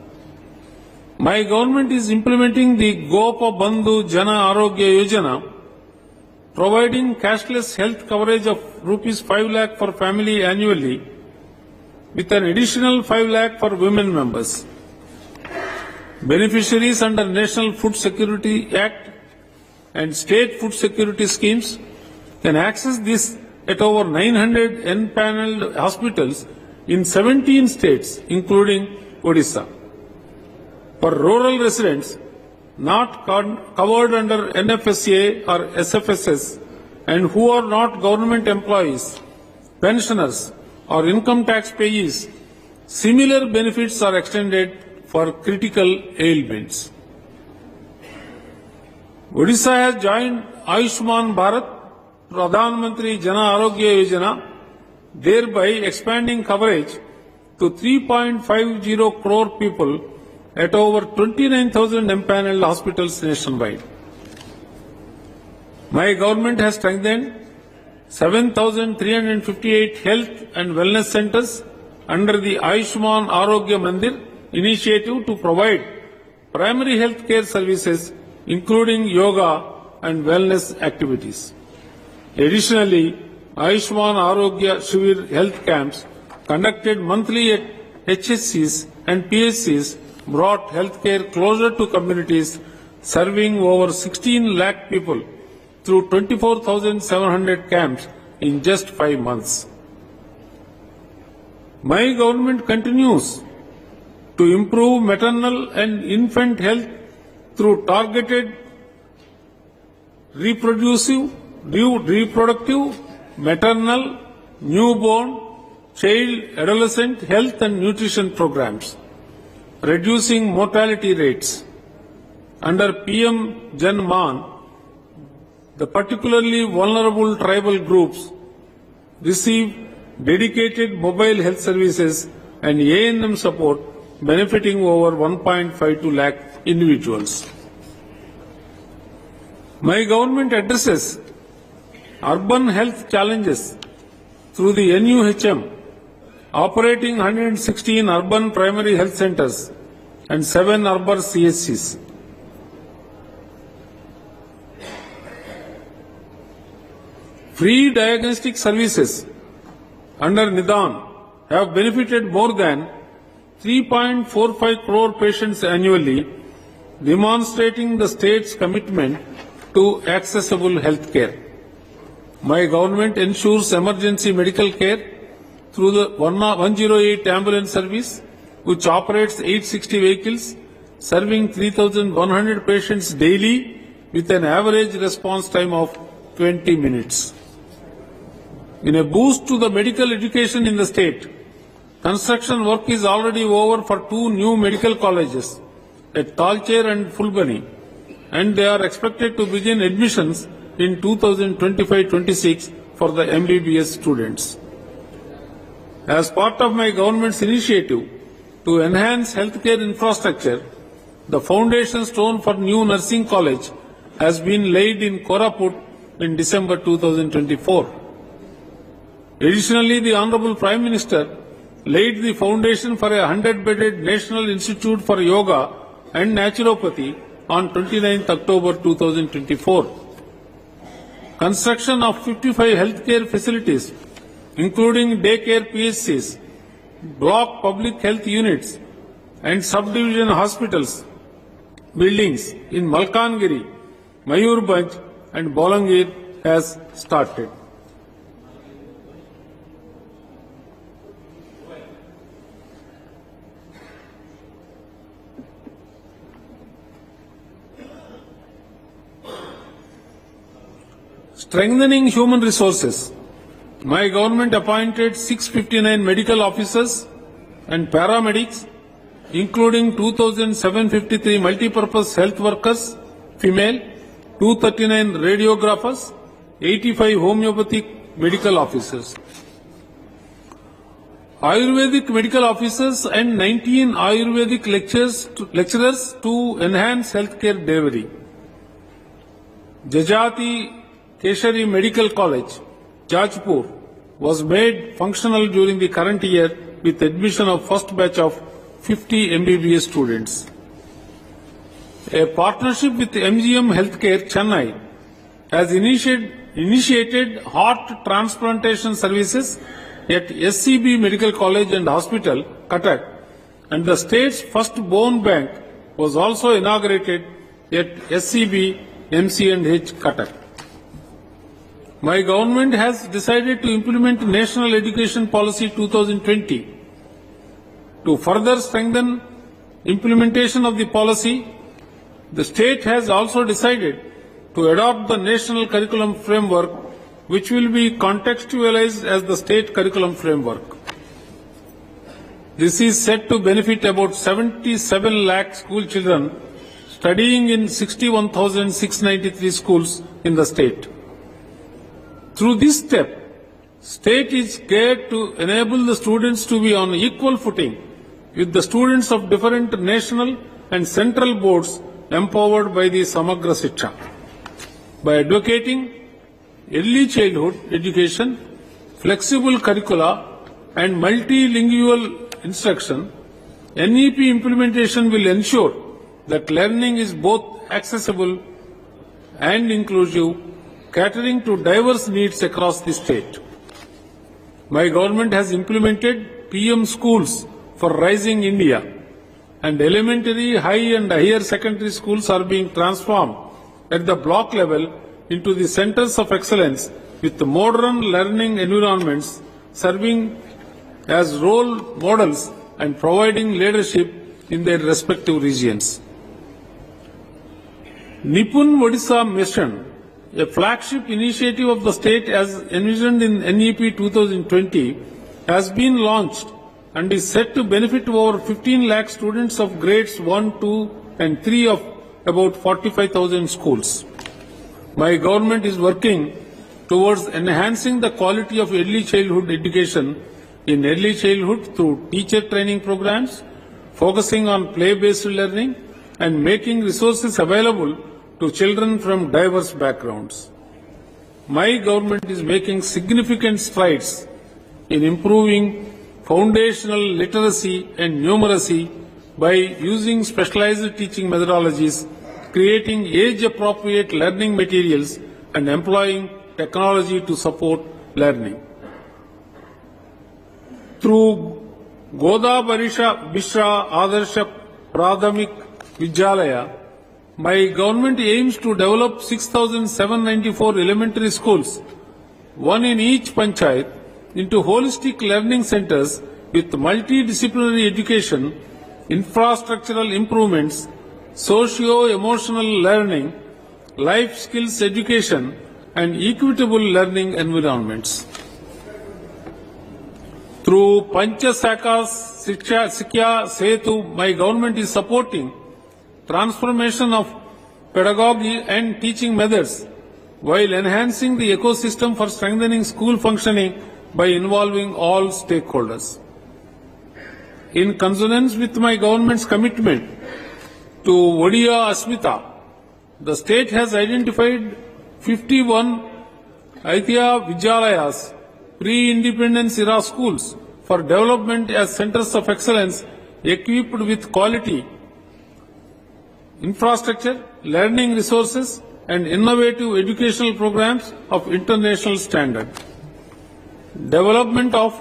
My government is implementing the Gopa Bandhu Jana Arogya Yojana, providing cashless health coverage of rupees 5 lakh for family annually, with an additional 5 lakh for women members. Beneficiaries under National Food Security Act and state food security schemes can access this at over 900 empaneled hospitals in 17 states, including Odisha. For rural residents not covered under NFSA or SFSS and who are not government employees, pensioners or income tax payees, similar benefits are extended for critical ailments. Odisha has joined Ayushman Bharat Pradhan Mantri Jana Arogya Yojana, thereby expanding coverage to 3.50 crore people at over 29,000 empaneled hospitals nationwide. My government has strengthened 7,358 health and wellness centers under the Ayushman Arogya Mandir initiative to provide primary health care services, including yoga and wellness activities. Additionally, Ayushman Arogya Shivir health camps conducted monthly at HSCs and PSCs brought healthcare closer to communities, serving over 16 lakh people through 24,700 camps in just 5 months. My government continues to improve maternal and infant health through targeted reproductive, maternal, newborn, child, adolescent health and nutrition programs, reducing mortality rates. Under PM Jan Man, the particularly vulnerable tribal groups receive dedicated mobile health services and A&M support, benefiting over 1.52 lakh individuals. My government addresses urban health challenges through the NUHM, operating 116 urban primary health centers and 7 urban CHCs. Free diagnostic services under Nidan have benefited more than 3.45 crore patients annually, demonstrating the state's commitment to accessible health care. My government ensures emergency medical care through the 108 ambulance service, which operates 860 vehicles, serving 3,100 patients daily with an average response time of 20 minutes. In a boost to the medical education in the state, construction work is already over for 2 new medical colleges at Talcher and Fulbani, and they are expected to begin admissions in 2025-26 for the MBBS students. As part of my government's initiative to enhance healthcare infrastructure, the foundation stone for new nursing college has been laid in Koraput in December 2024. Additionally, the Honorable Prime Minister laid the foundation for a 100-bedded National Institute for Yoga and Naturopathy on 29th October 2024. Construction of 55 healthcare facilities, including daycare PSCs, block public health units, and subdivision hospitals buildings in Malkangiri, Mayurbhanj, and Bolangir has started. Strengthening human resources My government appointed 659 medical officers and paramedics, including 2,753 multipurpose health workers, female, 239 radiographers, 85 homeopathic medical officers. Ayurvedic medical officers and 19 Ayurvedic lecturers to enhance healthcare delivery. Jajati Keshari Medical College, Jajpur, was made functional during the current year with admission of first batch of 50 MBBS students. A partnership with MGM Healthcare, Chennai, has initiated heart transplantation services at SCB Medical College and Hospital, Cuttack, and the state's first bone bank was also inaugurated at SCB MC&H, Cuttack. My government has decided to implement National Education Policy 2020. To further strengthen implementation of the policy, the state has also decided to adopt the National Curriculum Framework, which will be contextualized as the state curriculum framework. This is set to benefit about 77 lakh school children studying in 61,693 schools in the state. Through this step, state is geared to enable the students to be on equal footing with the students of different national and central boards empowered by the Samagra Shiksha. By advocating early childhood education, flexible curricula and multilingual instruction, NEP implementation will ensure that learning is both accessible and inclusive, catering to diverse needs across the state. My government has implemented PM schools for Rising India, and elementary, high and higher secondary schools are being transformed at the block level into the centers of excellence with modern learning environments serving as role models and providing leadership in their respective regions. Nipun Odisha Mission, a flagship initiative of the state as envisioned in NEP 2020, has been launched and is set to benefit over 15 lakh students of grades 1, 2 and 3 of about 45,000 schools. My government is working towards enhancing the quality of early childhood education in early childhood through teacher training programs, focusing on play-based learning and making resources available to children from diverse backgrounds. My government is making significant strides in improving foundational literacy and numeracy by using specialized teaching methodologies, creating age-appropriate learning materials, and employing technology to support learning. Through Goda Barisha Bishra Adarsha Pradhamik Vidyalaya, my government aims to develop 6,794 elementary schools, one in each panchayat, into holistic learning centers with multidisciplinary education, infrastructural improvements, socio-emotional learning, life skills education, and equitable learning environments. Through Panchasakas Sikya Setu, my government is supporting transformation of pedagogy and teaching methods while enhancing the ecosystem for strengthening school functioning by involving all stakeholders. In consonance with my government's commitment to Odia Asmita, the state has identified 51 Aitya Vidyalayas, pre-independence era schools for development as centers of excellence equipped with quality infrastructure, learning resources, and innovative educational programs of international standard. Development of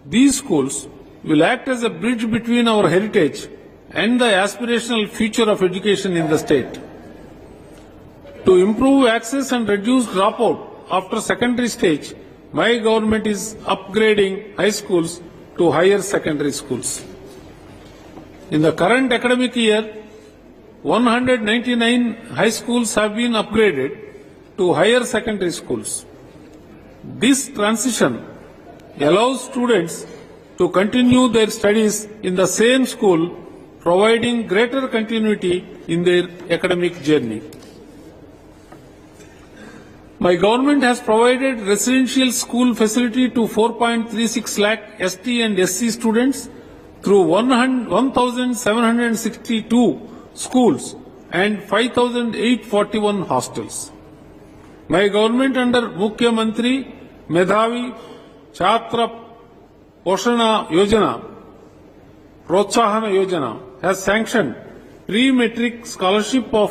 these schools will act as a bridge between our heritage and the aspirational future of education in the state. To improve access and reduce dropout after secondary stage, my government is upgrading high schools to higher secondary schools. In the current academic year, 199 high schools have been upgraded to higher secondary schools. This transition allows students to continue their studies in the same school, providing greater continuity in their academic journey. My government has provided residential school facility to 4.36 lakh ST and SC students through 1,762 schools and 5,841 hostels. My government under Mukhya Mantri Medhavi Chhatra Poshana Yojana, Protsahana Yojana has sanctioned pre-metric scholarship of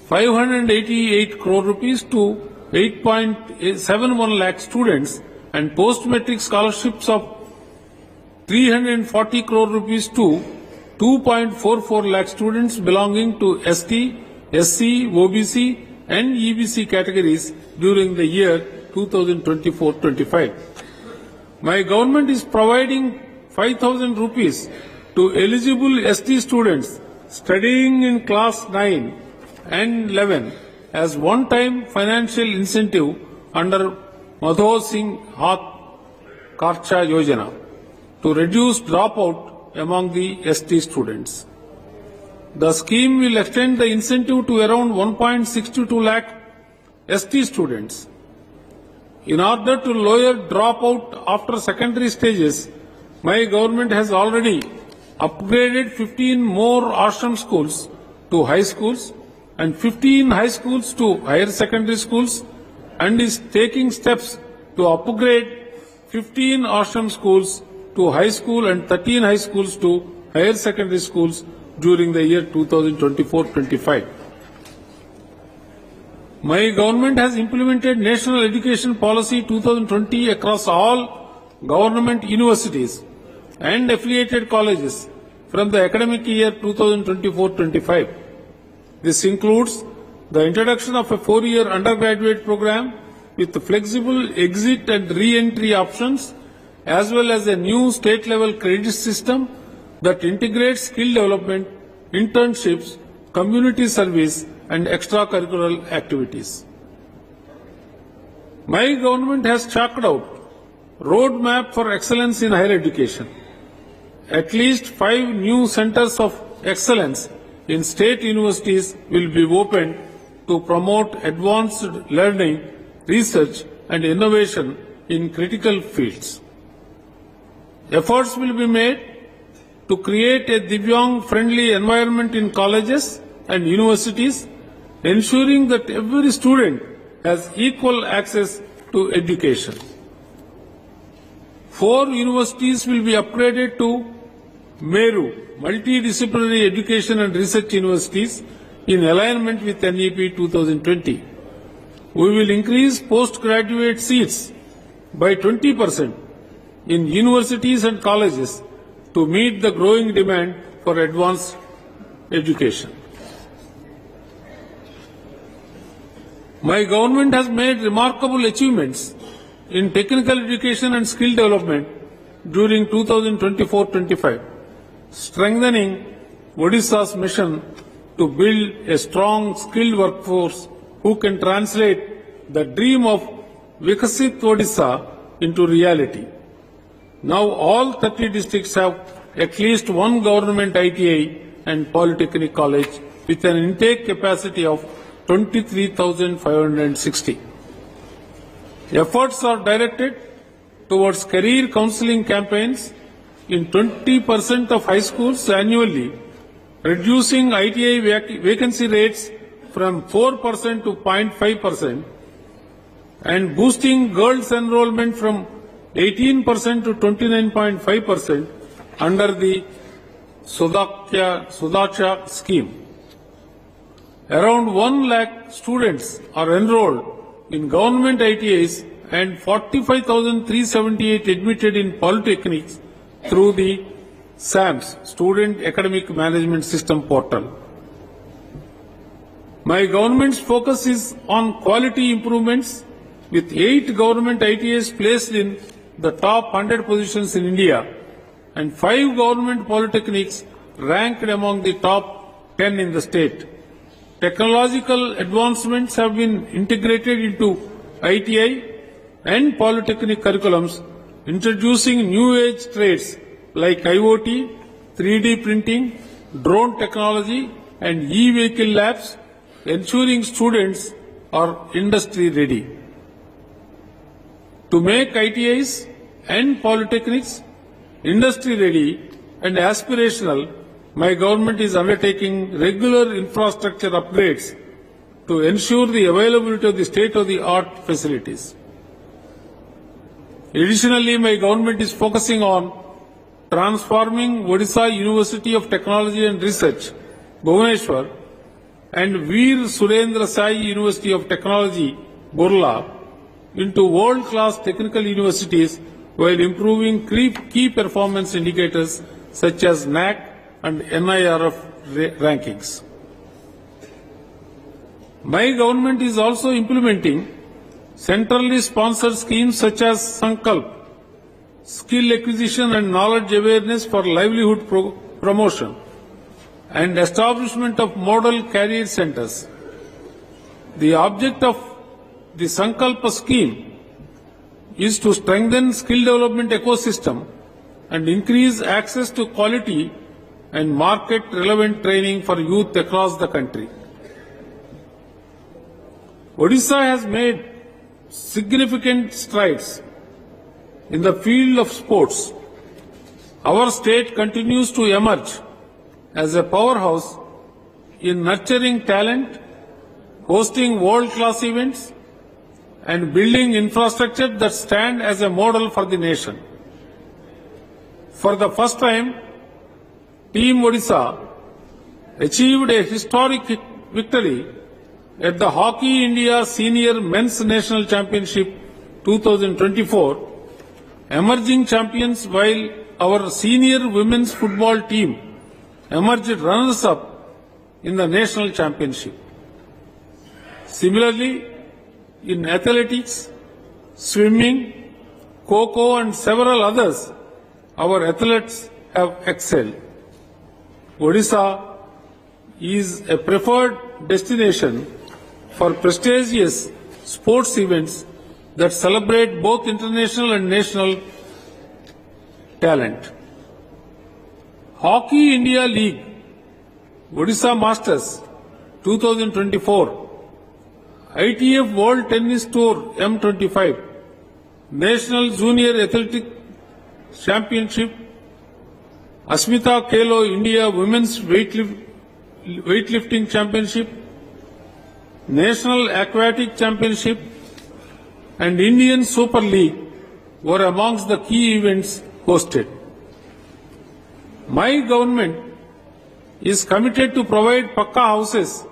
588 crore rupees to 8.71 lakh students and post-metric scholarships of 340 crore rupees to 2.44 lakh students belonging to ST, SC, OBC and EBC categories during the year 2024-25. My government is providing 5,000 rupees to eligible ST students studying in class 9 and 11 as one-time financial incentive under Madho Singh Hath Karcha Yojana to reduce dropout among the ST students. The scheme will extend the incentive to around 1.62 lakh ST students. In order to lower dropout after secondary stages, my government has already upgraded 15 more ashram schools to high schools and 15 high schools to higher secondary schools and is taking steps to upgrade 15 ashram schools to high school and 13 high schools to higher secondary schools during the year 2024-25. My government has implemented National Education Policy 2020 across all government universities and affiliated colleges from the academic year 2024-25. This includes the introduction of a 4-year undergraduate program with flexible exit and re-entry options, as well as a new state-level credit system that integrates skill development, internships, community service, and extracurricular activities. My government has chalked out roadmap for excellence in higher education. At least 5 new centers of excellence in state universities will be opened to promote advanced learning, research, and innovation in critical fields. Efforts will be made to create a Divyang-friendly environment in colleges and universities, ensuring that every student has equal access to education. 4 universities will be upgraded to Meru, multidisciplinary education and research universities, in alignment with NEP 2020. We will increase postgraduate seats by 20% in universities and colleges to meet the growing demand for advanced education. My government has made remarkable achievements in technical education and skill development during 2024-25, strengthening Odisha's mission to build a strong, skilled workforce who can translate the dream of Vikasit Odisha into reality. Now all 30 districts have at least one government ITI and polytechnic college with an intake capacity of 23,560. Efforts are directed towards career counseling campaigns in 20% of high schools annually, reducing ITI vacancy rates from 4% to 0.5%, and boosting girls' enrollment from 18% to 29.5% under the Sudacha scheme. Around 1 lakh students are enrolled in government ITIs and 45,378 admitted in polytechnics through the SAMS, Student Academic Management System portal. My government's focus is on quality improvements, with 8 government ITIs placed in the top 100 positions in India and 5 government polytechnics ranked among the top 10 in the state. Technological advancements have been integrated into ITI and polytechnic curriculums, introducing new age trades like IoT, 3D printing, drone technology, and e-vehicle labs, ensuring students are industry ready. To make ITIs and polytechnics industry ready and aspirational, my government is undertaking regular infrastructure upgrades to ensure the availability of the state-of-the-art facilities. Additionally, my government is focusing on transforming Odisha University of Technology and Research, Bhubaneswar, and Veer Surendra Sai University of Technology, Burla, into world-class technical universities while improving key performance indicators such as NAC and NIRF rankings. My government is also implementing centrally sponsored schemes such as Sankalp, skill acquisition and knowledge awareness for livelihood promotion, and establishment of model career centers. The object of the Sankalpa scheme is to strengthen skill development ecosystem and increase access to quality and market relevant training for youth across the country. Odisha has made significant strides in the field of sports. Our state continues to emerge as a powerhouse in nurturing talent, hosting world-class events, and building infrastructure that stand as a model for the nation. For the first time, Team Odisha achieved a historic victory at the Hockey India Senior Men's National Championship 2024, emerging champions, while our senior women's football team emerged runners-up in the national championship. Similarly, in athletics, swimming, kho-kho and several others, our athletes have excelled. Odisha is a preferred destination for prestigious sports events that celebrate both international and national talent. Hockey India League, Odisha Masters 2024, ITF World Tennis Tour M25, National Junior Athletic Championship, Asmita Khelo India Women's Weightlifting Championship, National Aquatic Championship, and Indian Super League were amongst the key events hosted. My government is committed to provide pakka houses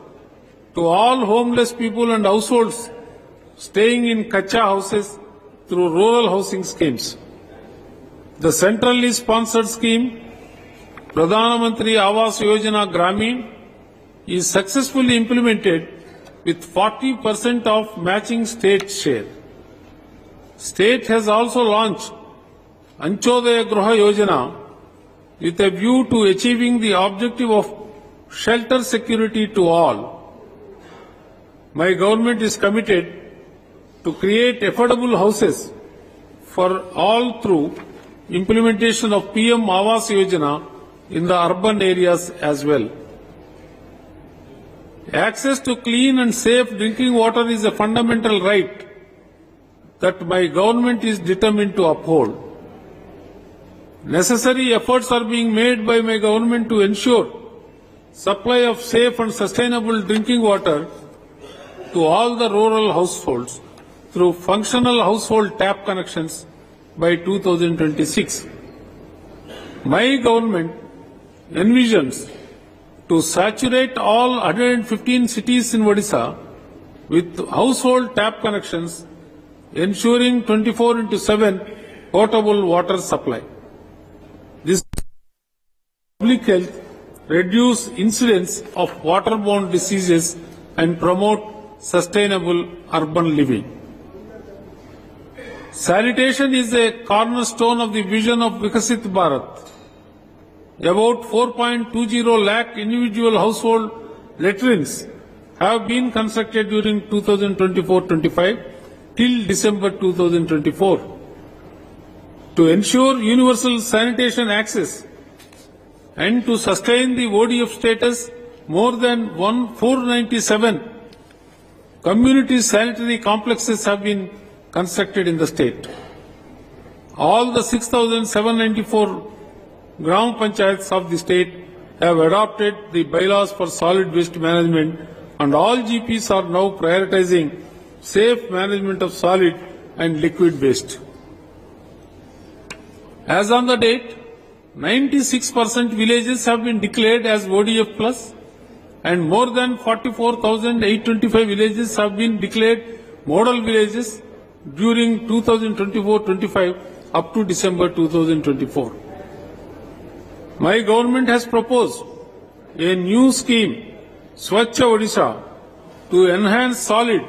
to all homeless people and households staying in kacha houses through rural housing schemes. The centrally sponsored scheme, Pradhan Mantri Awas Yojana Gramin, is successfully implemented with 40% of matching state share. State has also launched Anchodaya Gruha Yojana with a view to achieving the objective of shelter security to all. My government is committed to create affordable houses for all through implementation of PM Awas Yojana in the urban areas as well. Access to clean and safe drinking water is a fundamental right that my government is determined to uphold. Necessary efforts are being made by my government to ensure supply of safe and sustainable drinking water to all the rural households through functional household tap connections by 2026. My government envisions to saturate all 115 cities in Odisha with household tap connections, ensuring 24/7 potable water supply. This public health reduce incidence of waterborne diseases and promote sustainable urban living. Sanitation is a cornerstone of the vision of Vikasit Bharat. About 4.20 lakh individual household latrines have been constructed during 2024-25, till December 2024. To ensure universal sanitation access and to sustain the ODF status, more than 497 community sanitary complexes have been constructed in the state. All the 6,794 Gram Panchayats of the state have adopted the bylaws for solid waste management, and all GPs are now prioritizing safe management of solid and liquid waste. As on the date, 96% villages have been declared as ODF plus, and more than 44,825 villages have been declared model villages during 2024-25 up to December 2024. My government has proposed a new scheme, Swachh Odisha, to enhance solid,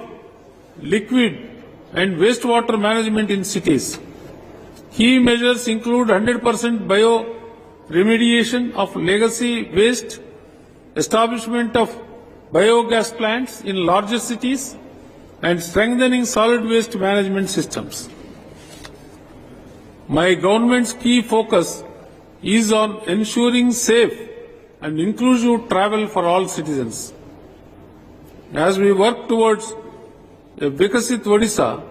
liquid and wastewater management in cities. Key measures include 100% bio-remediation of legacy waste, establishment of biogas plants in larger cities, and strengthening solid waste management systems. My government's key focus is on ensuring safe and inclusive travel for all citizens. As we work towards a Vikasit Odisha,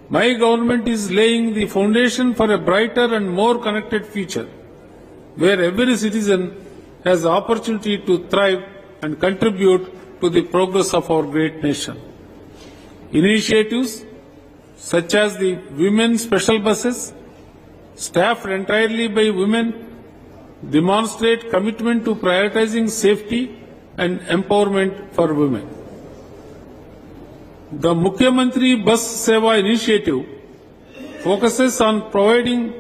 my government is laying the foundation for a brighter and more connected future, where every citizen has the opportunity to thrive and contribute to the progress of our great nation. Initiatives such as the women special buses, staffed entirely by women, demonstrate commitment to prioritizing safety and empowerment for women. The Mukhyamantri Bus Seva initiative focuses on providing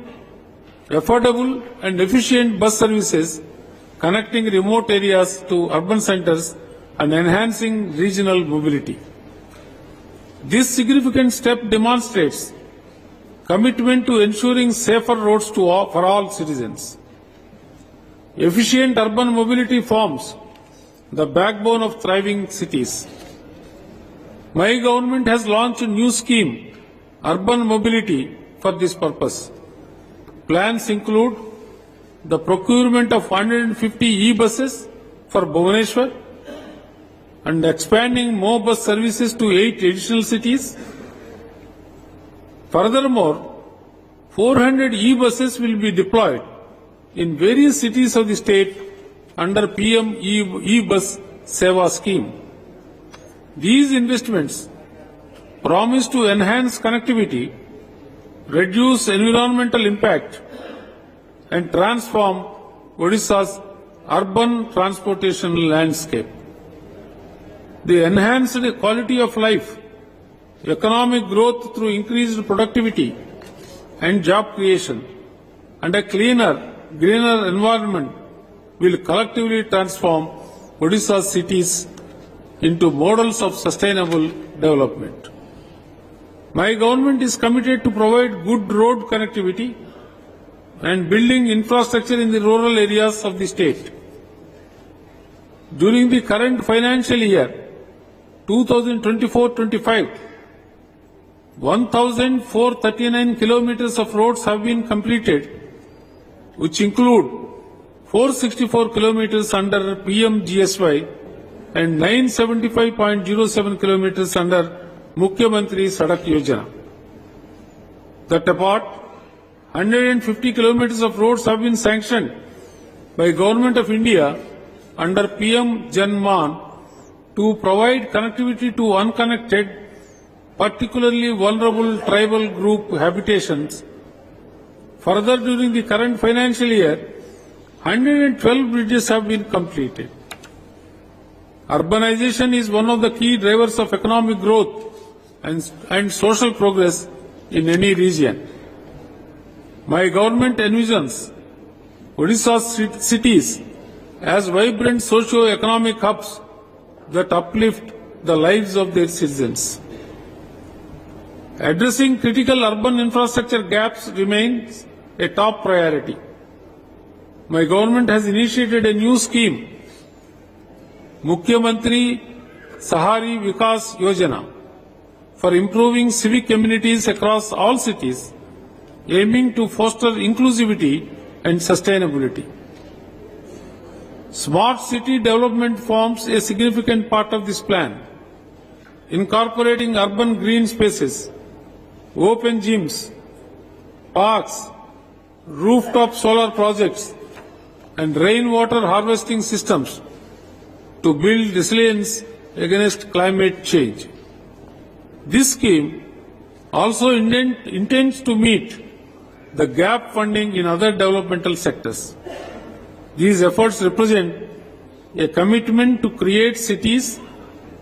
affordable and efficient bus services connecting remote areas to urban centers and enhancing regional mobility. This significant step demonstrates commitment to ensuring safer roads for all citizens. Efficient urban mobility forms the backbone of thriving cities. My government has launched a new scheme, Urban Mobility, for this purpose. Plans include the procurement of 150 e-buses for Bhubaneswar and expanding more bus services to 8 additional cities. Furthermore, 400 e-buses will be deployed in various cities of the state under PM e-bus Seva scheme. These investments promise to enhance connectivity, reduce environmental impact, and transform Odisha's urban transportation landscape. The enhanced quality of life, economic growth through increased productivity and job creation, and a cleaner, greener environment will collectively transform Odisha's cities into models of sustainable development. My government is committed to provide good road connectivity and building infrastructure in the rural areas of the state. During the current financial year, 2024-25, 1,439 kilometers of roads have been completed, which include 464 kilometers under PMGSY and 975.07 kilometers under Mukhyamantri Sadak Yojana. That apart, 150 kilometers of roads have been sanctioned by Government of India under PM Janman to provide connectivity to unconnected, particularly vulnerable tribal group habitations. Further, during the current financial year, 112 bridges have been completed. Urbanization is one of the key drivers of economic growth and social progress in any region. My government envisions Odisha's cities as vibrant socio-economic hubs that uplift the lives of their citizens. Addressing critical urban infrastructure gaps remains a top priority. My government has initiated a new scheme, Mukhyamantri Sahari Vikas Yojana, for improving civic communities across all cities, aiming to foster inclusivity and sustainability. Smart city development forms a significant part of this plan, incorporating urban green spaces, open gyms, parks, rooftop solar projects, and rainwater harvesting systems to build resilience against climate change. This scheme also intends to meet the gap funding in other developmental sectors. These efforts represent a commitment to create cities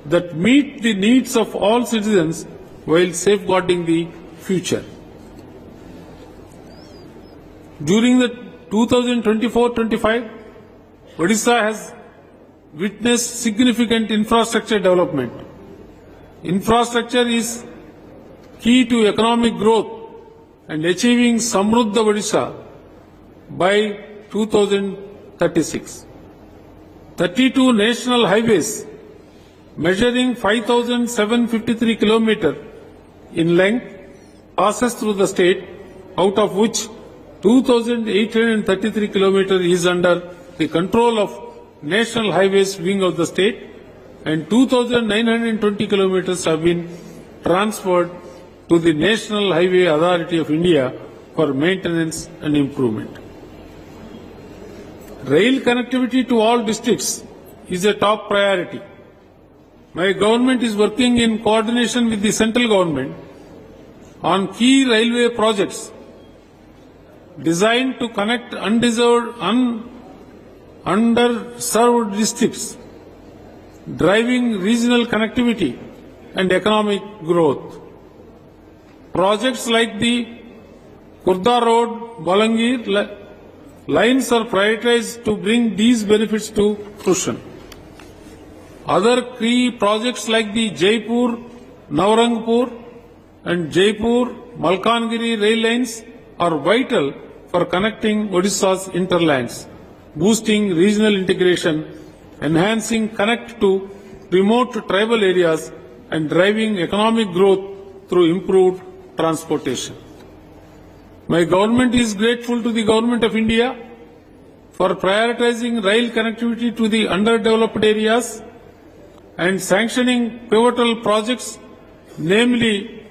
that meet the needs of all citizens while safeguarding the future. During the 2024-25, Odisha has witnessed significant infrastructure development. Infrastructure is key to economic growth and achieving Samruddha Odisha by 2036. 32 national highways measuring 5,753 kilometers in length passes through the state, out of which 2,833 kilometers is under the control of National Highways Wing of the state, and 2,920 kilometers have been transferred to the National Highway Authority of India for maintenance and improvement. Rail connectivity to all districts is a top priority. My government is working in coordination with the central government on key railway projects designed to connect underserved districts, driving regional connectivity and economic growth. Projects like the Kurda Road, Balangir lines are prioritized to bring these benefits to fruition. Other key projects like the Jaipur, Navrangpur and Jaipur, Malkangiri rail lines are vital for connecting Odisha's interlands, boosting regional integration, enhancing connect to remote tribal areas and driving economic growth through improved transportation. My government is grateful to the Government of India for prioritizing rail connectivity to the underdeveloped areas and sanctioning pivotal projects, namely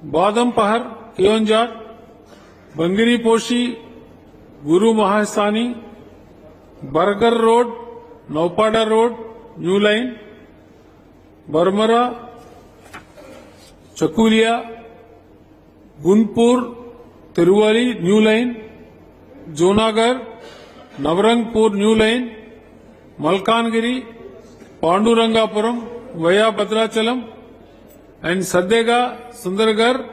Badampahar, Kionjat, Bangiri Poshi, Guru Mahasani, Bargar Road, Naupada Road, New Line, Barmara, Chakulia, Gunpur, Tiruvali, New Line, Jonagar, Navrangpur, New Line, Malkangiri, Pandurangapuram, via Bhadrachalam, and Sadega, Sundargarh,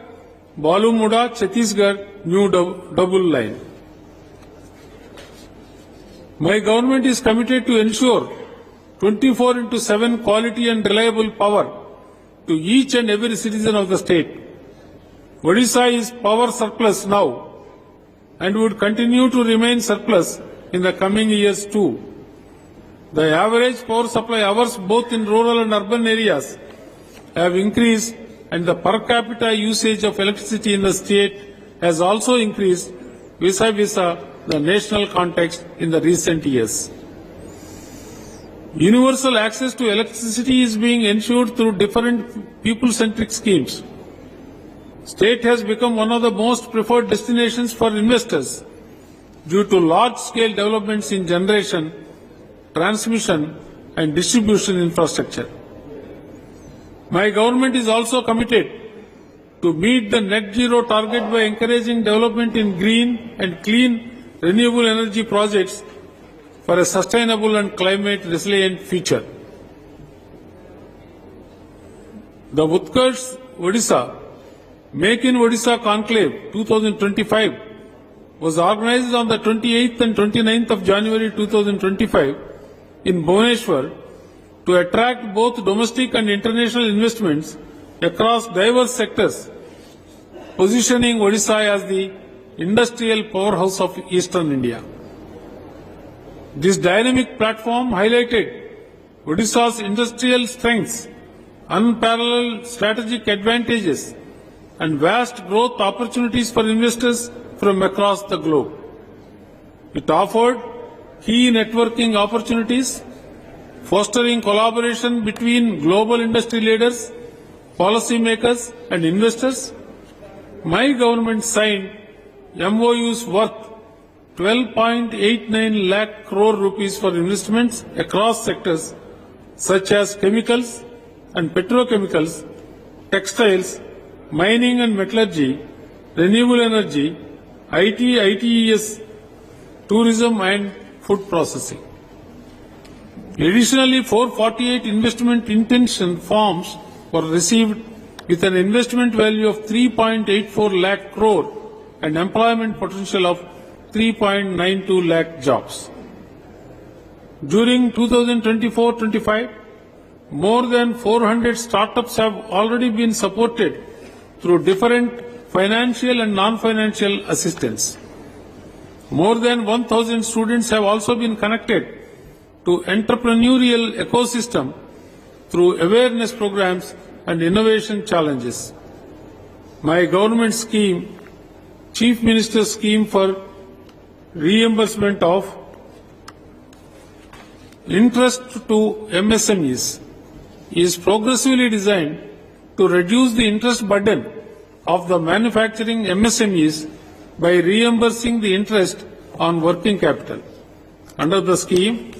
Balumuda, Chhattisgarh, new double line. My government is committed to ensure 24/7 quality and reliable power to each and every citizen of the state. Odisha is power surplus now and would continue to remain surplus in the coming years too. The average power supply hours both in rural and urban areas have increased, and the per capita usage of electricity in the state has also increased vis-a-vis the national context in the recent years. Universal access to electricity is being ensured through different people-centric schemes. State has become one of the most preferred destinations for investors due to large-scale developments in generation, transmission and distribution infrastructure. My government is also committed to meet the net zero target by encouraging development in green and clean renewable energy projects for a sustainable and climate resilient future. The Utkarsh Odisha Make in Odisha Conclave 2025 was organized on the 28th and 29th of January 2025 in Bhubaneswar to attract both domestic and international investments across diverse sectors, positioning Odisha as the industrial powerhouse of Eastern India. This dynamic platform highlighted Odisha's industrial strengths unparalleled strategic advantages, and vast growth opportunities for investors from across the globe. It offered key networking opportunities, fostering collaboration between global industry leaders, policymakers, and investors. My government signed MOUs worth 12.89 lakh crore rupees for investments across sectors such as chemicals and petrochemicals, textiles, mining and metallurgy, renewable energy, IT, ITES, tourism and food processing. Additionally, 448 investment intention forms were received with an investment value of 3.84 lakh crore and employment potential of 3.92 lakh jobs. During 2024-25, more than 400 startups have already been supported through different financial and non-financial assistance. More than 1,000 students have also been connected to entrepreneurial ecosystem through awareness programs and innovation challenges. My government scheme, Chief Minister's scheme for reimbursement of interest to MSMEs, is progressively designed to reduce the interest burden of the manufacturing MSMEs by reimbursing the interest on working capital. Under the scheme,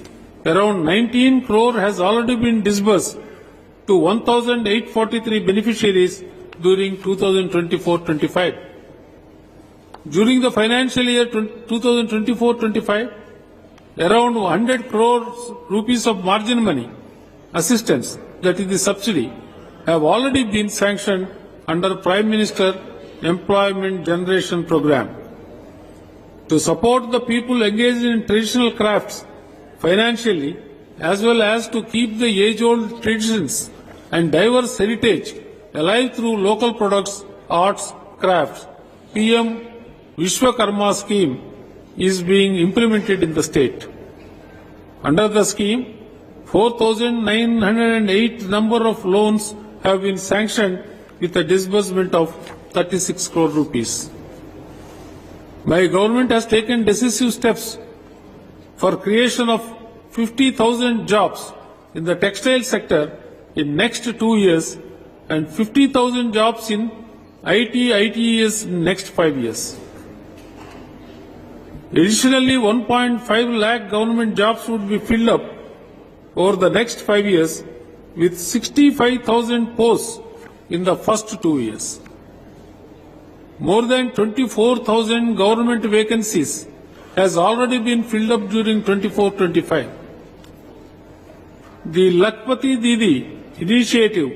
around 19 crore has already been disbursed to 1,843 beneficiaries during 2024-25. During the financial year 2024-25, around 100 crores rupees of margin money assistance, that is the subsidy, have already been sanctioned under Prime Minister Employment Generation Program. To support the people engaged in traditional crafts financially, as well as to keep the age-old traditions and diverse heritage alive through local products, arts, crafts, PM Vishwakarma scheme is being implemented in the state. Under the scheme, 4,908 number of loans have been sanctioned with a disbursement of 36 crore rupees. My government has taken decisive steps for creation of 50,000 jobs in the textile sector in next 2 years and 50,000 jobs in IT, ITES in next 5 years. Additionally, 1.5 lakh government jobs would be filled up over the next 5 years with 65,000 posts in the first 2 years. More than 24,000 government vacancies has already been filled up during 24-25. The Lakpati Didi initiative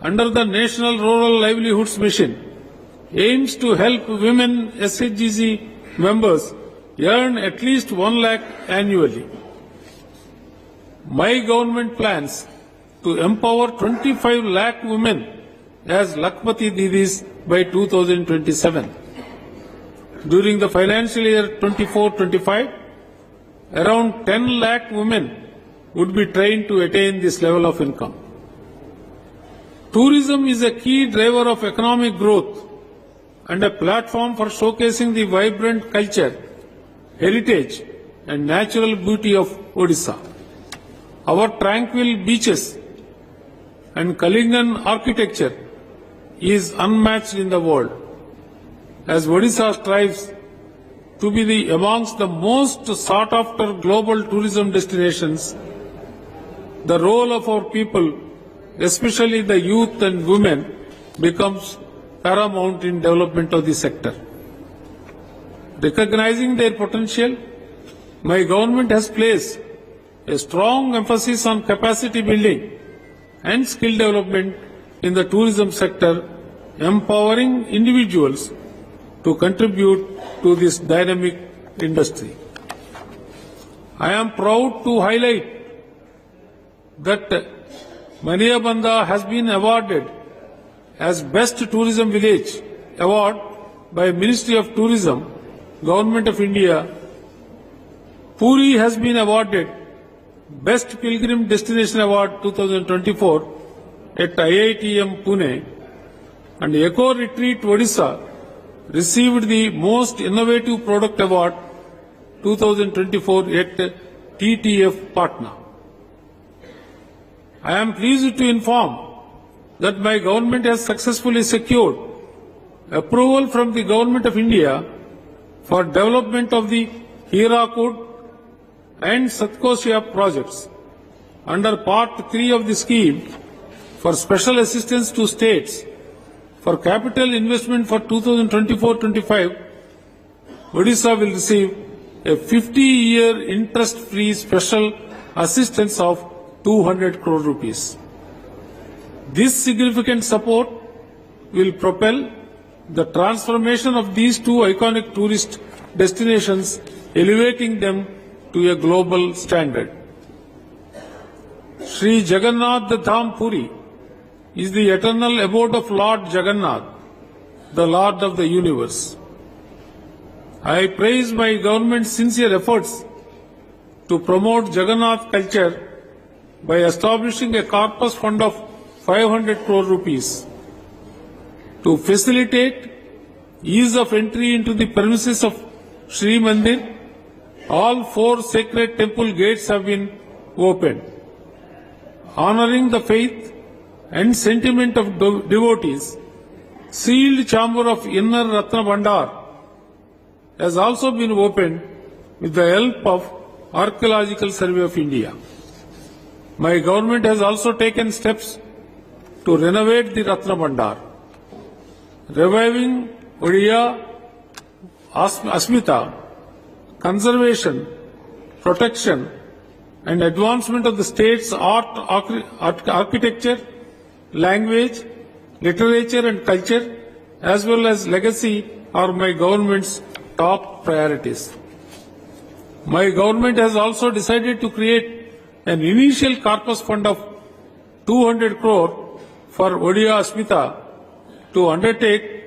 under the National Rural Livelihoods Mission aims to help women SHGC members earn at least 1 lakh annually. My government plans to empower 25 lakh women as Lakpati Didis by 2027. During the financial year 24-25, around 10 lakh women would be trained to attain this level of income. Tourism is a key driver of economic growth and a platform for showcasing the vibrant culture, heritage and natural beauty of Odisha. Our tranquil beaches and Kalingan architecture is unmatched in the world. As Odisha strives to be amongst the most sought after global tourism destinations, the role of our people, especially the youth and women, becomes paramount in development of the sector. Recognizing their potential, my government has placed a strong emphasis on capacity building and skill development in the tourism sector, empowering individuals to contribute to this dynamic industry. I am proud to highlight that Maniyabanda has been awarded as Best Tourism Village Award by Ministry of Tourism, Government of India. Puri has been awarded Best Pilgrim Destination Award 2024 at IITM Pune and Eco Retreat Odisha received the Most Innovative Product Award 2024 at TTF Patna. I am pleased to inform that my government has successfully secured approval from the Government of India for development of the Hirakud and Satkosia projects under Part 3 of the scheme for special assistance to states for capital investment for 2024-25. Odisha will receive a 50-year interest-free special assistance of 200 crore rupees. This significant support will propel the transformation of these two iconic tourist destinations, elevating them to a global standard. Sri Jagannath Dham Puri is the eternal abode of Lord Jagannath, the Lord of the universe. I praise my government's sincere efforts to promote Jagannath culture by establishing a corpus fund of 500 crore rupees to facilitate ease of entry into the premises of Sri Mandir. All 4 sacred temple gates have been opened, honoring the faith and sentiment of devotees. Sealed chamber of Inner Ratna Bhandar has also been opened with the help of Archaeological Survey of India. My government has also taken steps to renovate the Ratna Bhandar, reviving Odia Asmita, conservation, protection and advancement of the state's art, architecture, language, literature and culture, as well as legacy are my government's top priorities. My government has also decided to create an initial corpus fund of 200 crore for Odia Asmita to undertake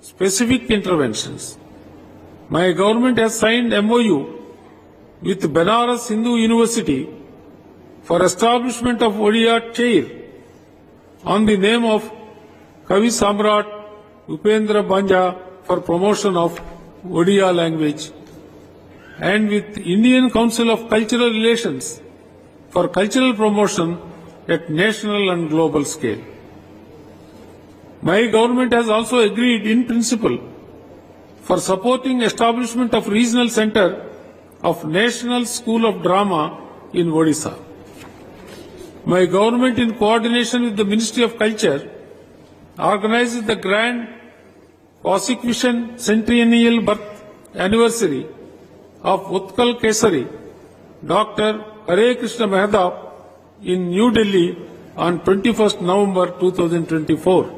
specific interventions. My government has signed MOU with Banaras Hindu University for establishment of Odia Chair on the name of Kavi Samrat Upendra Banja for promotion of Odia language, and with Indian Council of Cultural Relations for cultural promotion at national and global scale. My government has also agreed in principle for supporting establishment of regional center of National School of Drama in Odisha. My government, in coordination with the Ministry of Culture, organizes the grand Prosecution Centennial Birth Anniversary of Utkal Kesari, Dr. Hare Krishna Mahdap, in New Delhi on 21st November 2024.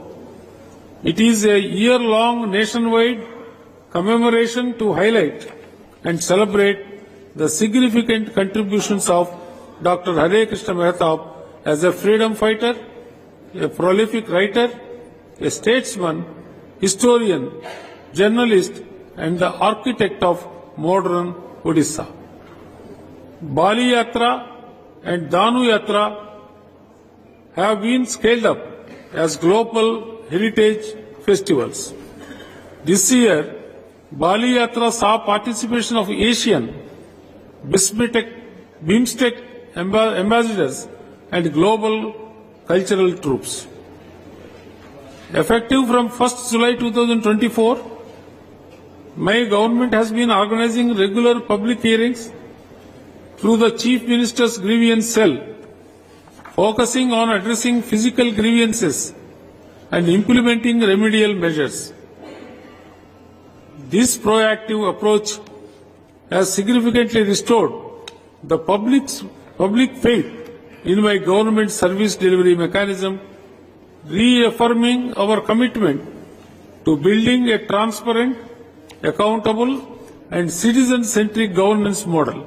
It is a year-long nationwide commemoration to highlight and celebrate the significant contributions of Dr. Hare Krishna Mahdap as a freedom fighter, a prolific writer, a statesman, historian, journalist, and the architect of modern Odisha. Bali Yatra and Danu Yatra have been scaled up as global heritage festivals. This year, Bali Yatra saw participation of Asian, BIMSTEC ambassadors and global cultural troops. Effective from 1st July 2024, my government has been organizing regular public hearings through the Chief Minister's Grievance Cell, focusing on addressing physical grievances and implementing remedial measures. This proactive approach has significantly restored the public faith in my government service delivery mechanism, reaffirming our commitment to building a transparent, accountable and citizen-centric governance model.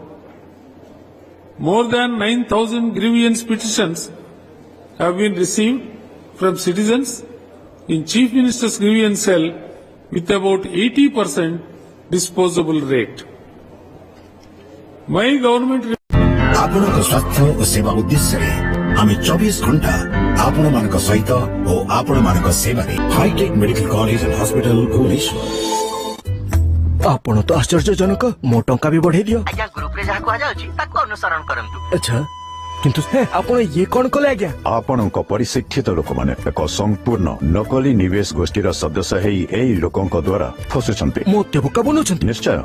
More than 9,000 grievance petitions have been received from citizens in Chief Minister's Grievance Cell with about 80% disposable rate. My government आपनक स्वास्थ्य और सेवा उद्देश्य रे हमें 24 घंटा आपण मानक सहित और आपण मानक सेवा hi-tech medical college and hospital Bhubaneswar. आपण तो आश्चर्यजनक मो टंका भी बढ़े दियो। आज्ञा ग्रुप रे जहा को जाउची ताको अनुसरण करंतु। अच्छा किंतु आपण ये कौन कले आज्ञा? आपण परिशिक्षित लोक माने एक संपूर्ण नकली निवेश गोष्ठीर सदस्य हेई एई लोकंक द्वारा फसुछन्ते। मोते बोका बनउछन्ते। निश्चय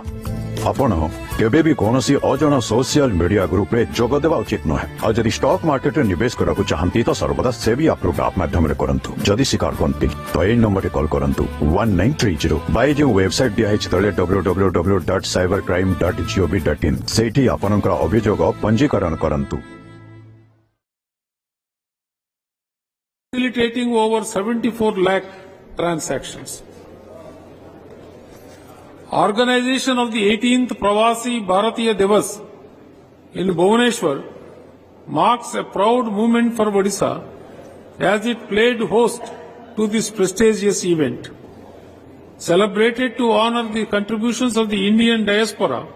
आपण केबे भी कोनोसी अजण सोशल मीडिया ग्रुप रे जोग देवा उचित नहे। और जदि स्टॉक मार्केट रे निवेश करकु चाहंती तो सर्वदा सेबी अप्रूव्ड ऐप माध्यम रे करंतु। जदि स्वीकार करंती तो ए नंबर रे कॉल करंतु 1930 बाय जो वेबसाइट दिया है तले www.cybercrime.gov.in सेठी आपनकर अभियोग पंजीकरण करंतु। Facilitating over 74 lakh transactions. Organization of the 18th Pravasi Bharatiya Divas in Bhubaneswar marks a proud moment for Odisha as it played host to this prestigious event. Celebrated to honor the contributions of the Indian diaspora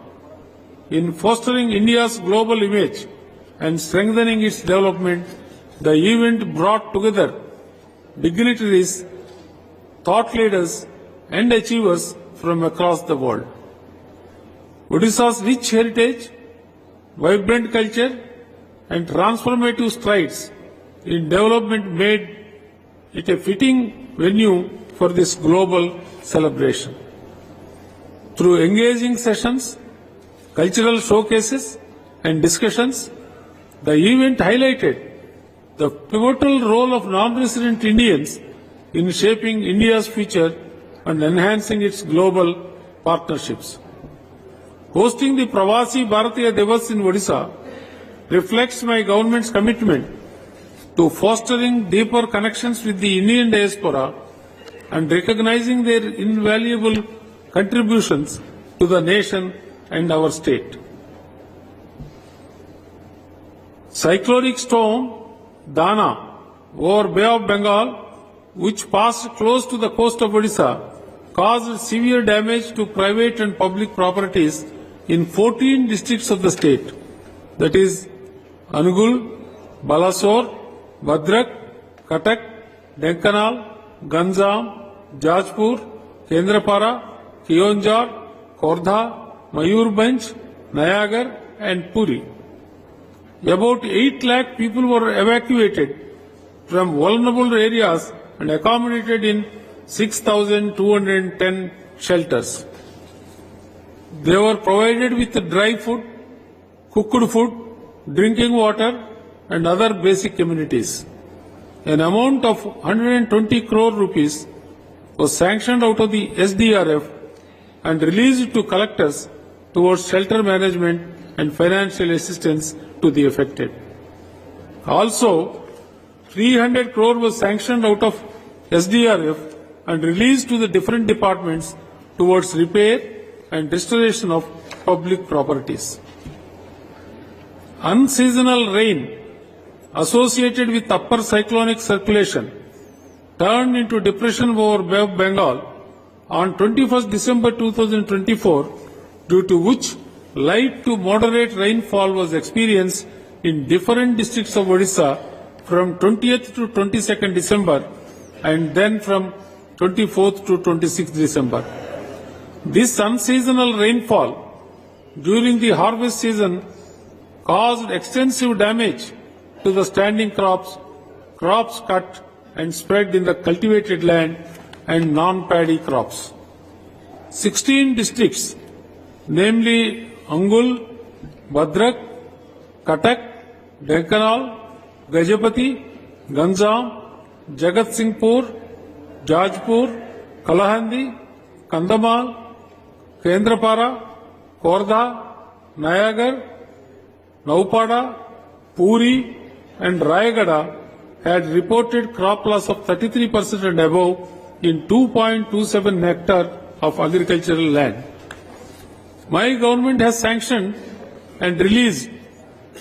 in fostering India's global image and strengthening its development, the event brought together dignitaries, thought leaders and achievers from across the world. Odisha's rich heritage, vibrant culture and transformative strides in development made it a fitting venue for this global celebration. Through engaging sessions, cultural showcases and discussions, the event highlighted the pivotal role of non-resident Indians in shaping India's future and enhancing its global partnerships. Hosting the Pravasi Bharatiya Divas in Odisha reflects my government's commitment to fostering deeper connections with the Indian diaspora and recognizing their invaluable contributions to the nation and our state. Cyclonic storm Dana over Bay of Bengal, which passed close to the coast of Odisha, caused severe damage to private and public properties in 14 districts of the state, that is Angul, Balasore, Bhadrak, Cuttack, Dhenkanal, Ganjam, Jajpur, Kendrapara, Keonjhar, Khordha, Mayurbhanj, Nayagar and Puri. About 8 lakh people were evacuated from vulnerable areas and accommodated in 6,210 shelters. They were provided with dry food, cooked food, drinking water and other basic amenities. An amount of 120 crore rupees was sanctioned out of the SDRF and released to collectors towards shelter management and financial assistance to the affected. Also, 300 crore was sanctioned out of SDRF and released to the different departments towards repair and restoration of public properties. Unseasonal rain associated with upper cyclonic circulation turned into depression over Bay of Bengal on 21st December 2024, due to which light to moderate rainfall was experienced in different districts of Odisha from 20th to 22nd December and then from 24th to 26th December. This unseasonal rainfall during the harvest season caused extensive damage to the standing crops, crops cut and spread in the cultivated land and non-paddy crops. 16 districts, namely Angul, Bhadrak, Cuttack, Dhenkanal, Gajapati, Ganjam, Jagat Singhpur, Jajpur, Kalahandi, Kandhamal, Kendrapara, Khordha, Nayagar, Naupada, Puri and Rayagada had reported crop loss of 33% and above in 2.27 hectare of agricultural land. My government has sanctioned and released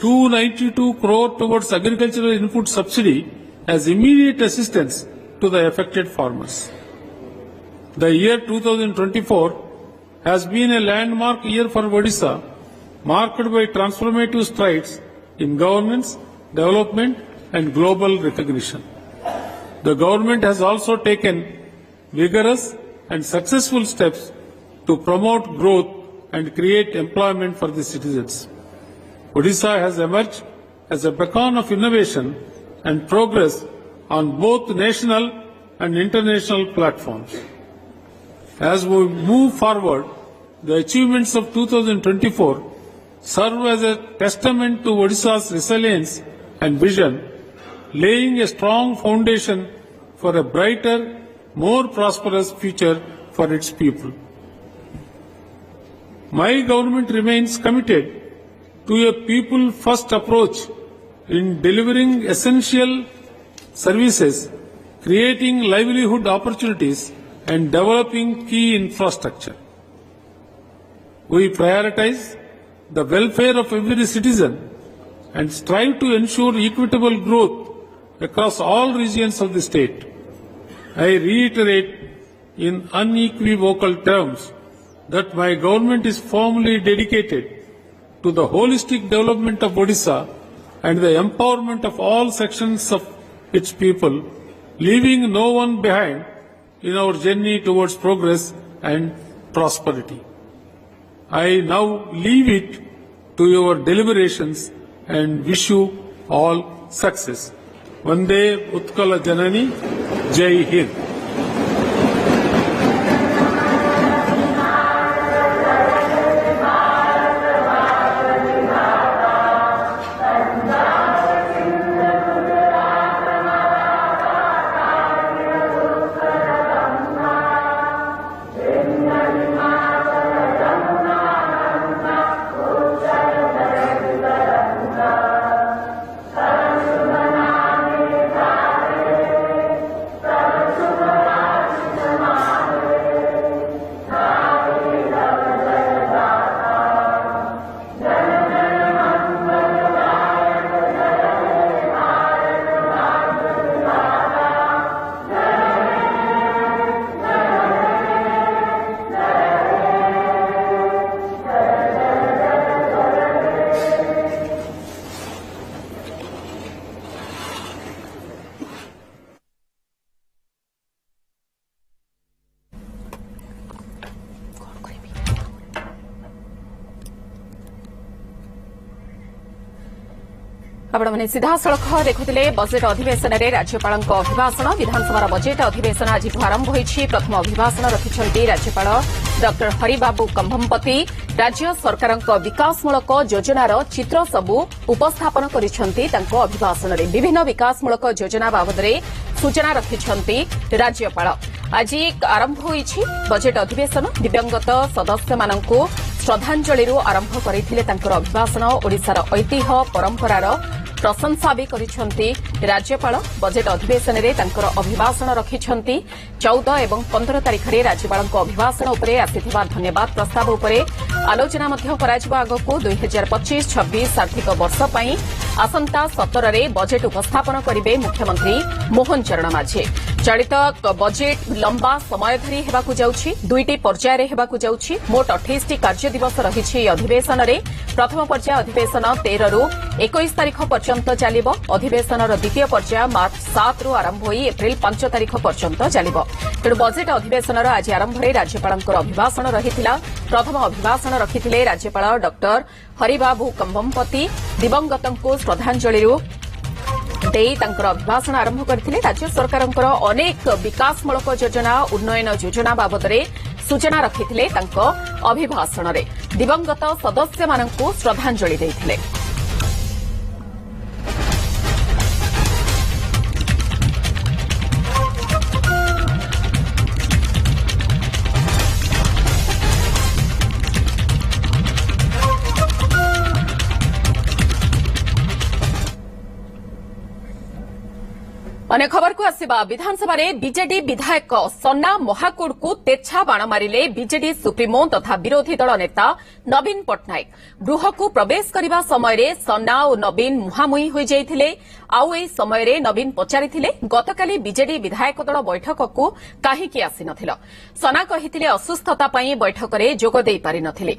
292 crore towards agricultural input subsidy as immediate assistance to the affected farmers. The year 2024 has been a landmark year for Odisha, marked by transformative strides in governance, development and global recognition. The government has also taken vigorous and successful steps to promote growth and create employment for the citizens. Odisha has emerged as a beacon of innovation and progress on both national and international platforms. As we move forward, the achievements of 2024 serve as a testament to Odisha's resilience and vision, laying a strong foundation for a brighter, more prosperous future for its people. My government remains committed to a people-first approach in delivering essential services, creating livelihood opportunities, and developing key infrastructure. We prioritize the welfare of every citizen and strive to ensure equitable growth across all regions of the state. I reiterate in unequivocal terms that my government is firmly dedicated to the holistic development of Odisha and the empowerment of all sections of its people, leaving no one behind in our journey towards progress and prosperity. I now leave it to your deliberations and wish you all success. Vande Utkala Janani, Jai Hind. आपने सीधासख देखुले budget अधिवेशन में राज्यपाल अभिभाषण विधानसभा budget अधिवेशन आज आरंभ होती प्रथम अभिभाषण रखिंट राज्यपाल डॉ हरिबाबू कंभमपति राज्य सरकार विकासमूलक योजनार चित्र सबू उपस्थापन करभिभाषण में विभिन्न विकासमूलक योजना बाबद सूचना रखिंट राज्यपाल आज आरंभ होती बजेट अधिवेशन दिवंगत सदस्य मानू श्रद्धांजलि आरंभ करते अभिभाषण ओडिशार ऐतिह्य परंपरार प्रशंसा भी करिसेंती राज्यपाल बजेट अधिवेशन में अभिभाषण रखिंट 14 और 15 तारीख में राज्यपाल अभिभाषण उपरे आसिथिबा धन्यवाद प्रस्ताव उपरे आलोचना आगकू 2025-26 आर्थिक वर्ष पई आसंता 17 रे बजेट उपस्थापन करिवे मुख्यमंत्री मोहन चरण माझी। चलित बजेट लंबा समय धरी हेबाकू जाउछि, दुईटी पर्याय रे हेबाकू जाउछि। मोट 28 टी कार्य दिवस रहिछि अधिवेशन रे। प्रथम पर्याय अधिवेशन 13 रु 21 तारीख पर्यंत चलिबो। अधिवेशनर द्वितीय पर्याय मार्च 7 रु आरंभ होई एप्रिल 5 तारीख पर्यंत चलिबो। तेणु बजेट अधिवेशनर आज आरंभ रे राज्यपालଙ୍କର अभिभाषण रहिथिला। प्रथम अभिभाषण रखिथिले राज्यपाल डॉ हरिबाबू कंभमपति दिवंगतଙ୍କୁ श्रद्धांजलि अभिभाषण आरंभ करथिले। राज्य सरकारଙ୍କର अनेक विकासमूलक योजना उन्नयन योजना बाबद सूचना रखिथिले। अभिभाषण रे दिवंगत सदस्य मानଙ୍କୁ श्रद्धांजलि देथिले। अन्य खबर को आसिबा विधानसभा बीजेडी विधायक सन्ना महाकुड़ को तेछा बाण मारिले बीजेडी सुप्रीमो तथा विरोधी दल नेता नवीन पट्टनायक। गृह को प्रवेश करने समय सन्ना और नवीन मुहांमुही हो जाइथिले। आउ एही समय नवीन पचारिथिले गतकाली बीजेडी विधायक दल बैठक को काहीकि आसी नथिल। सन्ना कहिथिले असुस्थता पई बैठक रे जोग देई पारि नथिले।